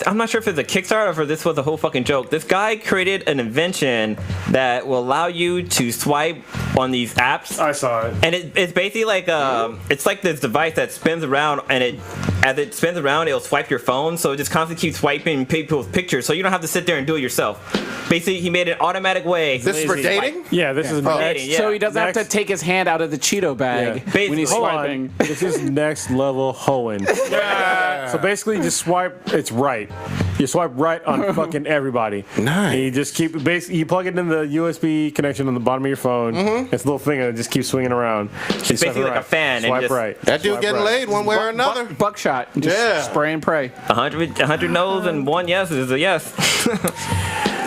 I'm not sure if it's a Kickstarter or if this was a whole fucking joke. This guy created an invention that will allow you to swipe on these apps. I saw it. And it's basically like it's like this device that spins around, and as it spins around, it'll swipe your phone. So it just constantly keeps swiping people's pictures, so you don't have to sit there and do it yourself. Basically, he made an automatic way. This is for dating? Yeah, this is dating, yeah. So he doesn't have to take his hand out of the Cheeto bag when he's Basically. swiping. This is next level hoeing. So basically, you just swipe. It's right. You swipe right on fucking everybody. Nice. And you just keep basically you plug it in the USB connection on the bottom of your phone. It's a little thing and it just keeps swinging around. It's basically like a fan. Swipe and just right. That dude Swipe getting right. laid one way or another. Buckshot. Just Yeah. spray and pray. 100 no's and 1 yes is a yes.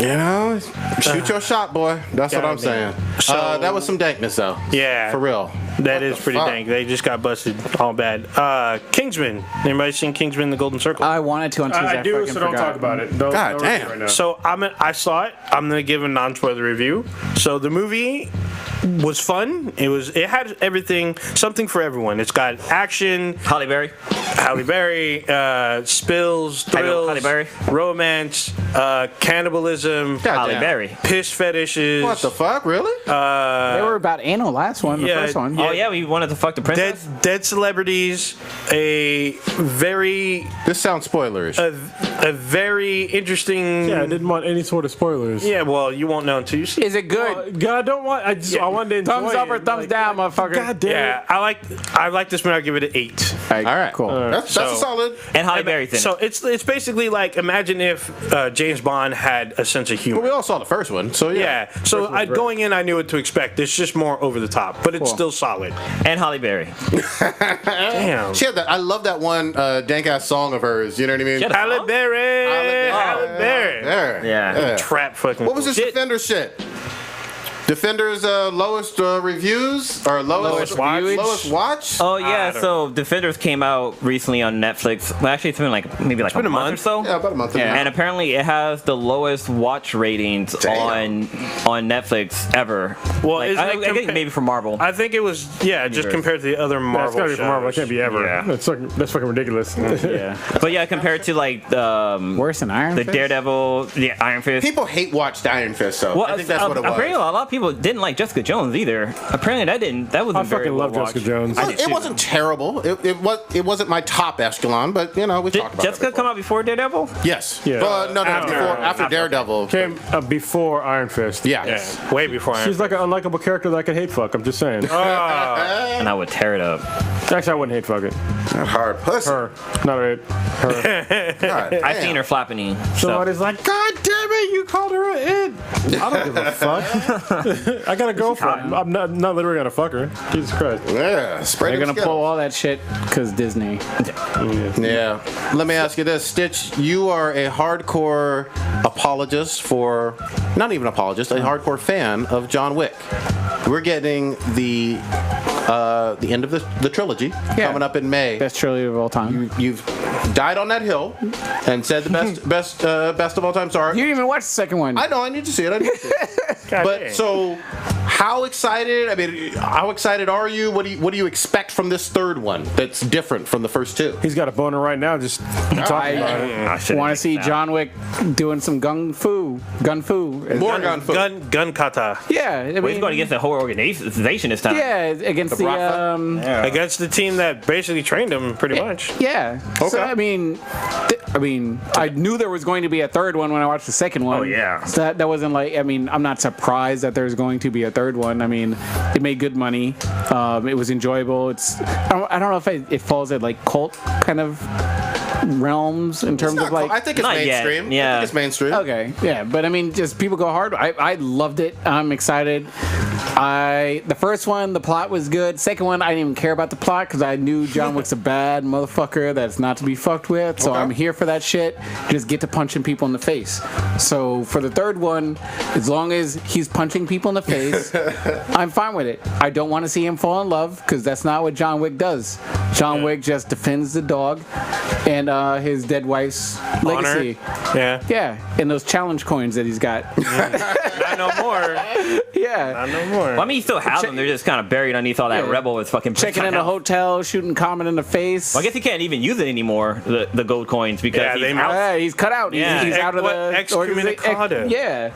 You know, shoot your shot, boy. That's what I'm saying. So- That was some dankness, though. Yeah. For real. That What is the pretty fuck? dank. They just got busted all bad. Kingsman. Anybody seen Kingsman: The Golden Circle? I wanted to on Tuesday. I do, fucking so don't forgot. talk about it. Don't, God don't damn. right now. So I saw it. I'm gonna give a non-spoiler review. So the movie was fun. It had everything, something for everyone. It's got action, Halle Berry. Halle Berry, spills, thrills, Halle Berry. romance, cannibalism, God Halle damn. Berry. piss fetishes. What the fuck? Really? They were about anal last one, the Yeah, first one. Oh yeah, we wanted to fuck the princess. Dead celebrities, a very This sounds spoilerish. a very interesting. yeah, I didn't want any sort of spoilers. Yeah, well, you won't know until you see. Is it good? God, I don't want. I wanted to enjoy Thumbs up it. or thumbs down, motherfucker? God damn Yeah, it. I like this movie. I'll give it an 8. All right. cool. That's a solid. And Halle Berry's in So it. it's basically like, imagine if James Bond had a sense of humor. Well, we all saw the first one, so yeah. Yeah, so going in, I knew what to expect. It's just more over the top, but it's still solid. And Halle Berry. Damn. She had that. I love that one dank ass song of hers. You know what I mean? She had a Halle song? Berry. Halle Berry. There. Yeah. Trap fucking. What was this Shit. Defender shit? Defender's lowest reviews or lowest watch? Lowest watch? Oh yeah, don't so Defenders came out recently on Netflix. Well, actually, it's been maybe a been a month or month. so. Yeah, about a month. Yeah, and apparently it has the lowest watch ratings Damn. on Netflix ever. Well, Like, isn't I it think maybe for Marvel. I think it was, just compared to the other That's Marvel gotta be shows. from Marvel. It can't be ever. Yeah. That's fucking ridiculous. Yeah, but yeah, compared to like Worse than Iron the Fist? Daredevil, the Iron Fist. People hate watched Iron Fist, so Well, I think that's what it was. apparently a lot of people didn't like Jessica Jones either. Apparently that wasn't I very fucking well love Jessica watched. Jones. I did It too. wasn't terrible. It wasn't my top echelon, but you know we Did talked about Jessica it. come out before Daredevil? Yes. Yeah. But no, after Daredevil. Came before Iron Fist. Yeah. Yeah, way before Iron She's like an unlikable character that I could hate fuck. I'm just saying. And I would tear it up. Actually, I wouldn't hate fuck it. That hard pussy. Her, not it. Her. God, I've damn. seen her flapping. Somebody's like, God damn it, you called her a it. I don't give a fuck. I got a girlfriend. I'm not literally gonna fuck her. Jesus Christ. Yeah. Spray They're them gonna Skittles. pull all that shit because Disney. Yeah. Let me ask you this, Stitch. You are a hardcore apologist for, not even apologist, a hardcore fan of John Wick. We're getting the end of the trilogy coming up in May. Best trilogy of all time. You've died on that hill and said the best of all time. Sorry. You didn't even watch the second one. I know. I need to see it. But so, how excited? I mean, how excited are you? What do you expect from this third one that's different from the first two? He's got a boner right now just talking about it. I want to see John Wick doing some gun fu. More gun food. gun kata Yeah, I Well, he's mean, going against the whole organization this time. yeah, against the Bratva? against the team that basically trained him pretty much. yeah. Okay. So I mean, I knew there was going to be a third one when I watched the second one. Oh, yeah. So that wasn't like. I mean, I'm not surprised that there's going to be a third one. I mean, it made good money. It was enjoyable. I don't know if it falls at like cult kind of realms in terms of like. I think it's Not yet, mainstream. yeah. I think it's mainstream. Okay, yeah, but I mean, just people go hard. I loved it. I'm excited. The first one, the plot was good. Second one, I didn't even care about the plot because I knew John Wick's a bad motherfucker that's not to be fucked with. So Okay. I'm here for that shit. Just get to punching people in the face. So for the third one, as long as he's punching people in the face, I'm fine with it. I don't want to see him fall in love because that's not what John Wick does. John Wick just defends the dog and his dead wife's legacy. Yeah. Yeah, and those challenge coins that he's got. Not no more. Yeah. Not no more. Well, I mean, you still have them. They're just kind of buried underneath all that Yeah. rebel with fucking Checking in a hotel, shooting Common in the face. Well, I guess he can't even use it anymore, the gold coins, because Yeah, he's they out. Yeah, he's cut out. Yeah. He's out of the Excommunicado. Yeah,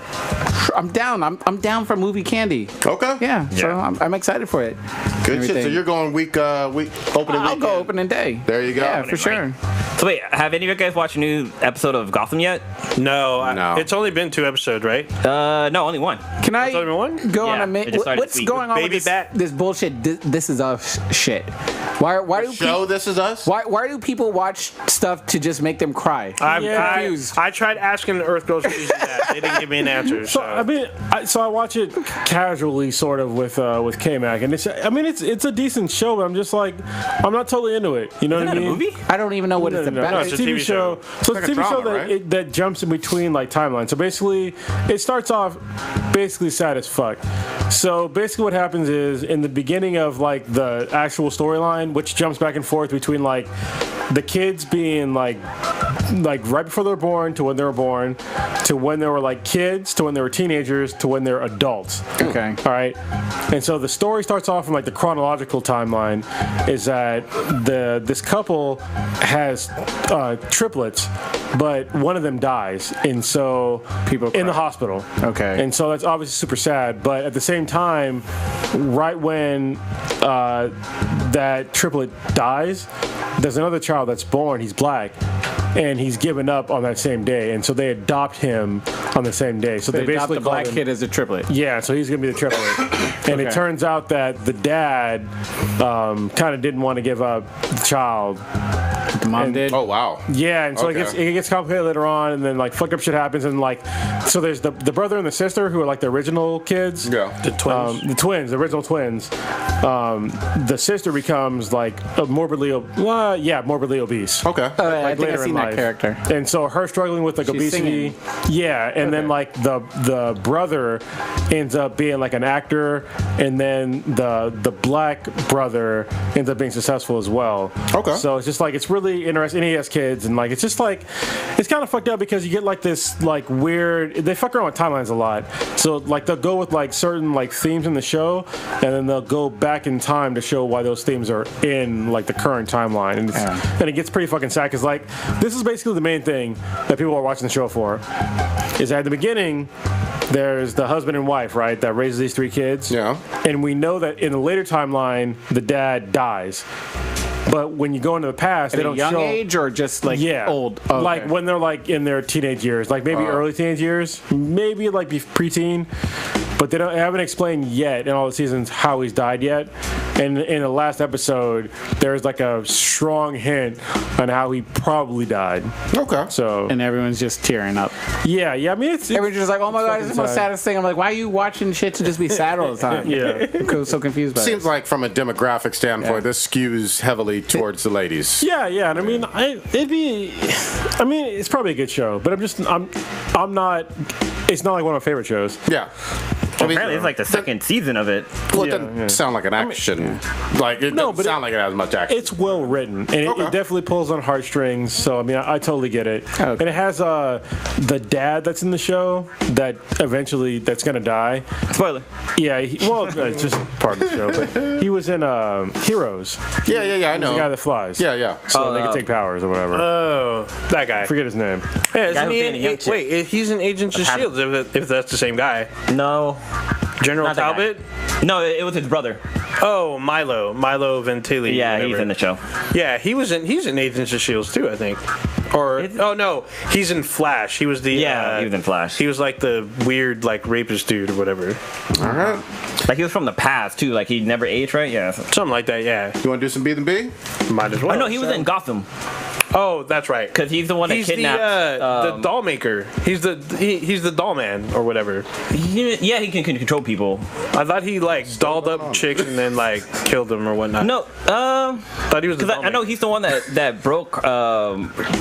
I'm down. I'm down for movie candy. Okay. Yeah, so I'm excited for it. Good shit. So Everything. you're going week opening I'll weekend. go opening day. There you go. Yeah, for sure. So wait, have any of you guys watched a new episode of Gotham yet? No, No. It's only been 2 episodes, right? No, only one. Can I only one? go Yeah, on a it minute? just started What's this week going with on Baby with Bat. this bullshit? This is us shit. Why do Show This Is Us? Why do people watch stuff to just make them cry? I'm confused. I tried asking the Earth Girls Season that. They didn't give me an answer. So I mean, I watch it casually, sort of with K-Mac, and it's a decent show, but I'm just like, I'm not totally into it. You know Isn't what I that a mean? movie? I don't even know what it's No, about. it's a TV show. So it's a like a TV show drama, that right? that jumps in between like timelines. So basically, it starts off basically sad as fuck. So basically, what happens is in the beginning of like the actual storyline, which jumps back and forth between like the kids being like right before they were born to when they were born to when they were like kids to when they were teenagers to when they're adults. Okay. All right. And so the story starts off in like the chronological timeline is that this couple has triplets, but one of them dies, and so People in the cry. hospital. Okay. And so that's obviously super sad, but at the same time, right when that triplet dies, there's another child that's born. He's black. And he's given up on that same day, and so they adopt him on the same day. So They they adopt basically the call black him, kid as a triplet. yeah, so he's gonna be the triplet. And it Okay. turns out that the dad kind of didn't want to give up the child. The mom did. Oh, wow. Yeah, and so Okay. it gets complicated later on, and then like fucked up shit happens, and like so there's the brother and the sister who are like the original kids. Yeah. The twins. The original twins. The sister becomes like morbidly obese. Okay. I think I've later seen in that life. character. And so her struggling with like She's obesity, yeah, and then like the brother ends up being like an actor, and then the black brother ends up being successful as well. Okay. So it's just like it's really interesting. And he has kids, and like it's just like it's kind of fucked up because you get like this like weird. They fuck around with timelines a lot. So like they'll go with like certain like themes in the show, and then they'll go back in time to show why those themes are in like the current timeline, and and it gets pretty fucking sad because like this is basically the main thing that people are watching the show for. Is at the beginning, there's the husband and wife, right, that raises these 3 kids. Yeah. And we know that in the later timeline, the dad dies. But when you go into the past, they At a don't young show age or just like old? Oh, like okay. when they're like in their teenage years, like maybe early teenage years, maybe like preteen. But they haven't explained yet in all the seasons how he's died yet. And in the last episode, there's like a strong hint on how he probably died. Okay. So And everyone's just tearing up. yeah, I mean it's Everyone's just like, oh my god, fucking this is the most sad. saddest thing. I'm like, why are you watching shit to just be sad all the time? Yeah. I'm so confused by Seems it. like from a demographic standpoint, this skews heavily towards the ladies. Yeah, and I mean, it's probably a good show, but I'm not. It's not like one of my favorite shows. Yeah. I mean, Apparently, it's like the second season of it. well, it Yeah, doesn't yeah. sound like an action. Like it No, doesn't but sound like it has much action. It's well written, and it Okay. definitely pulls on heartstrings. So I mean, I totally get it. Okay. And it has the dad that's in the show that eventually that's gonna die. Spoiler. Yeah, it's just part of the show. But he was in Heroes. yeah. I He's the know. guy that flies. Yeah. So they can take powers or whatever. Oh, that guy. Forget his name. Yeah, Guy isn't who's he being a young chick. wait, he's in Agents of Shield. If that's the same guy, No. General Not that guy. Talbot. No, it was his brother. Oh, Milo Ventimiglia. Yeah, he's whatever. in the show. Yeah, he's in Agents of Shield too, I think. Or oh no, he's in Flash. He was the Yeah, he was in Flash. He was like the weird like rapist dude or whatever, All right. Like he was from the past too. Like he never aged, right? Yeah. something like that. Yeah, You want to do some B and B? might as well. Oh no, he was in Gotham. Oh, that's right. Because he's the one that He's kidnapped. the doll maker. He's the doll man or whatever. Yeah, he can control people. I thought he like dolled up chicks and then like killed them or whatnot. No, thought he was. because I know he's the one that broke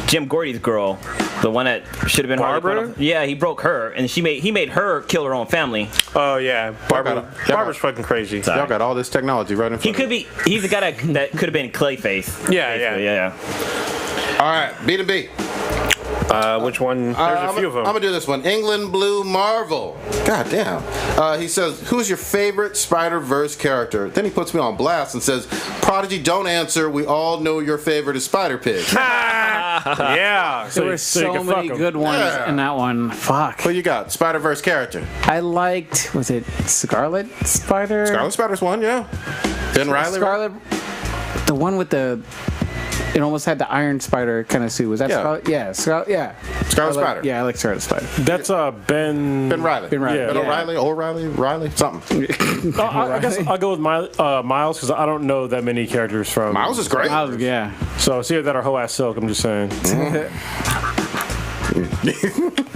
Jim Gordy's girl, the one that should have been Barbara? Harley Quinn. Yeah, he broke her, and he made her kill her own family. Oh yeah, Barbara's fucking crazy. Y'all got all this technology right in front He of could be. He's the guy that could have been Clayface. Yeah. All right, B to B. Which one? There's a few of them. I'm gonna do this one. England Blue Marvel. God damn. He says, "Who's your favorite Spider-Verse character?" Then he puts me on blast and says, "Prodigy, don't answer. We all know your favorite is Spider-Pig." Yeah. There were you so can many fuck 'em. good ones Yeah. in that one. Fuck. Who you got? Spider-Verse character. I liked, was it Scarlet Spider? Scarlet Spider's one, yeah. Ben Reilly. Scarlet, the one with the, it almost had the Iron Spider kind of suit. Was that Yeah. Scarlet? Yeah, Scarlet. Yeah. Scarlet I like- Spider. Yeah, I like Scarlet Spider. That's Ben. Ben Reilly. Ben Reilly. Yeah. Ben Yeah. O'Reilly, Riley, something. I guess I'll go with Miles because I don't know that many characters from. Miles is great. Yeah. So it's either that or Ho Ass Silk. I'm just saying.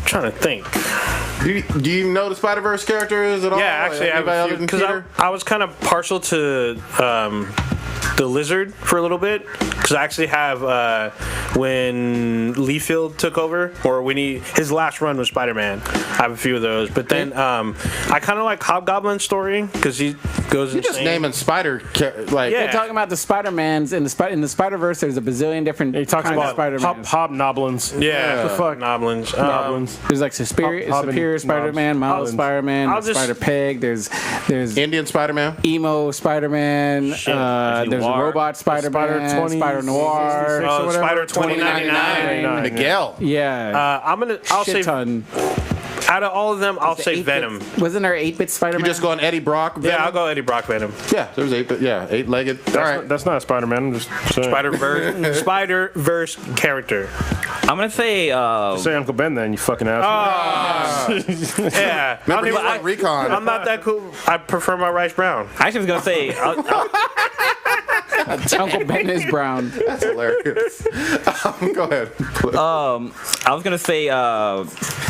trying to think. Do you know the Spider-Verse characters at all? Yeah, actually, I have Anybody a other few than because Peter? I was kind of partial to the Lizard for a little bit because I actually have when Liefeld took over or when his last run was Spider-Man. I have a few of those, but then I kind of like Hobgoblin's story because he goes. You're just naming Spider like. Yeah. They're talking about the Spider-Mans in the Spider-Verse. There's a bazillion different He talks kinds of about Spider-Mans. hobnoblins. Yeah, The fuck? Noblins. Goblins. There's like Superior Hobin- Spider-Man, Miles Knobs. Spider-Man, I'll just- Spider-Pig. There's Indian Spider-Man. emo Spider-Man. There's There's a Noir. robot Spider-Man, Spider 20, Spider Noir. 66 or whatever. Spider 2099. 2099. Miguel. Yeah, I'll shit say ton. out of all of them, I'll The say 8-bit Venom. Wasn't there 8-bit Spider-Man? You just going Eddie Brock? Venom? Yeah, I'll go Eddie Brock Venom. Yeah, there was eight-legged. All right. That's not a Spider-Man. I'm just saying. Spider-Verse character. I'm gonna say. Say Uncle Ben then, you fucking asshole. Yeah. Remember, he I don't won Recon. I'm not that cool. I prefer my rice brown. I actually was gonna say. Uncle Ben is brown. That's hilarious. Go ahead. I was gonna say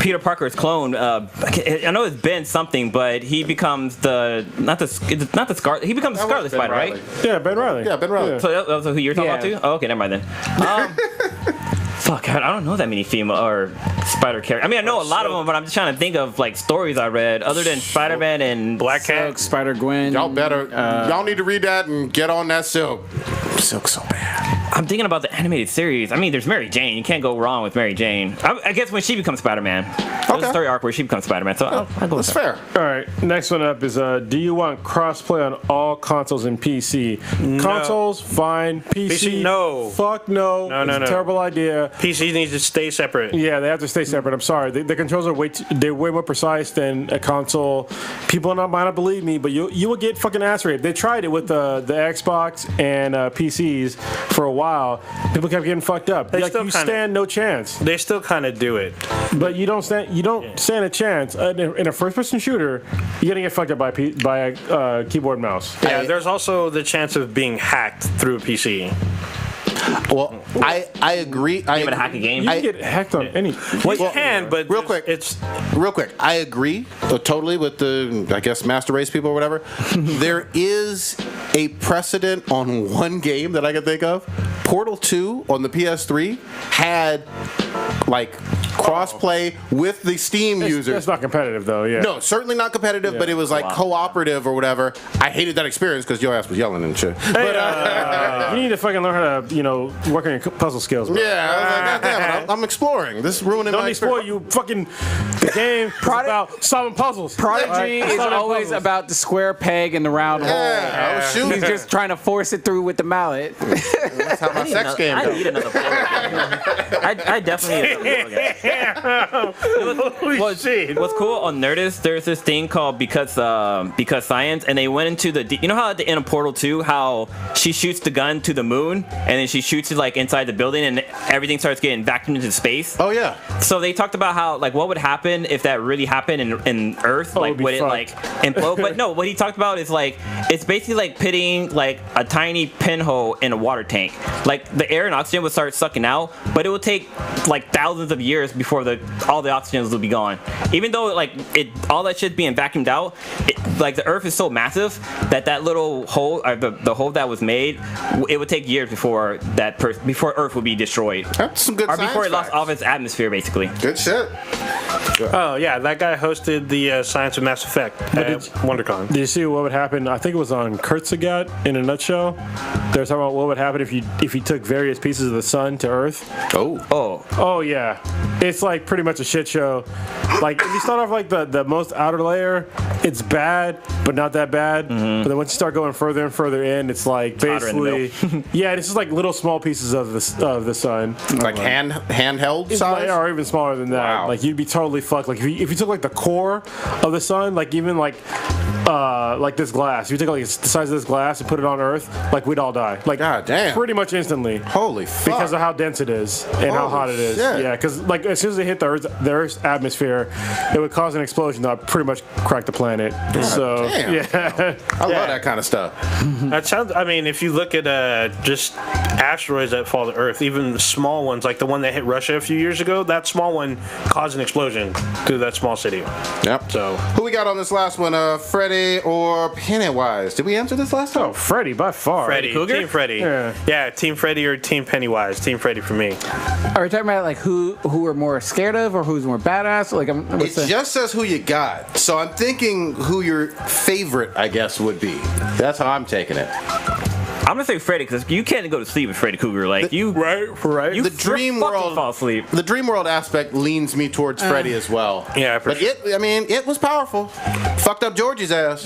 Peter Parker's clone. I know it's Ben something, but he becomes not the Scarlet. He becomes That was Scarlet Ben Spider, Reilly. right? Yeah, Ben Reilly. Yeah, Ben Reilly. So that was who you're talking about Yeah. too. Oh, okay, never mind then. Fuck, I don't know that many female or Spider characters. I mean, I know a lot of them, but I'm just trying to think of like stories I read other than Spider-Man and Black Cat. Spider-Gwen. Y'all better. Y'all need to read that and get on that Silk. Silk's so bad. I'm thinking about the animated series. I mean, there's Mary Jane. You can't go wrong with Mary Jane. I guess when she becomes Spider-Man. There's a story arc where she becomes Spider-Man. So I'll go with That's that. fair. All right, next one up is do you want crossplay on all consoles and PC? Consoles, fine. PC, no. Fuck no. No, It's a no. terrible idea. PC needs to stay separate. Yeah, they have to stay separate. I'm sorry. The controls are they're way more precise than a console. People might not believe me, but you will get fucking ass raped. They tried it with the Xbox and PCs for a while. People kept getting fucked up. They Like, still you kinda- stand no chance. They still kind of do it. But you don't stand a chance in a first-person shooter. You're gonna get fucked up by a keyboard and mouse. Yeah, there's also the chance of being hacked through a PC. Well, I agree. You able to hack a game? You can get hacked on any. Well, you can, but real quick, real quick, I agree totally with the, I guess, master race people or whatever. There is a precedent on one game that I can think of. Portal 2 on the PS3 had like crossplay with the Steam users. That's not competitive though. Yeah. No, certainly not competitive, but it was like cooperative or whatever. I hated that experience because your ass was yelling and shit. You need to fucking learn how to work on your puzzle skills. Bro. Yeah, I was like, God damn it, I'm exploring. This is ruining Don't my be spoiled. You fucking. The game is about solving puzzles. Prodigy is Solving always puzzles. about the square peg in the round hole. Yeah, I was shooting. He's just trying to force it through with the mallet. That's how my sex game I goes. need another portal game. I definitely need another portal game. What's cool on Nerdist, there's this thing called because science, and they went into you know how at the end of Portal 2, how she shoots the gun to the moon, and then she shoots it like inside the building, and everything starts getting vacuumed into space. Oh yeah. So they talked about how like what would happen if that really happened in Earth, like would it like implode? But no, what he talked about is like it's basically like pitting like a tiny pinhole in a water tank. Like the air and oxygen would start sucking out, but it would take like thousands of years before all the oxygen will be gone. Even though like all that shit's being vacuumed out, like the Earth is so massive that little hole, or the hole that was made, it would take years before before Earth would be destroyed. That's some good or science before it lost facts. all of its atmosphere, basically. Good shit. Oh yeah, that guy hosted the Science of Mass Effect at WonderCon. Did you see what would happen? I think it was on Kurtzagat in a nutshell. They were talking about what would happen if you took various pieces of the sun to Earth. Oh Yeah, it's like pretty much a shit show. Like if you start off like the most outer layer, it's bad, but not that bad. But then once you start going further and further in, it's like basically yeah, it's just like little small pieces of the sun. Like handheld It's size? or even smaller than that. Wow. Like you'd be totally fucked. Like if you took like the core of the sun, like even like this glass. If you take like the size of this glass and put it on Earth, like we'd all die. Like God damn. pretty much instantly. Holy fuck. Because of how dense it is and how Holy hot it is. shit. Yeah, because like as soon as it hit the Earth's atmosphere, it would cause an explosion that would pretty much crack the planet. So damn. yeah, I love that kind of stuff. That sounds. I mean, if you look at just asteroids that fall to Earth, even small ones like the one that hit Russia a few years ago, that small one caused an explosion to that small city. Yep. So Who we got on this last one? Freddy or Pennywise? Did we answer this last time? oh Freddy by far. Freddy, Team Freddy. Yeah, Team Freddy or Team Pennywise. Team Freddy for me. Are we talking about like who we're more scared of or who's more badass? Like, It just says who you got. So I'm thinking who your favorite, I guess, would be. That's how I'm taking it. I'm gonna say Freddy because you can't go to sleep with Freddy Krueger. Like you, Right. you The dream fucking world- fall asleep. The dream world aspect leans me towards Freddy as well. Yeah, for but it was powerful. Fucked up Georgie's ass.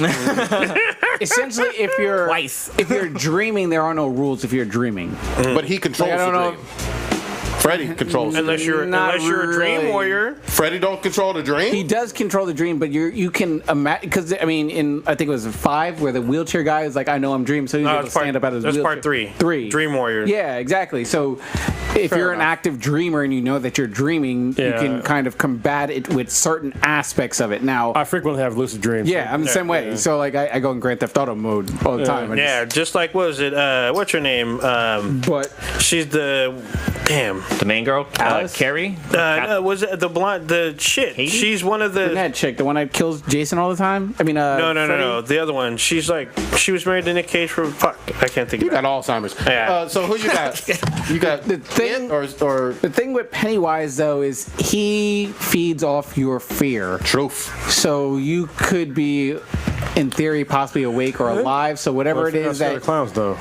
essentially, if you're dreaming, there are no rules if you're dreaming. But he controls Like, I don't the know. dream. Freddy controls. Unless you're Not a dream really. warrior. Freddy don't control the dream. He does control the dream, but you can imagine because I mean, I think it was 5 where the wheelchair guy is like, I know I'm dreaming, so he's able to stand up out of his That's wheelchair. part 3. 3. Dream warrior. Yeah, exactly. So if you're an active dreamer and you know that you're dreaming, you Yeah. can kind of combat it with certain aspects of it. Now, I frequently have lucid dreams. yeah, I'm the same way. yeah. So like I go in Grand Theft Auto mode all the time. I Yeah, just like what was it? What's her name? but She's the The main girl, Alice? Carrie. was it the blonde? The shit. Katie? She's one of the. that chick, the one that kills Jason all the time. I mean, No. The other one. She's like she was married to Nick Cage for fuck. I can't think You of it. got Alzheimer's. Yeah. So who you got? You got The thing- it or The thing with Pennywise though is he feeds off your fear. truth. So you could be, in theory, possibly awake or alive. So whatever it is that that clowns though.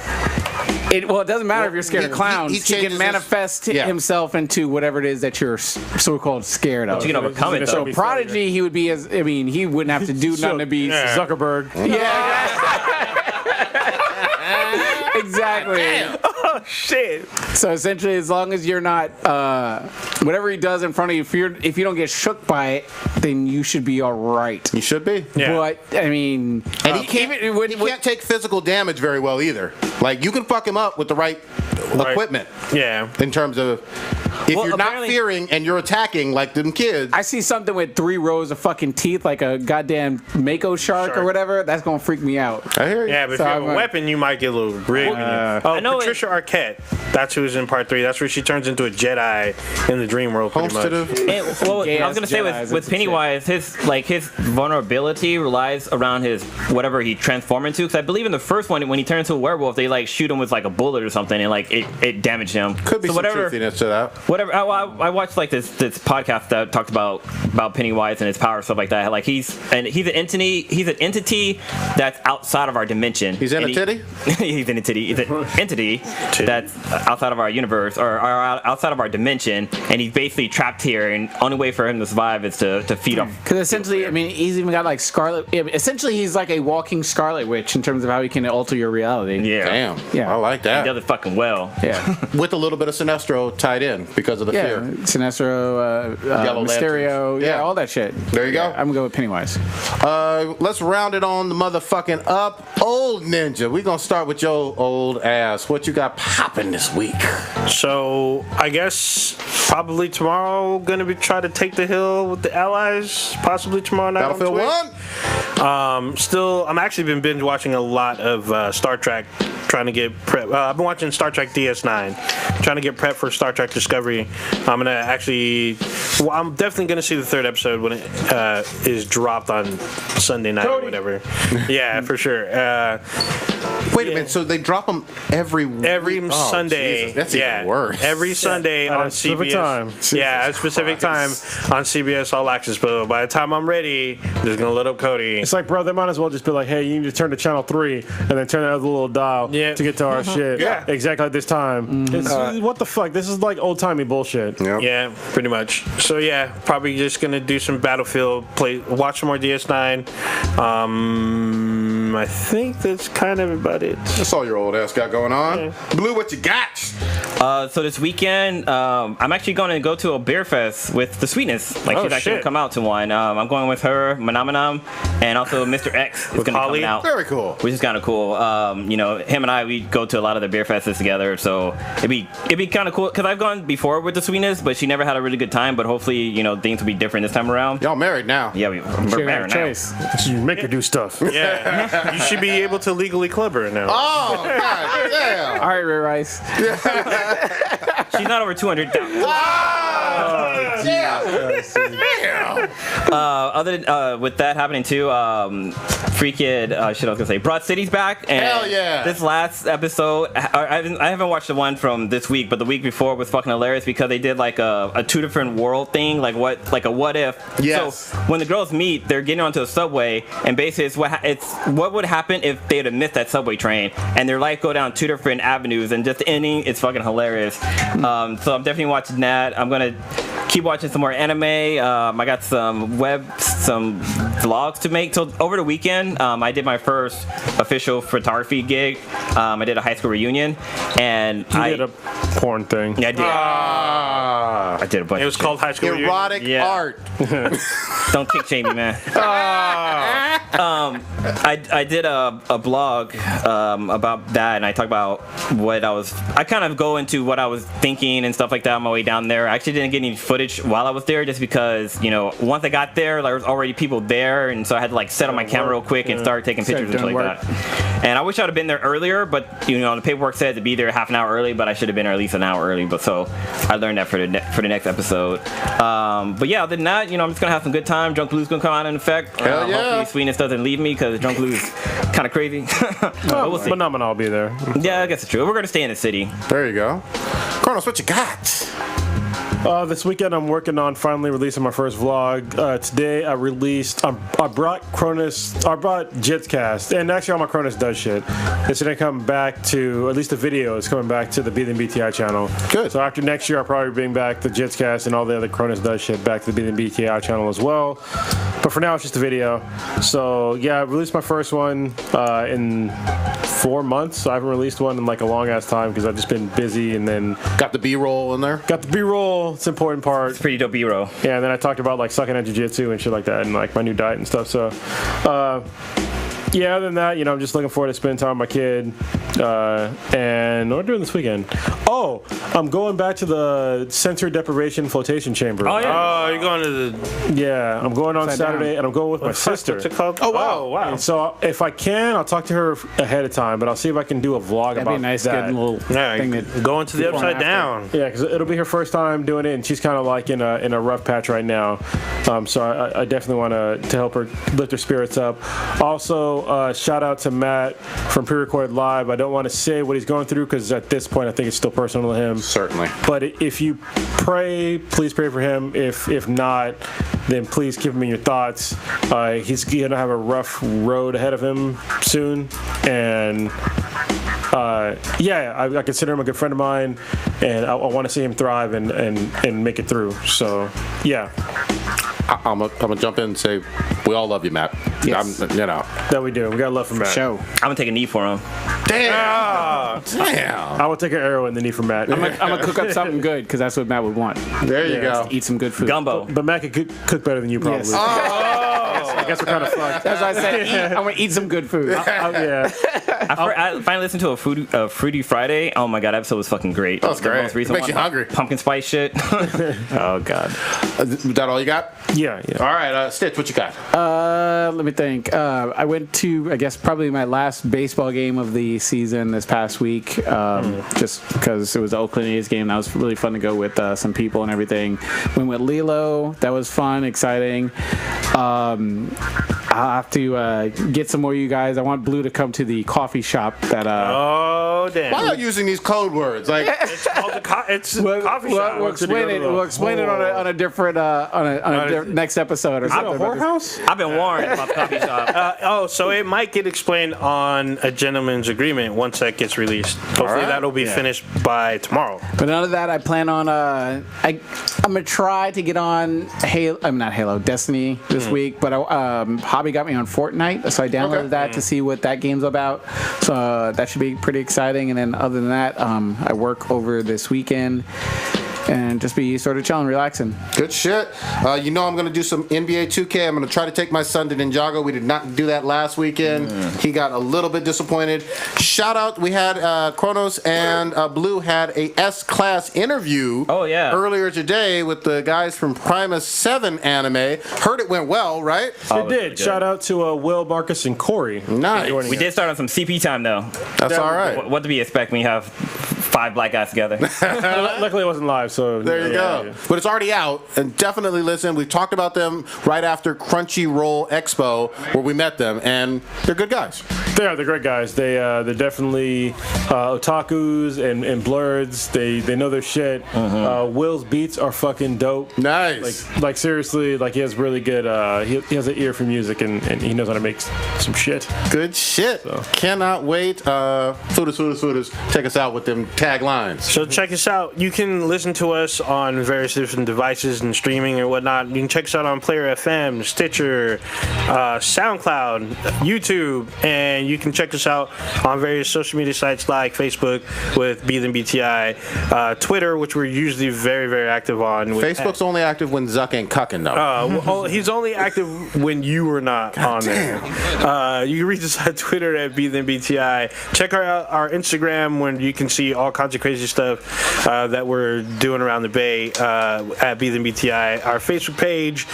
it doesn't matter if you're scared of he clowns. He, changes can his- manifest yeah. himself into whatever it is that you're so-called scared of. You can overcome it So though. Prodigy, he would be as I mean, he wouldn't have to do nothing to be. Yeah. Zuckerberg. Exactly. Shit. So essentially, as long as you're not, whatever he does in front of you, if you don't get shook by it, then you should be all right. You should be. Yeah. But I mean, And he can't. He can't take physical damage very well either. Like you can fuck him up with the right equipment. Yeah. In terms of if Well, you're not apparently- fearing and you're attacking like them kids. I see something with 3 rows of fucking teeth, like a goddamn Mako shark or whatever. That's gonna freak me out. I hear you. Yeah, but So if you have I'm a like- weapon, you might get a little rig. I know Patricia Arquette. That's who's in part 3. That's where she turns into a Jedi in the dream world. Pretty Homestead much. of- And, well, Gay I ass was gonna say Jedis with and Pennywise, his vulnerability relies around his whatever he transforms into. Because I believe in the first one, when he turns into a werewolf, they like shoot him with like a bullet or something, and like it damaged him. Could be so some whatever. truthiness to that. Whatever. I watched like this podcast that talked about Pennywise and his power stuff like that. Like he's an entity. He's an entity that's outside of our dimension. He's in And a titty? He's an entity. He's an entity that's outside of our universe or outside of our dimension, and he's basically trapped here. And only way for him to survive is to feed off. Because essentially, I mean, he's even got like Scarlet. Essentially, he's like a walking Scarlet Witch in terms of how he can alter your reality. Yeah. Damn. Yeah. I like He that. does it fucking well. Yeah. With a little bit of Sinestro tied in. because of the fear. Sinestro, Yellow Mysterio, Lanterns. Yeah. all that shit. There you go. I'm gonna go with Pennywise. Let's round it on the motherfucking up. Old Ninja, we gonna start with your old ass. What you got popping this week? So I guess probably tomorrow gonna be try to take the hill with the Allies. Possibly tomorrow night. Battlefield on Twitch. 1? Still, I'm actually been binge watching a lot of Star Trek. Trying to get prep. I've been watching Star Trek DS9. Trying to get prep for Star Trek Discovery. I'm gonna actually. Well, I'm definitely gonna see the third episode when it is dropped on Sunday night or whatever. Yeah, for sure. Wait a minute. So they drop them every Sunday. Jesus, that's yeah, even worse. Every Sunday At on a specific CBS. time. Yeah, at a specific time on CBS All Access. But by the time I'm ready, I'm just gonna load up Cody. It's like, bro, they might as well just be like, hey, you need to turn to channel 3 and then turn that other little dial to get to our shit. Yeah. Exactly at this time. It's, what the fuck? This is like old timey bullshit. Yep. Yeah, pretty much. So yeah, probably just gonna do some Battlefield, watch some more DS9. I think that's kind of about it. That's all your old ass got going on. Yeah. Blue, what you got? So this weekend, I'm actually going to go to a beer fest with the Sweetness. Like, she's actually going to come out to one. I'm going with her, Manamanam, and also Mr. X is going to be coming out. Very cool. Which is kind of cool. You know, him and I, we go to a lot of the beer fests together, so it'd be kind of cool. Because I've gone before with the Sweetness, but she never had a really good time. But hopefully, you know, things will be different this time around. Y'all married now. Yeah, we're married now. You make her do stuff. Yeah, you should be able to legally club her now. Oh, God damn. All right, Ray Rice. She's not over 200,000. Other than, with that happening too, freaking shit, I was gonna say, Broad City's back. And Hell yeah. This last episode, I haven't watched the one from this week, but the week before was fucking hilarious because they did like a two different world thing, like a what if. Yes. So when the girls meet, they're getting onto a subway, and basically it's what would happen if they'd have missed that subway train, and their life go down two different avenues, and just the ending, it's fucking hilarious. So I'm definitely watching that. I'm gonna keep watching some more anime. I got some vlogs to make. So over the weekend, I did my first official photography gig. I did a high school reunion, and You did a porn thing. Yeah, I did. I did a bunch. It was of called High School Reunion. Erotic Yeah. art. Don't kick shame me, man. I did a blog about that, and I talk about what I kind of go into what I was thinking and stuff like that on my way down there. I actually didn't get any footage while I was there, just because, you know, once I got there, there was already people there, and so I had to like set up my camera real quick and start taking pictures and shit like that. And I wish I'd have been there earlier, but you know, the paperwork said to be there half an hour early, but I should have been there at least an hour early. But so I learned that for the next episode. But yeah, other than that, you know, I'm just gonna have some good time. Drunk Blues gonna come out in effect. Hell yeah. Hopefully Sweetness doesn't leave me, because Drunk Blues kind of crazy. But we'll see. But I'll be there. Yeah, I guess it's true. We're gonna stay in the city. There you go. Kronos, what you got? This weekend I'm working on finally releasing my first vlog. Today I brought Jitscast, and actually all my Cronus does shit. It's gonna come back to, at least the video is coming back to the Be the BTI channel. Good. So after next year I'll probably bring back the Jitscast and all the other Cronus does shit back to the Be the BTI channel as well. But for now it's just a video. So yeah, I released my first one in 4 months. I haven't released one in like a long ass time because I've just been busy, and then Got the B-roll in there? got the B-roll. It's an important part. It's pretty dope B-roll. Yeah, and then I talked about like sucking at jiu-jitsu and shit like that, and like my new diet and stuff. So, yeah, other than that, you know, I'm just looking forward to spending time with my kid. And what am I doing this weekend? Oh, I'm going back to the sensory deprivation flotation chamber. Oh, yeah. Oh, you're going to the. Yeah, I'm going on Saturday, and I'm going with my sister. What's it called? Oh, wow. Oh, wow. And so if I can, I'll talk to her ahead of time, but I'll see if I can do a vlog That'd about be a nice, that. good little Yeah, thing that. going to the before and upside down. Yeah, because it'll be her first time doing it, and she's kind of like in a rough patch right now. So I definitely want to help her lift her spirits up. Also, shout out to Matt from Pre-Recorded Live. I don't want to say what he's going through because at this point I think it's still personal to him. Certainly. But if you pray, please pray for him. If not, then please keep him in your thoughts. He's gonna have a rough road ahead of him soon, and yeah, I consider him a good friend of mine, and I want to see him thrive and make it through. So yeah, I'm gonna jump in and say we all love you, Matt. Yes. You know. that we do. We got love for Matt. Show. I'm gonna take a knee for him. Damn. Damn. I will take an arrow in the knee for Matt. I'm gonna cook up something good because that's what Matt would want. There you go. Eat some good food. Gumbo. But Matt could cook better than you probably. Yes. I guess we're kind of fucked. That's why I said I'm gonna eat some good food. Yeah. I finally listened to a Fruity Friday. Oh my god, that episode was fucking great. That was The great. most recent Makes you one. hungry. Pumpkin spice shit. Oh god. Is that all you got? Yeah. All right, Stitch, what you got? Let me think. I went to, I guess, probably my last baseball game of the season this past week, just because it was the Oakland A's game. That was really fun to go with some people and everything. Went with Lilo. That was fun, exciting. I'll have to get some more of you guys. I want Blue to come to the coffee shop that. Oh damn! Why are you using these code words? Like, It's called it's coffee shop. We'll explain it. We'll explain it on a different next episode or something. Whorehouse? I've been warned about the coffee shop. So it might get explained on a gentleman's agreement once that gets released. Hopefully right. that'll be finished by tomorrow. But none of that. I plan on. I'm gonna try to get on Halo. I'm not Halo. Destiny this week. But Hobby got me on Fortnite, so I downloaded that to see what that game's about. So that should be pretty exciting. And then other than that, I work over this weekend. And just be sort of chilling, relaxing. good shit. You know I'm going to do some NBA 2K. I'm going to try to take my son to Ninjago. We did not do that last weekend. He got a little bit disappointed. Shout out, we had Kronos and Blue had a S-Class interview earlier today with the guys from Primus 7 anime. Heard it went well, right? It did. Shout out to Will, Marcus, and Corey. Nice. We did start on some CP time though. That's all right. What do we expect when you have 5 black guys together? Luckily, it wasn't live, so There you go. But it's already out, and definitely listen. We talked about them right after Crunchyroll Expo, where we met them, and they're good guys. They're great guys. They're definitely otakus and blurs. They know their shit. Will's beats are fucking dope. Nice. Like seriously, like he has really good. He has an ear for music and he knows how to make some shit. Good shit. Cannot wait. Fooders, check us out with them taglines. So check us out. You can listen to us on various different devices and streaming and whatnot. You can check us out on Player FM, Stitcher, SoundCloud, YouTube, and you can check us out on various social media sites like Facebook with Be Then BTI, Twitter, which we're usually very, very active on. Facebook's only active when Zuck ain't cucking, though. He's only active when you were not on there. You can reach us on Twitter at Be Then BTI. Check out our Instagram when you can see all kinds of crazy stuff that we're doing around the Bay at Be Then BTI. Our Facebook page,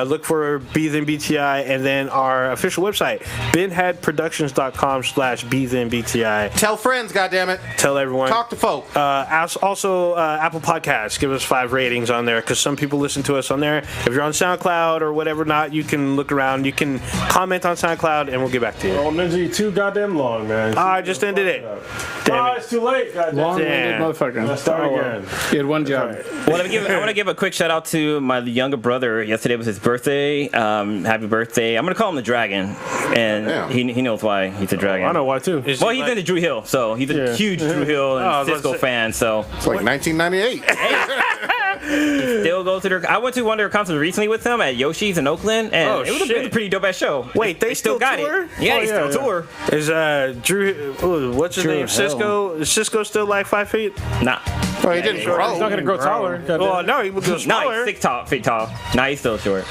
look for Be Then BTI, and then our official website, binheadproductions.com/Be Then BTI. Tell friends, goddammit. Tell everyone. Talk to folk. Also, Apple Podcasts, give us 5 ratings on there because some people listen to us on there. If you're on SoundCloud or whatever not, you can look around. You can comment on SoundCloud and we'll get back to you. Oh, Ninja, you too goddamn long, man. I just ended it. Damn it. It's too late, goddamn. Long-winded motherfucker. Let's start again. You had one job. Well, I want to give a quick shout out to my younger brother. Yesterday was his birthday. Happy birthday! I'm gonna call him the Dragon, and he knows why he's a dragon. I know why too. Well, he's into Drew Hill, so he's a huge Drew Hill and Cisco fan. So It's like 1998. still go to their. I went to one of their concerts recently with him at Yoshi's in Oakland, and it was a pretty dope ass show. Wait, they still got tour? it. Yeah, they still tour. Is Drew? What's his name? Cisco. Is Cisco still like 5 feet? Nah. Oh, he didn't grow. He's not gonna grow taller. Well, no, he would go No, smaller. he's 6 feet tall. Nah, he's still short.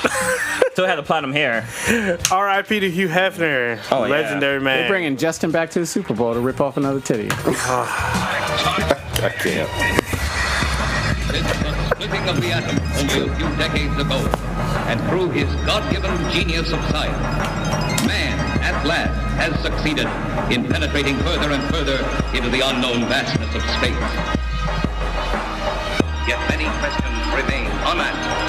Still had the platinum hair. R.I.P. to Hugh Hefner, Oh, yeah. legendary man. They're bringing Justin back to the Super Bowl to rip off another titty. I can't. Since the splitting of the atom only a few decades ago, and through his God-given genius of science, man, at last, has succeeded in penetrating further and further into the unknown vastness of space. Yet many questions remain unanswered.